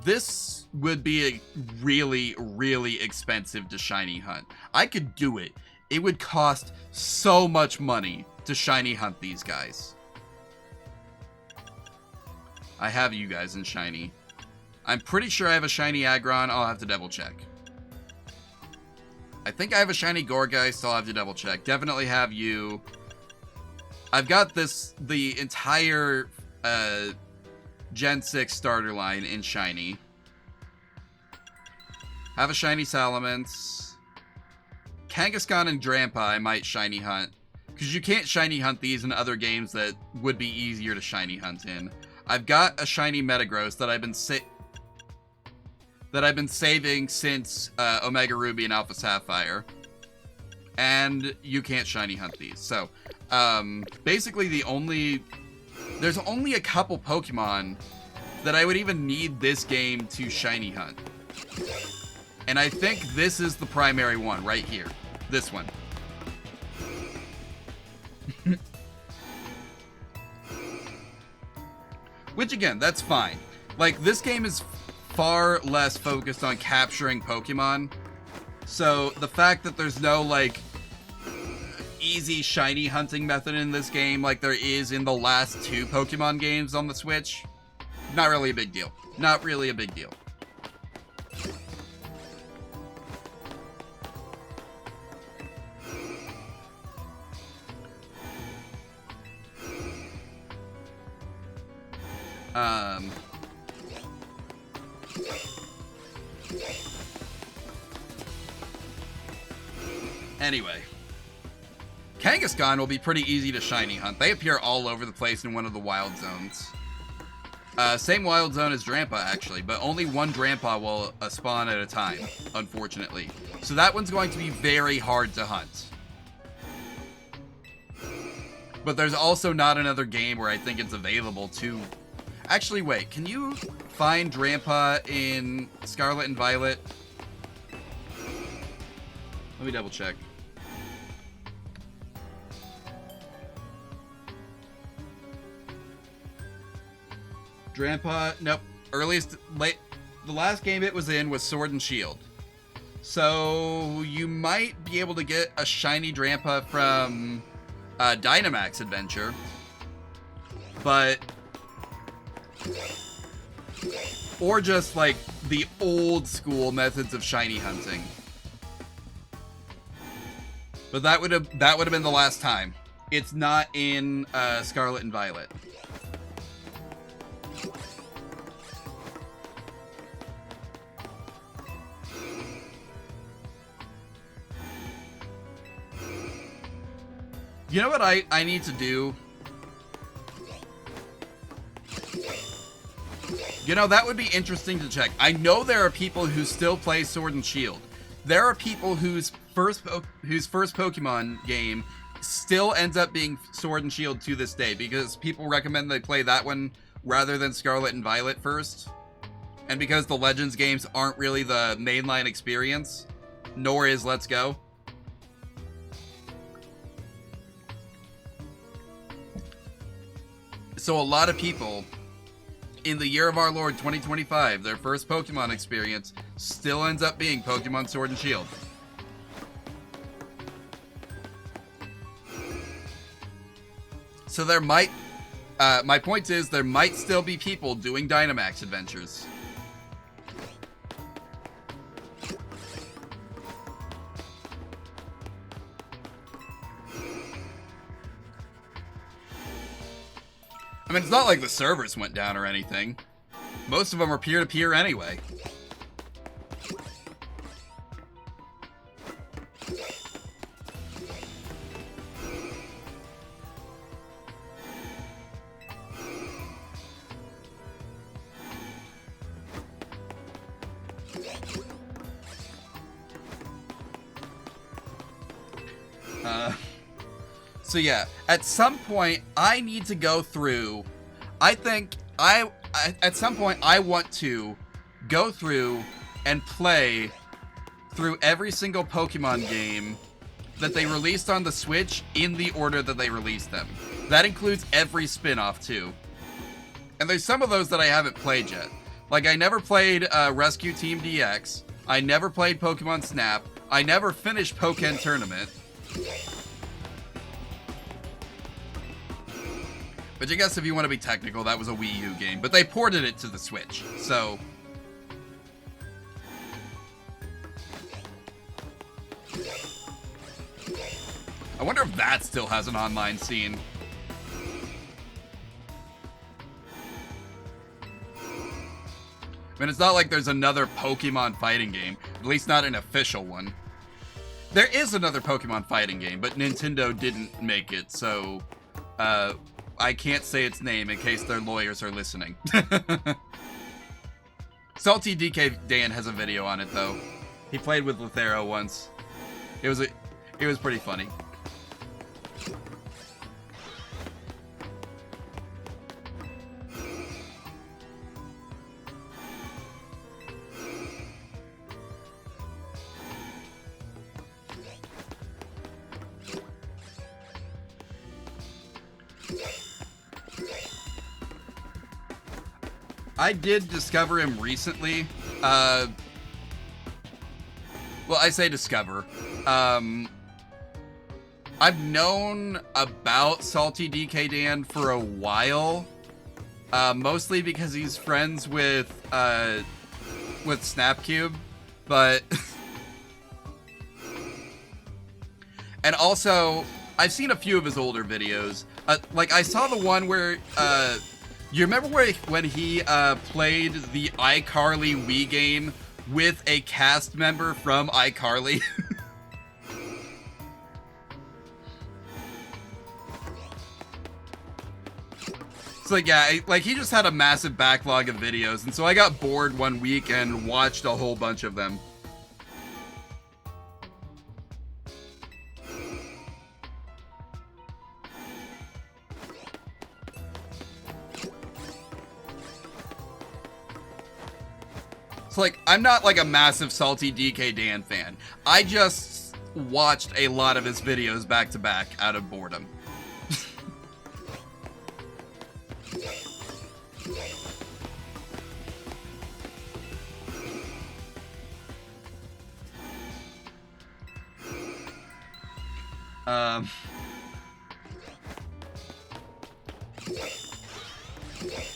This would be a really, really expensive to shiny hunt. I could do it. It would cost so much money to shiny hunt these guys. I have you guys in shiny. I'm pretty sure I have a shiny Aggron. I'll have to double check. I think I have a shiny Gourgeist. I'll have to double check. Definitely have you. I've got the entire Gen 6 starter line in shiny. Have a shiny Salamence. Kangaskhan and Drampa I might shiny hunt. Because you can't shiny hunt these in other games that would be easier to shiny hunt in. I've got a shiny Metagross that I've been saving since Omega Ruby and Alpha Sapphire. And you can't shiny hunt these. So, basically there's only a couple Pokemon that I would even need this game to shiny hunt. And I think this is the primary one right here. This one. Which again, that's fine. Like, this game is far less focused on capturing Pokemon. So the fact that there's no, like, easy shiny hunting method in this game like there is in the last 2 Pokemon games on the Switch, not really a big deal. Not really a big deal. Anyway. Kangaskhan will be pretty easy to shiny hunt. They appear all over the place in one of the wild zones. Same wild zone as Drampa, actually, but only one Drampa will spawn at a time, unfortunately. So that one's going to be very hard to hunt. But there's also not another game where I think it's available to... Actually, wait. Can you find Drampa in Scarlet and Violet? Let me double check. Drampa, nope. The last game it was in was Sword and Shield. So you might be able to get a shiny Drampa from Dynamax Adventure. But... or just like the old school methods of shiny hunting. But that would have been the last time. It's not in Scarlet and Violet. You know what I need to do? You know, that would be interesting to check. I know there are people who still play Sword and Shield. There are people whose first Pokemon game still ends up being Sword and Shield to this day because people recommend they play that one rather than Scarlet and Violet first. And because the Legends games aren't really the mainline experience, nor is Let's Go. So a lot of people, in the year of our Lord 2025, their first Pokemon experience still ends up being Pokemon Sword and Shield. So there might, my point is, there might still be people doing Dynamax adventures. I mean, it's not like the servers went down or anything. Most of them are peer-to-peer anyway. So yeah, at some point, I need to go through... at some point, I want to go through and play through every single Pokemon game that they released on the Switch in the order that they released them. That includes every spin-off, too. And there's some of those that I haven't played yet. Like, I never played Rescue Team DX. I never played Pokemon Snap. I never finished Pokken Tournament. But I guess if you want to be technical, that was a Wii U game. But they ported it to the Switch, so... I wonder if that still has an online scene. I mean, it's not like there's another Pokemon fighting game. At least not an official one. There is another Pokemon fighting game, but Nintendo didn't make it, so... I can't say its name in case their lawyers are listening. Salty DK Dan has a video on it, though. He played with Lethero once. It was pretty funny. I did discover him recently. Well, I say discover. I've known about Salty DK Dan for a while. Mostly because he's friends with Snapcube, but... and also, I've seen a few of his older videos. Like, I saw the one where, you remember when he played the iCarly Wii game with a cast member from iCarly? It's like, yeah, like he just had a massive backlog of videos, and so I got bored one week and watched a whole bunch of them. It's like, I'm not like a massive Salty DK Dan fan. I just watched a lot of his videos back to back out of boredom.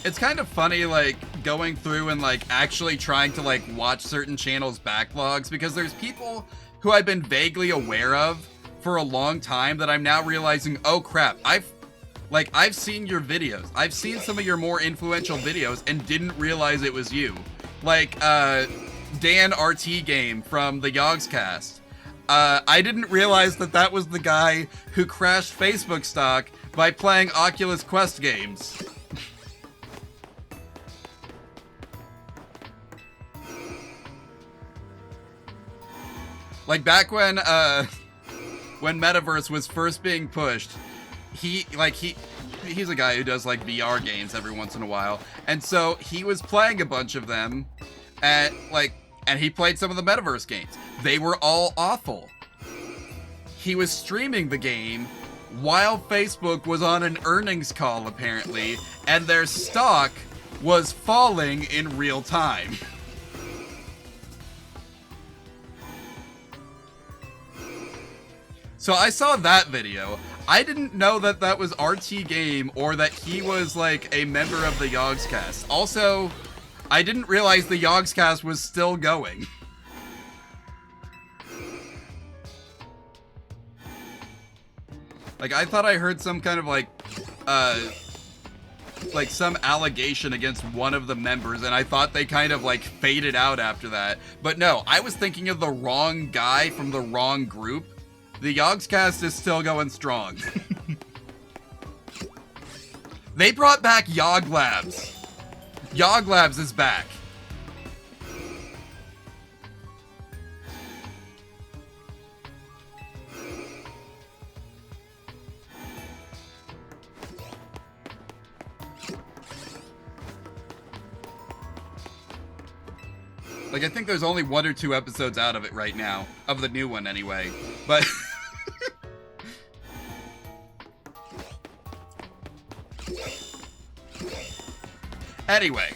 It's kind of funny, like, going through and, like, actually trying to, like, watch certain channels' backlogs, because there's people who I've been vaguely aware of for a long time that I'm now realizing, oh crap, I've seen your videos. I've seen some of your more influential videos and didn't realize it was you. Like, Dan RT Game from the Yogscast. I didn't realize that that was the guy who crashed Facebook stock by playing Oculus Quest games. Like, back when Metaverse was first being pushed, he's a guy who does, like, VR games every once in a while, and so he was playing a bunch of them, and he played some of the Metaverse games. They were all awful. He was streaming the game while Facebook was on an earnings call, apparently, and their stock was falling in real time. So I saw that video. I didn't know that that was RT Game or that he was, like, a member of the Yogscast. Also, I didn't realize the Yogscast was still going. Like, I thought I heard some kind of, like some allegation against one of the members, and I thought they kind of, like, faded out after that. But no, I was thinking of the wrong guy from the wrong group. The Yogscast is still going strong. They brought back Yog Labs. Yog Labs is back. Like, I think there's only 1 or 2 episodes out of it right now. Of the new one, anyway. But... Anyway.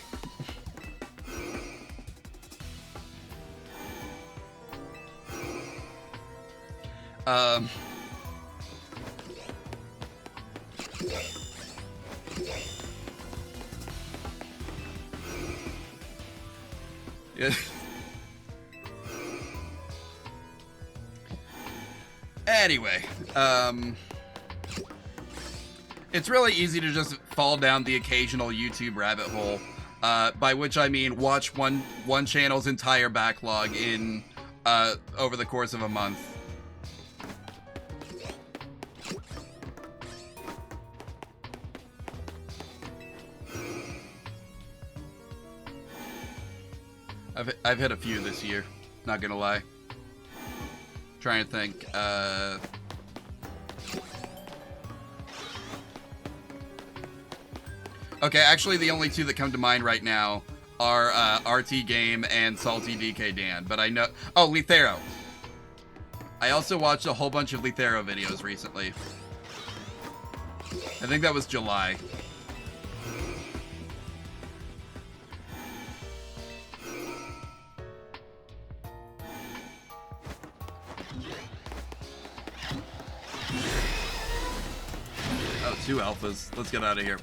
Yeah. Anyway, it's really easy to just fall down the occasional YouTube rabbit hole, by which I mean watch one channel's entire backlog in over the course of a month. I've hit a few this year, not gonna lie. Trying to think, okay, actually the only 2 that come to mind right now are RT Game and Salty DK Dan, but I know... Oh, Lethero. I also watched a whole bunch of Lethero videos recently. I think that was July. Oh, 2 alphas. Let's get out of here.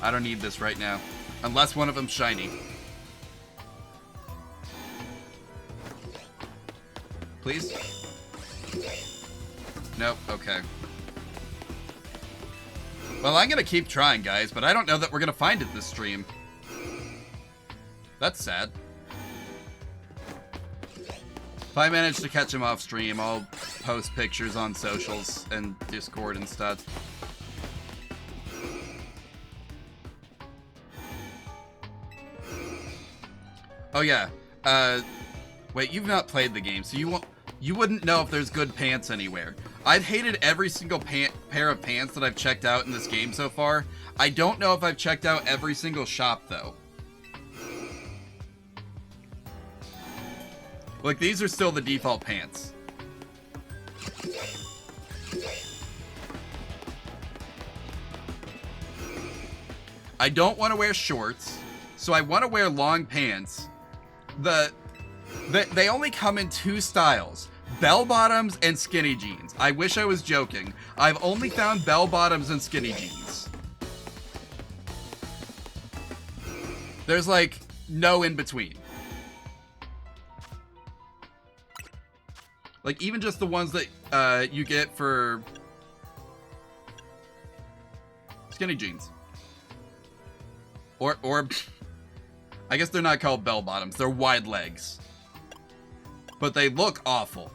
I don't need this right now. Unless one of them's shiny. Please? Nope, okay. Well, I'm gonna keep trying, guys, but I don't know that we're gonna find it this stream. That's sad. If I manage to catch him off stream, I'll post pictures on socials and Discord and stuff. Oh yeah. Wait, you've not played the game, so you wouldn't know if there's good pants anywhere. I've hated every single pair of pants that I've checked out in this game so far. I don't know if I've checked out every single shop, though. Like, these are still the default pants. I don't want to wear shorts, so I want to wear long pants. They only come in 2 styles, bell bottoms and skinny jeans. I wish I was joking. I've only found bell bottoms and skinny jeans. There's like no in between. Like, even just the ones that you get for skinny jeans. Or I guess they're not called bell bottoms, they're wide legs. But they look awful.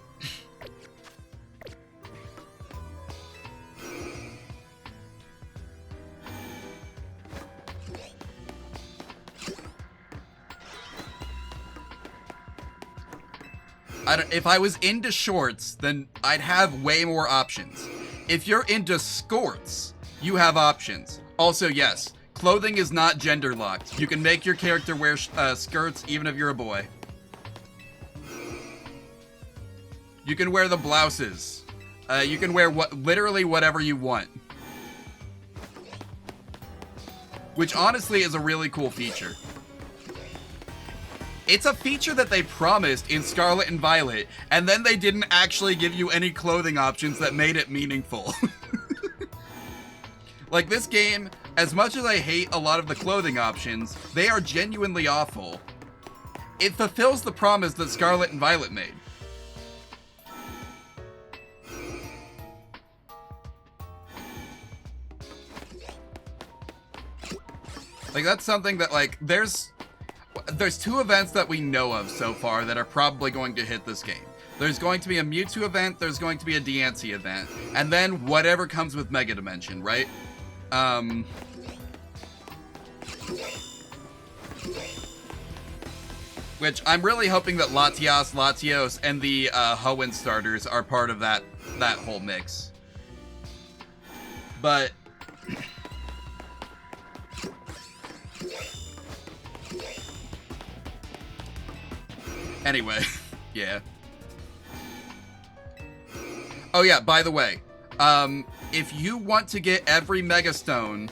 If I was into shorts, then I'd have way more options. If you're into skirts, you have options. Also, yes, clothing is not gender locked. You can make your character wear skirts even if you're a boy. You can wear the blouses. You can wear literally whatever you want. Which honestly is a really cool feature. It's a feature that they promised in Scarlet and Violet, and then they didn't actually give you any clothing options that made it meaningful. Like, this game, as much as I hate a lot of the clothing options, they are genuinely awful. It fulfills the promise that Scarlet and Violet made. Like, that's something that, like, there's 2 events that we know of so far that are probably going to hit this game. There's going to be a Mewtwo event, there's going to be a Diancie event, and then whatever comes with Mega Dimension, right? Which I'm really hoping that Latios, and the Hoenn starters are part of that whole mix. But anyway, yeah. Oh yeah, by the way, if you want to get every Mega Stone,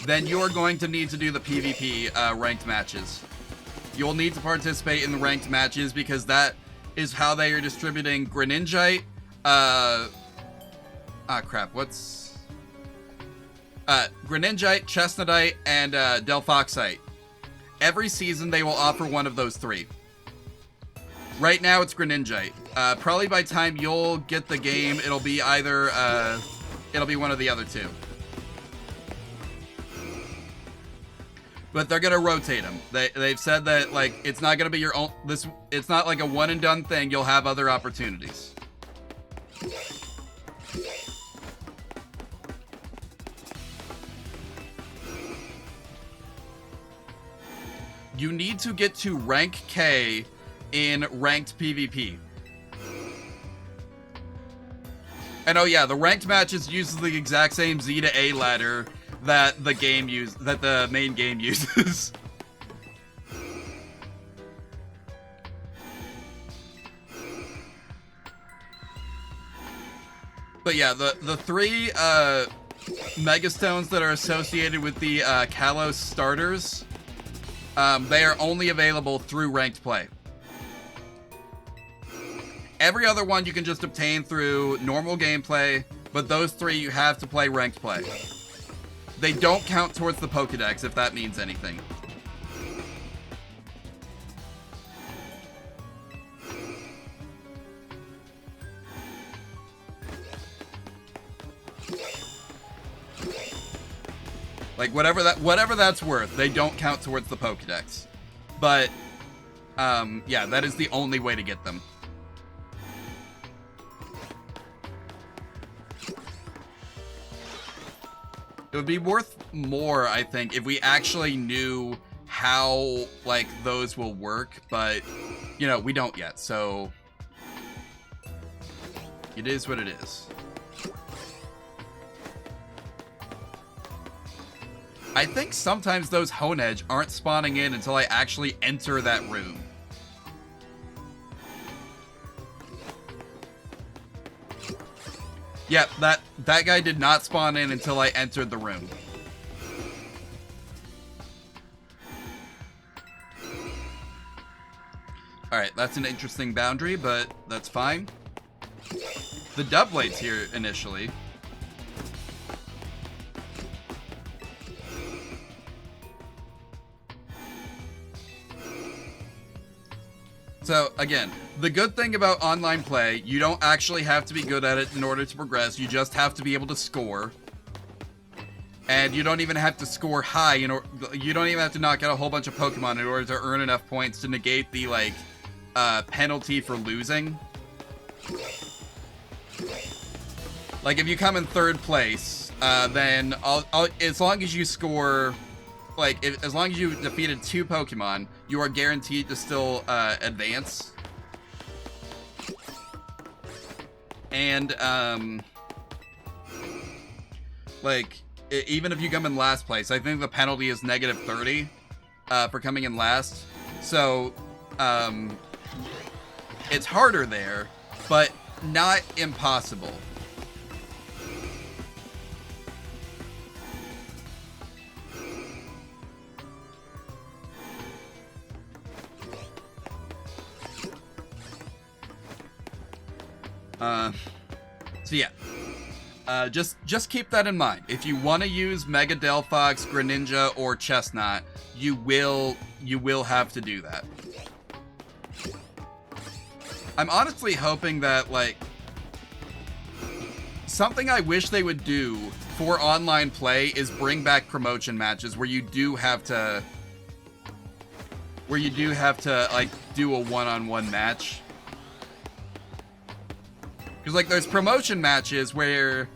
then you're going to need to do the PvP ranked matches. You'll need to participate in the ranked matches because that is how they are distributing Greninjite, Greninjite, Chestnutite, and Delphoxite. Every season they will offer one of those 3. Right now it's Greninjite. Probably by the time you'll get the game, it'll be either, it'll be one of the other 2. But they're gonna rotate them. They've said that, like, it's not gonna be your own, it's not like a one and done thing, you'll have other opportunities. You need to get to rank K in ranked PvP. And oh yeah, the ranked matches uses the exact same Z to A ladder that the main game uses. But yeah, the 3 Mega Stones that are associated with the Kalos starters, they are only available through ranked play. Every other one you can just obtain through normal gameplay, but those 3 you have to play ranked play. They don't count towards the Pokédex, if that means anything. Like, whatever that's worth, they don't count towards the Pokédex. But, yeah, that is the only way to get them. It would be worth more, I think, if we actually knew how, like, those will work, but, you know, we don't yet, so it is what it is. I think sometimes those Honedge aren't spawning in until I actually enter that room. Yeah, that guy did not spawn in until I entered the room. Alright, that's an interesting boundary, but that's fine. The Doublade's here initially. So, again, the good thing about online play, you don't actually have to be good at it in order to progress. You just have to be able to score. And you don't even have to score high. You don't even have to knock out a whole bunch of Pokemon in order to earn enough points to negate the, like, penalty for losing. Like, if you come in 3rd place, then as long as you score... Like, as long as you defeated 2 Pokemon, you are guaranteed to still advance. And, like, even if you come in last place, I think the penalty is -30 for coming in last. So, it's harder there, but not impossible. So yeah, just keep that in mind. If you want to use Mega Delphox, Greninja, or Chestnut, you will have to do that. I'm honestly hoping that, like, something I wish they would do for online play is bring back promotion matches where you do have to, like, do a one-on-one match. Because, like, there's promotion matches where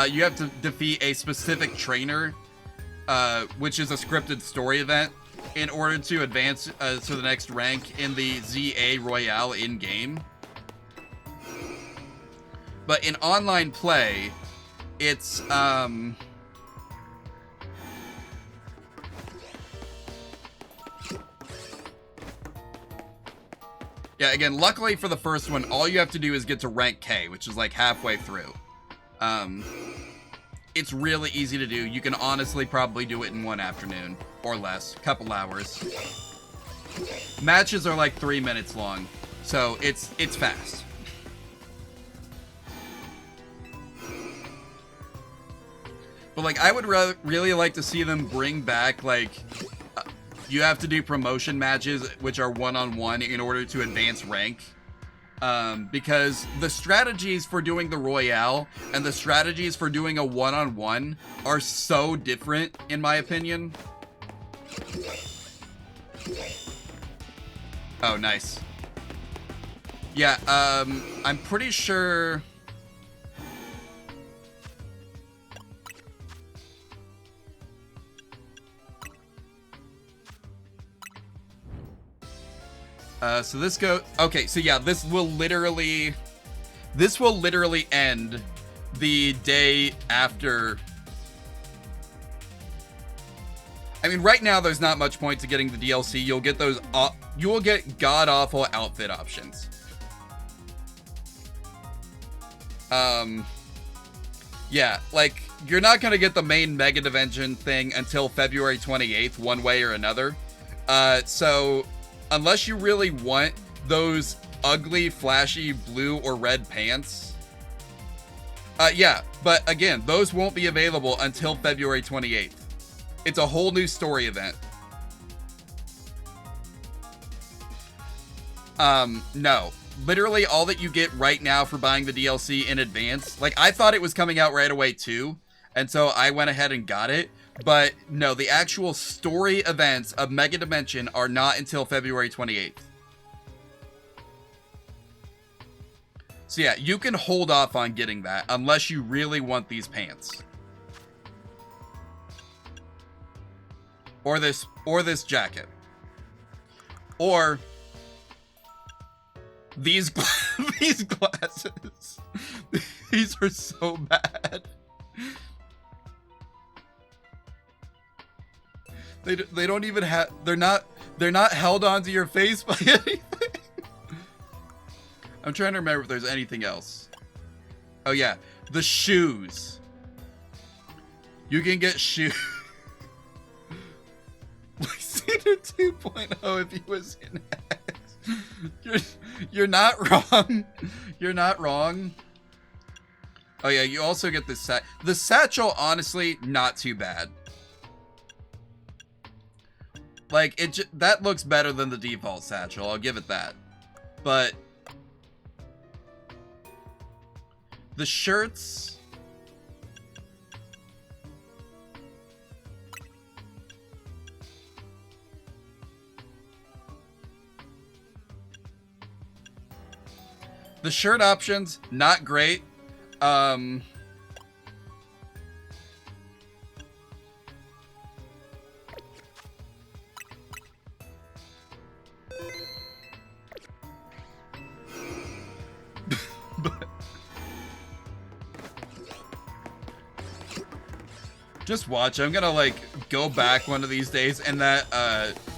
you have to defeat a specific trainer, which is a scripted story event, in order to advance to the next rank in the ZA Royale in-game. But in online play, it's, yeah, again, luckily for the first one, all you have to do is get to rank K, which is like halfway through. It's really easy to do. You can honestly probably do it in 1 afternoon, or less, couple hours. Matches are like 3 minutes long, so it's fast. But, like, I would really like to see them bring back, like, you have to do promotion matches, which are one-on-one in order to advance rank. Because the strategies for doing the Royale and the strategies for doing a one-on-one are so different, in my opinion. Oh, nice. Yeah, I'm pretty sure... so this okay, so yeah, this will literally end the day after. I mean, right now there's not much point to getting the DLC. You'll get those, you will get god-awful outfit options. Yeah, like, you're not gonna get the main Mega Dimension thing until February 28th, one way or another. So... unless you really want those ugly, flashy blue or red pants. Yeah, but again, those won't be available until February 28th. It's a whole new story event. No. Literally all that you get right now for buying the DLC in advance, like, I thought it was coming out right away too, and so I went ahead and got it. But no, the actual story events of Mega Dimension are not until February 28th. So yeah, you can hold off on getting that unless you really want these pants. Or this jacket. Or these these glasses. These are so bad. They don't even have, they're not held onto your face by anything. I'm trying to remember if there's anything else. Oh yeah, The shoes. You can get shoes. Lysander 2.0 if he was in X. You're not wrong. You're not wrong. Oh yeah, you also get the the satchel, honestly, not too bad. Like, that looks better than the default satchel, I'll give it that. But the shirts... The shirt options, not great. Just watch. I'm gonna like go back one of these days, and that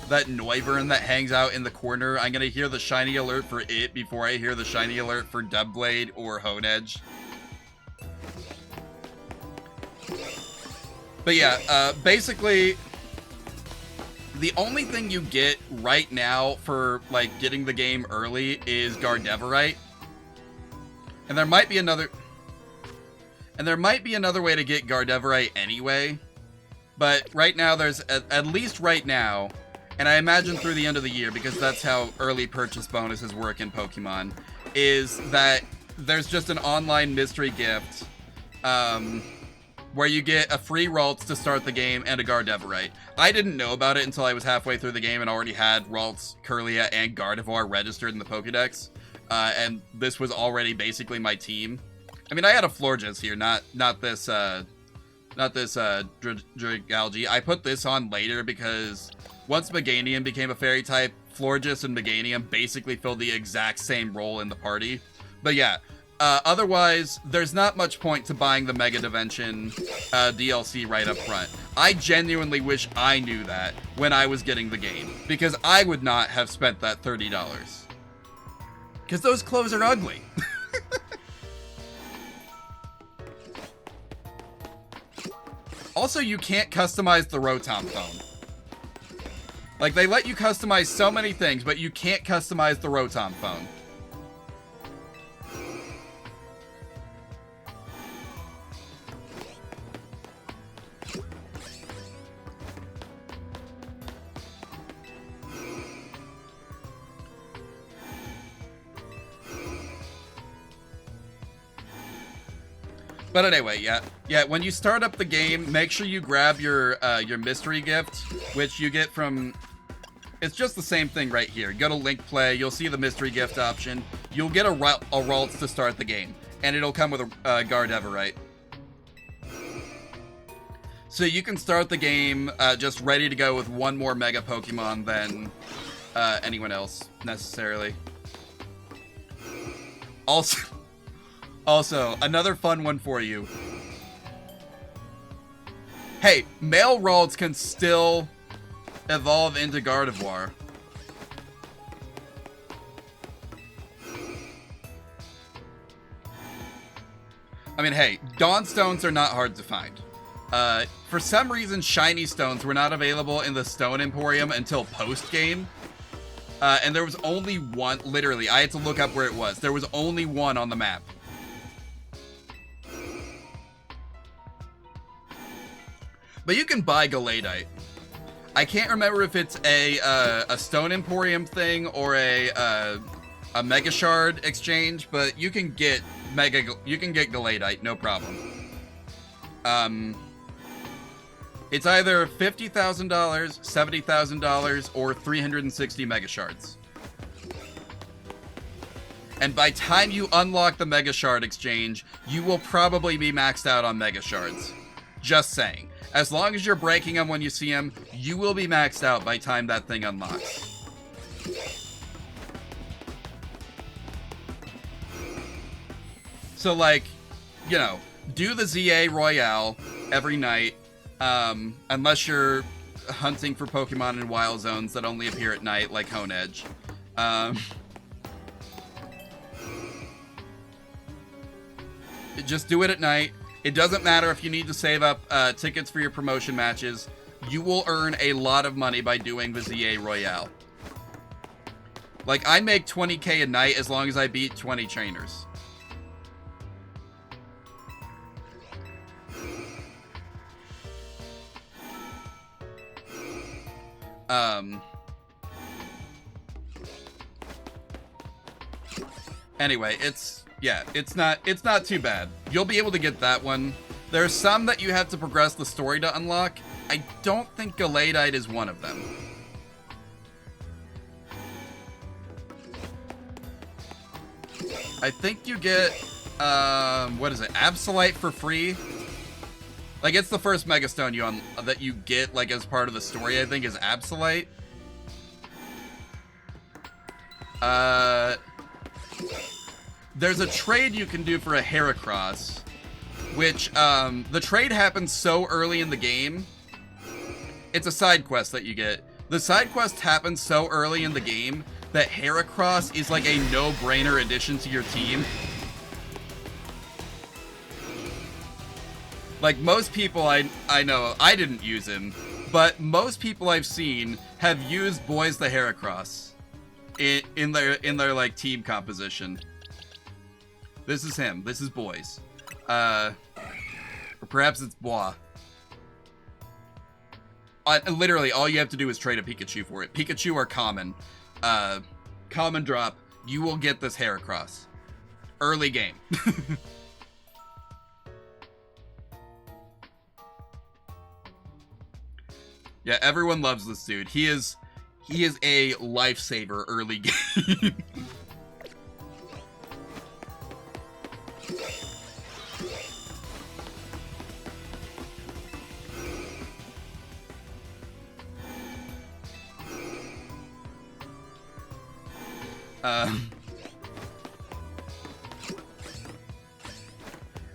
Noivern that hangs out in the corner, I'm gonna hear the shiny alert for it before I hear the shiny alert for Doublade or Honedge. But yeah, basically, the only thing you get right now for like getting the game early is Gardevorite, and there might be another. And there might be another way to get Gardevorite anyway, but right now there's, at least right now, and I imagine through the end of the year, because that's how early purchase bonuses work in Pokemon, is that there's just an online mystery gift, where you get a free Ralts to start the game and a Gardevorite. I didn't know about it until I was halfway through the game and already had Ralts, Kirlia, and Gardevoir registered in the Pokedex, and this was already basically my team. I mean, I had a Florges here, not this Dragalge. I put this on later because once Meganium became a fairy type, Florges and Meganium basically filled the exact same role in the party. But yeah, otherwise, there's not much point to buying the Mega Dimension DLC right up front. I genuinely wish I knew that when I was getting the game, because I would not have spent that $30. Because those clothes are ugly. Also, you can't customize the Rotom phone. Like, they let you customize so many things, but you can't customize the Rotom phone. But anyway, yeah. When you start up the game, make sure you grab your mystery gift, which you get from. It's just the same thing right here. Go to Link Play. You'll see the mystery gift option. You'll get a Ralts to start the game, and it'll come with a Gardevorite. So you can start the game just ready to go with one more Mega Pokemon than anyone else necessarily. Also, another fun one for you. Hey, male Ralts can still evolve into Gardevoir. I mean, hey, Dawn Stones are not hard to find. For some reason, Shiny Stones were not available in the Stone Emporium until post-game. And there was only one, literally, I had to look up where it was. There was only one on the map. But you can buy Galadite. I can't remember if it's a Stone Emporium thing or a Mega Shard exchange, but you can get Galadite, no problem. It's either $50,000, $70,000, or 360 Mega Shards. And by time you unlock the Mega Shard exchange, you will probably be maxed out on Mega Shards. Just saying. As long as you're breaking them when you see them, you will be maxed out by time that thing unlocks. So, like, you know, do the ZA Royale every night, unless you're hunting for Pokemon in wild zones that only appear at night, like Honedge. Just do it at night. It doesn't matter if you need to save up tickets for your promotion matches. You will earn a lot of money by doing the ZA Royale. Like, I make 20k a night as long as I beat 20 trainers. Anyway, it's not too bad. You'll be able to get that one. There's some that you have to progress the story to unlock. I don't think Doublade is one of them. I think you get, what is it, Absolite for free? Like, it's the first Megastone that you get, like, as part of the story, I think, is Absolite. There's a trade you can do for a Heracross, which, the trade happens so early in the game. It's a side quest that you get. The side quest happens so early in the game that Heracross is like a no-brainer addition to your team. Like, most people I know, I didn't use him, but most people I've seen have used Boys the Heracross in their like team composition. This is him. This is Boys. Or perhaps it's Bois. Literally, all you have to do is trade a Pikachu for it. Pikachu or common. Common drop. You will get this Heracross. Early game. Yeah, everyone loves this dude. He is a lifesaver early game.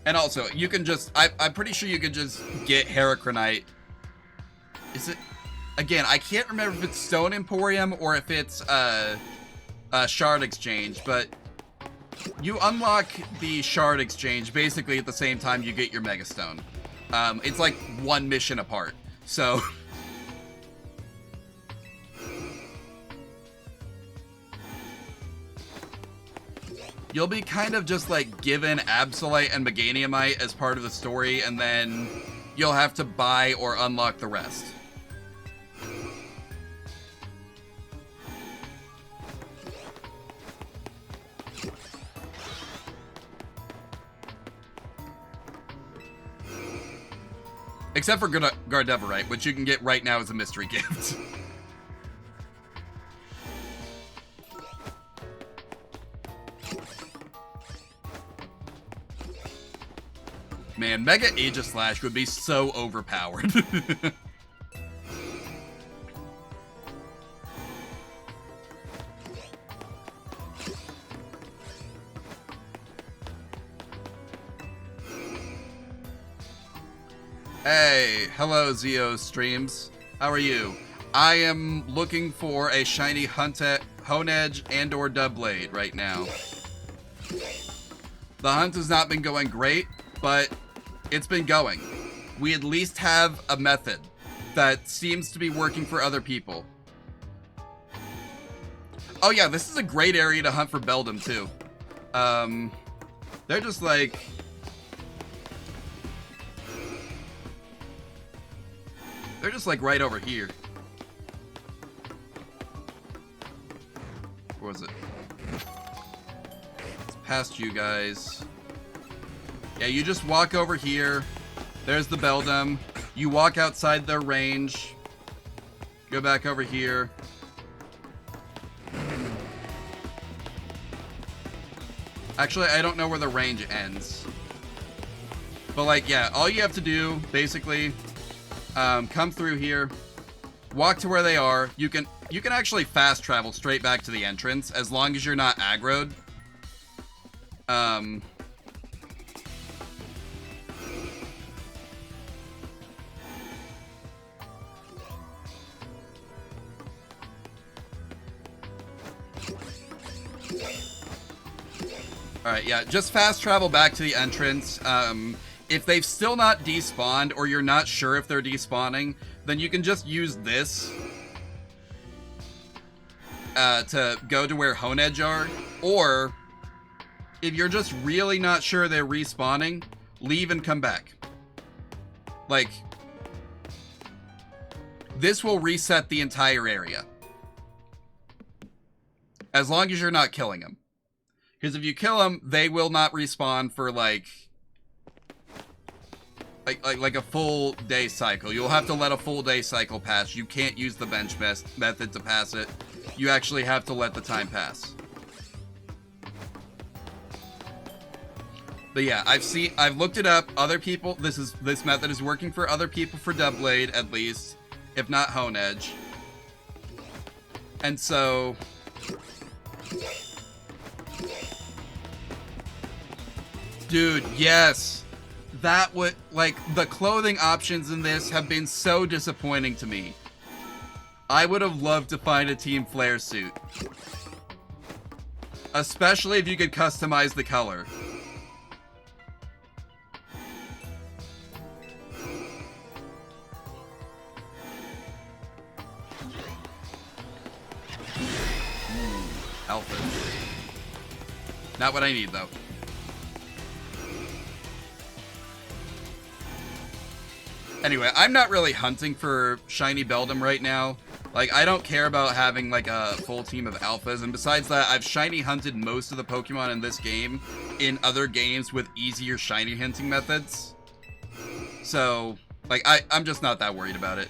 And also, you can just, I'm pretty sure you can just get Heracronite. Is it, again, I can't remember if it's Stone Emporium or if it's Shard Exchange, but you unlock the Shard Exchange basically at the same time you get your Megastone. It's like one mission apart, so... You'll be kind of just like given Absolite and Meganiumite as part of the story, and then you'll have to buy or unlock the rest. Except for Gardevorite, which you can get right now as a mystery gift. Man, Mega Aegislash would be so overpowered. Hey, hello Zeo Streams. How are you? I am looking for a shiny Honedge and or Doublade right now. The hunt has not been going great, but it's been going. We at least have a method that seems to be working for other people. Oh yeah, this is a great area to hunt for Beldum too. They're just like... They're just like right over here. Where was it? It's past you guys. Yeah, you just walk over here. There's the Beldum. You walk outside their range. Go back over here. Actually, I don't know where the range ends. But like, yeah, all you have to do, basically, come through here, walk to where they are. You can actually fast travel straight back to the entrance as long as you're not aggroed. Alright, yeah, just fast travel back to the entrance. If they've still not despawned, or you're not sure if they're despawning, then you can just use this to go to where Honedge are. Or, if you're just really not sure they're respawning, leave and come back. Like, this will reset the entire area. As long as you're not killing them. Because if you kill them, they will not respawn for like a full day cycle. You'll have to let a full day cycle pass. You can't use the bench method to pass it. You actually have to let the time pass. But yeah, I've looked it up. Other people, this method is working for other people for Doublade at least, if not Honedge. And so, dude, yes. That would, like, the clothing options in this have been so disappointing to me. I would have loved to find a Team Flare suit. Especially if you could customize the color. Alpha. Not what I need, though. Anyway, I'm not really hunting for shiny Beldum right now. Like, I don't care about having, like, a full team of alphas. And besides that, I've shiny hunted most of the Pokemon in this game in other games with easier shiny hunting methods. So, like, I'm just not that worried about it.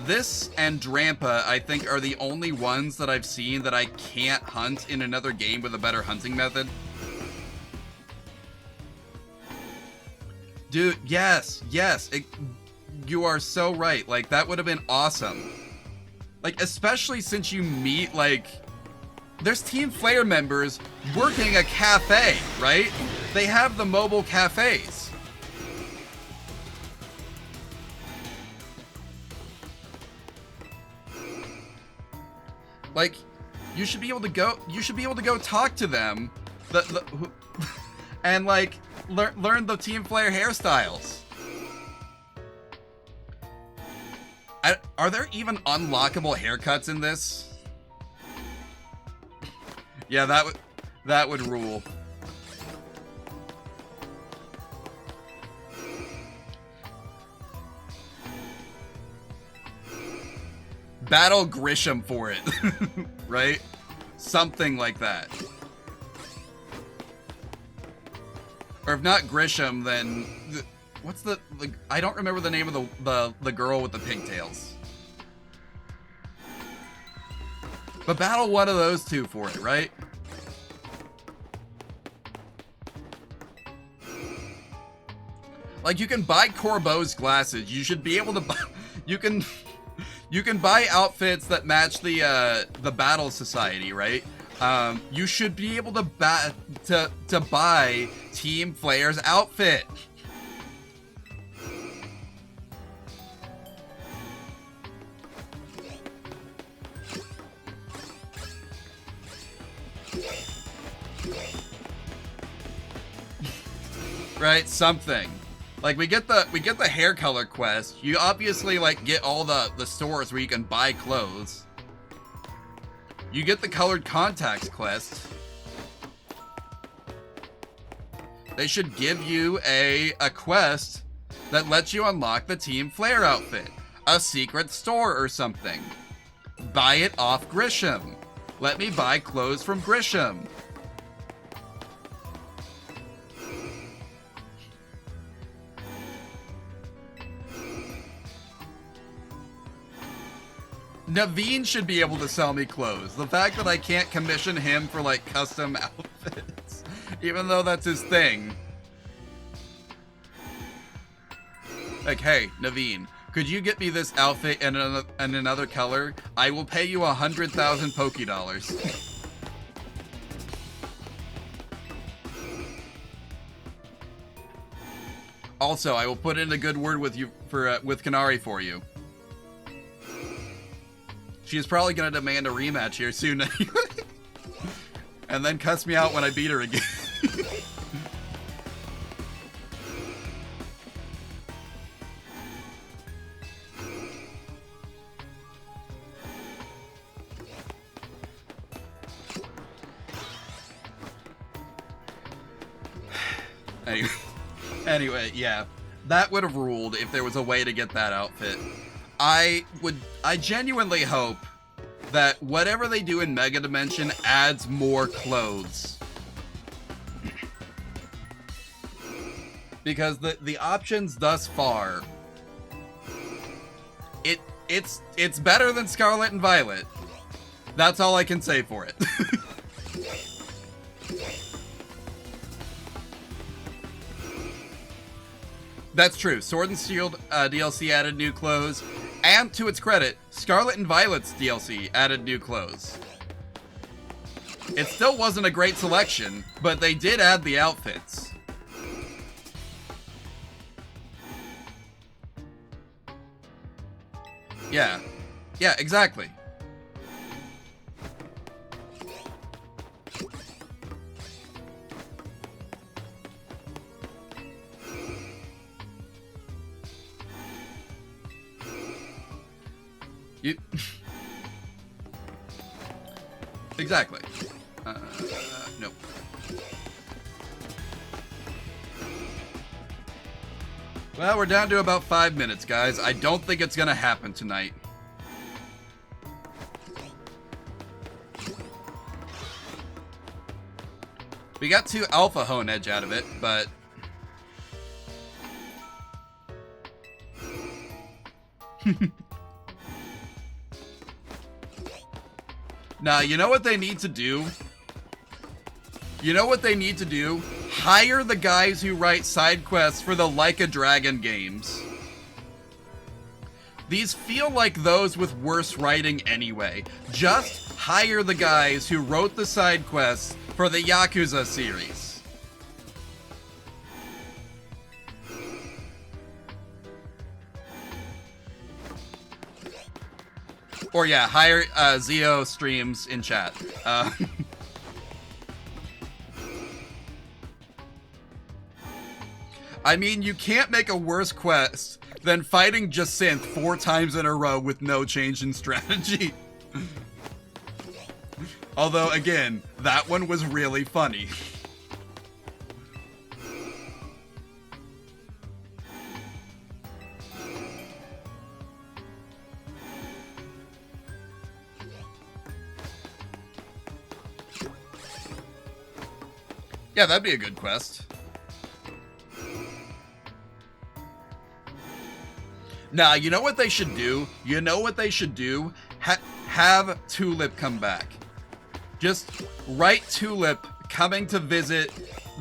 This and Drampa, I think, are the only ones that I've seen that I can't hunt in another game with a better hunting method. Dude, yes, you are so right. Like, that would have been awesome. Like, especially since you meet, like, there's Team Flare members working a cafe, right? They have the mobile cafes. Like, you should be able to go talk to them, and, like, learn the Team Flare hairstyles. Are there even unlockable haircuts in this? Yeah, that would rule. Battle Grisham for it, right? Something like that. Or if not Grisham, then what's the I don't remember the name of the girl with the pigtails. But battle one of those two for it, right? Like, you can buy Corbeau's glasses. You should be able to buy, you can buy outfits that match the Battle Society, right? You should be able to buy Team Flare's outfit. Right, something. Like, we get the hair color quest. You obviously, like, get all the stores where you can buy clothes. You get the colored contacts quest. They should give you a quest that lets you unlock the Team Flare outfit. A secret store or something. Buy it off Grisham. Let me buy clothes from Grisham. Naveen should be able to sell me clothes. The fact that I can't commission him for, like, custom outfits, even though that's his thing. Like, hey, Naveen, could you get me this outfit in another color? I will pay you 100,000 Pokédollars. Also, I will put in a good word with you with Kanari for you. She is probably going to demand a rematch here soon anyway. And then cuss me out when I beat her again. Anyway, yeah. That would have ruled if there was a way to get that outfit. I genuinely hope that whatever they do in Mega Dimension adds more clothes. Because the options thus far, it's better than Scarlet and Violet. That's all I can say for it. That's true. Sword and Shield DLC added new clothes, and to its credit, Scarlet and Violet's DLC added new clothes. It still wasn't a great selection, but they did add the outfits. Yeah. Yeah, exactly. You... Exactly. Nope. Well, we're down to about 5 minutes, guys. I don't think it's gonna happen tonight. We got 2 Alpha Honedge out of it, but... Nah, you know what they need to do? You know what they need to do? Hire the guys who write side quests for the Like a Dragon games. These feel like those with worse writing anyway. Just hire the guys who wrote the side quests for the Yakuza series. Or yeah, hire Zio streams in chat. I mean, you can't make a worse quest than fighting Jacinth 4 times in a row with no change in strategy. Although, again, that one was really funny. Yeah, that'd be a good quest. Nah, you know what they should do? You know what they should do? Have Tulip come back. Just write Tulip coming to visit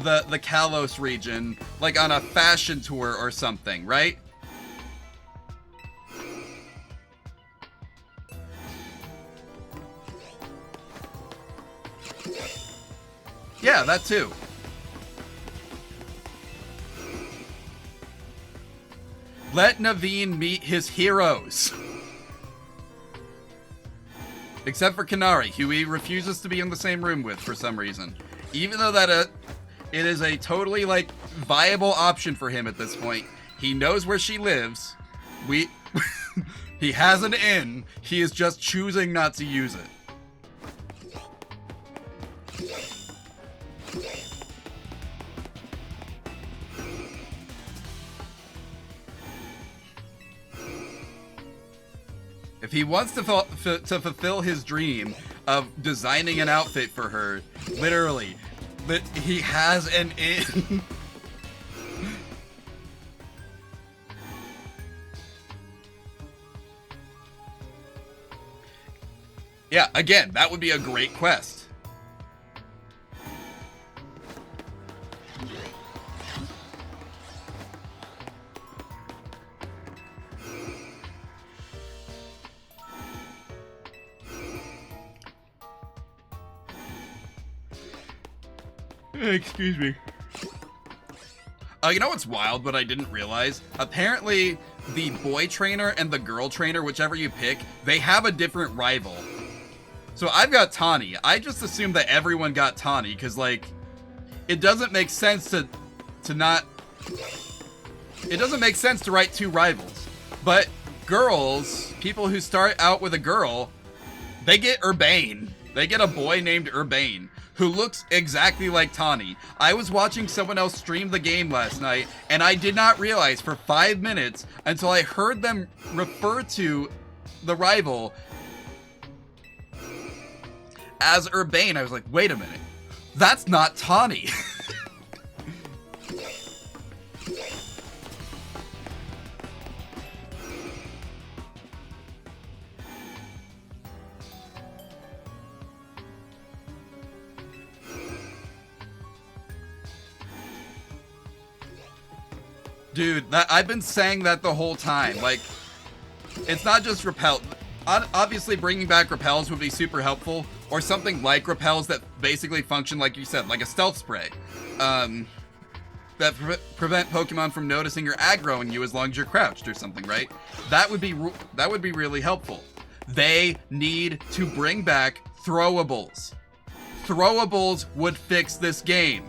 the Kalos region, like on a fashion tour or something, right? Yeah, that too. Let Naveen meet his heroes. Except for Kanari, who he refuses to be in the same room with for some reason. Even though that it is a totally, like, viable option for him at this point. He knows where she lives. He has an inn. He is just choosing not to use it. If he wants to fulfill his dream of designing an outfit for her, literally, he has an inn. Yeah, again, that would be a great quest. Excuse me. You know what's wild, but I didn't realize? Apparently, the boy trainer and the girl trainer, whichever you pick, they have a different rival. So I've got Tawny. I just assumed that everyone got Tawny, because, like, it doesn't make sense to not... It doesn't make sense to write 2 rivals. But girls, people who start out with a girl, they get Urbane. They get a boy named Urbane. who looks exactly like Tawny. I was watching someone else stream the game last night, and I did not realize for 5 minutes until I heard them refer to the rival as Urbane. I was like, wait a minute, that's not Tawny. Dude, I've been saying that the whole time. Like, it's not just repel. Obviously, bringing back repels would be super helpful, or something like repels that basically function, like you said, like a stealth spray, that prevent Pokemon from noticing or aggroing you as long as you're crouched or something, right? That would be really helpful. They need to bring back throwables. Throwables would fix this game.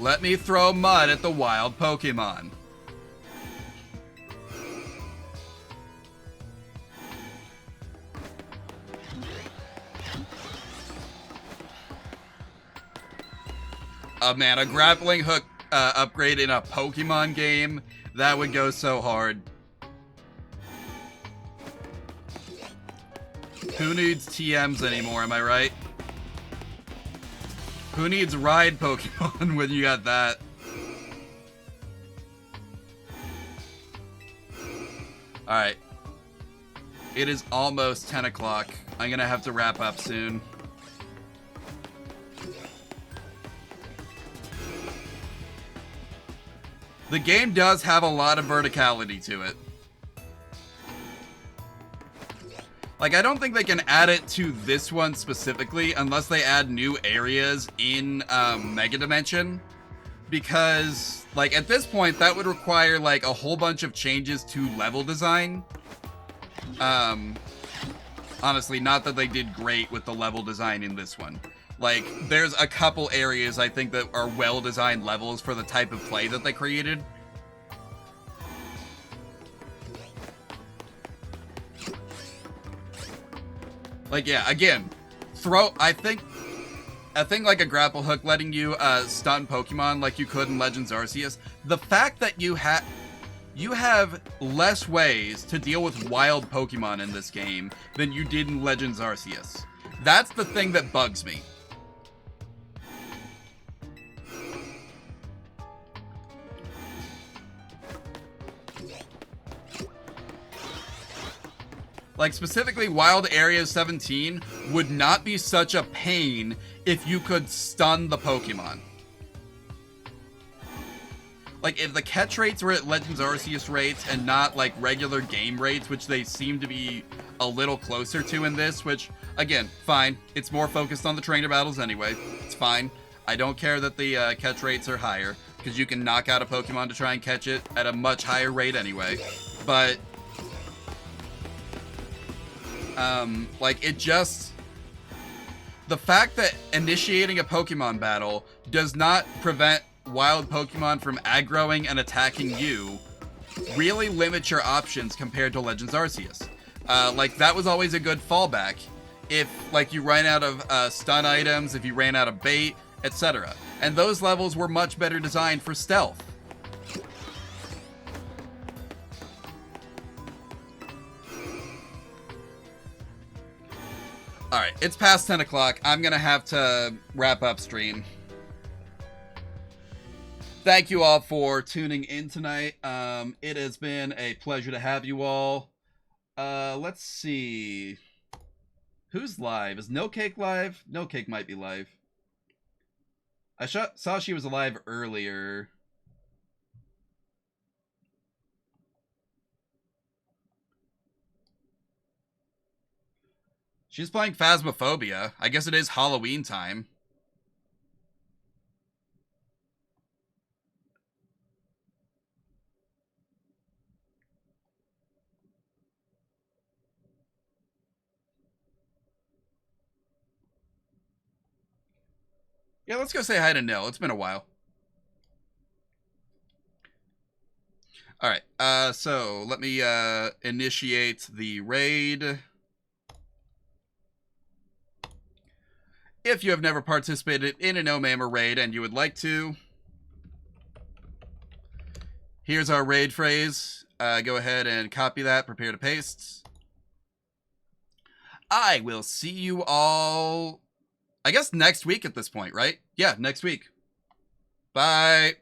Let me throw mud at the wild Pokemon. Oh man, a grappling hook upgrade in a Pokemon game, that would go so hard. Who needs TMs anymore, am I right? Who needs ride Pokemon when you got that? Alright. It is almost 10 o'clock. I'm gonna have to wrap up soon. The game does have a lot of verticality to it. Like, I don't think they can add it to this one specifically unless they add new areas in Mega Dimension. Because, like, at this point, that would require, like, a whole bunch of changes to level design. Honestly, not that they did great with the level design in this one. Like, there's a couple areas, I think, that are well-designed levels for the type of play that they created. Like, yeah, again, I think like a grapple hook letting you stun Pokemon like you could in Legends Arceus, the fact that you have less ways to deal with wild Pokemon in this game than you did in Legends Arceus. That's the thing that bugs me. Like, specifically, Wild Area 17 would not be such a pain if you could stun the Pokemon. Like, if the catch rates were at Legends Arceus rates and not, like, regular game rates, which they seem to be a little closer to in this, which, again, fine. It's more focused on the trainer battles anyway. It's fine. I don't care that the catch rates are higher, because you can knock out a Pokemon to try and catch it at a much higher rate anyway. But like, it just... the fact that initiating a Pokemon battle does not prevent wild Pokemon from aggroing and attacking you really limits your options compared to Legends Arceus. Like, that was always a good fallback if, like, you ran out of stun items, if you ran out of bait, etc. And those levels were much better designed for stealth. Alright, it's past 10 o'clock. I'm gonna have to wrap up stream. Thank you all for tuning in tonight. It has been a pleasure to have you all. Let's see. Who's live? Is No Cake live? No Cake might be live. I saw she was alive earlier. She's playing Phasmophobia. I guess it is Halloween time. Yeah, let's go say hi to Nil. It's been a while. All right. So let me initiate the raid. If you have never participated in an Omammer raid and you would like to, here's our raid phrase. Go ahead and copy that. Prepare to paste. I will see you all, I guess, next week at this point, right? Yeah, next week. Bye.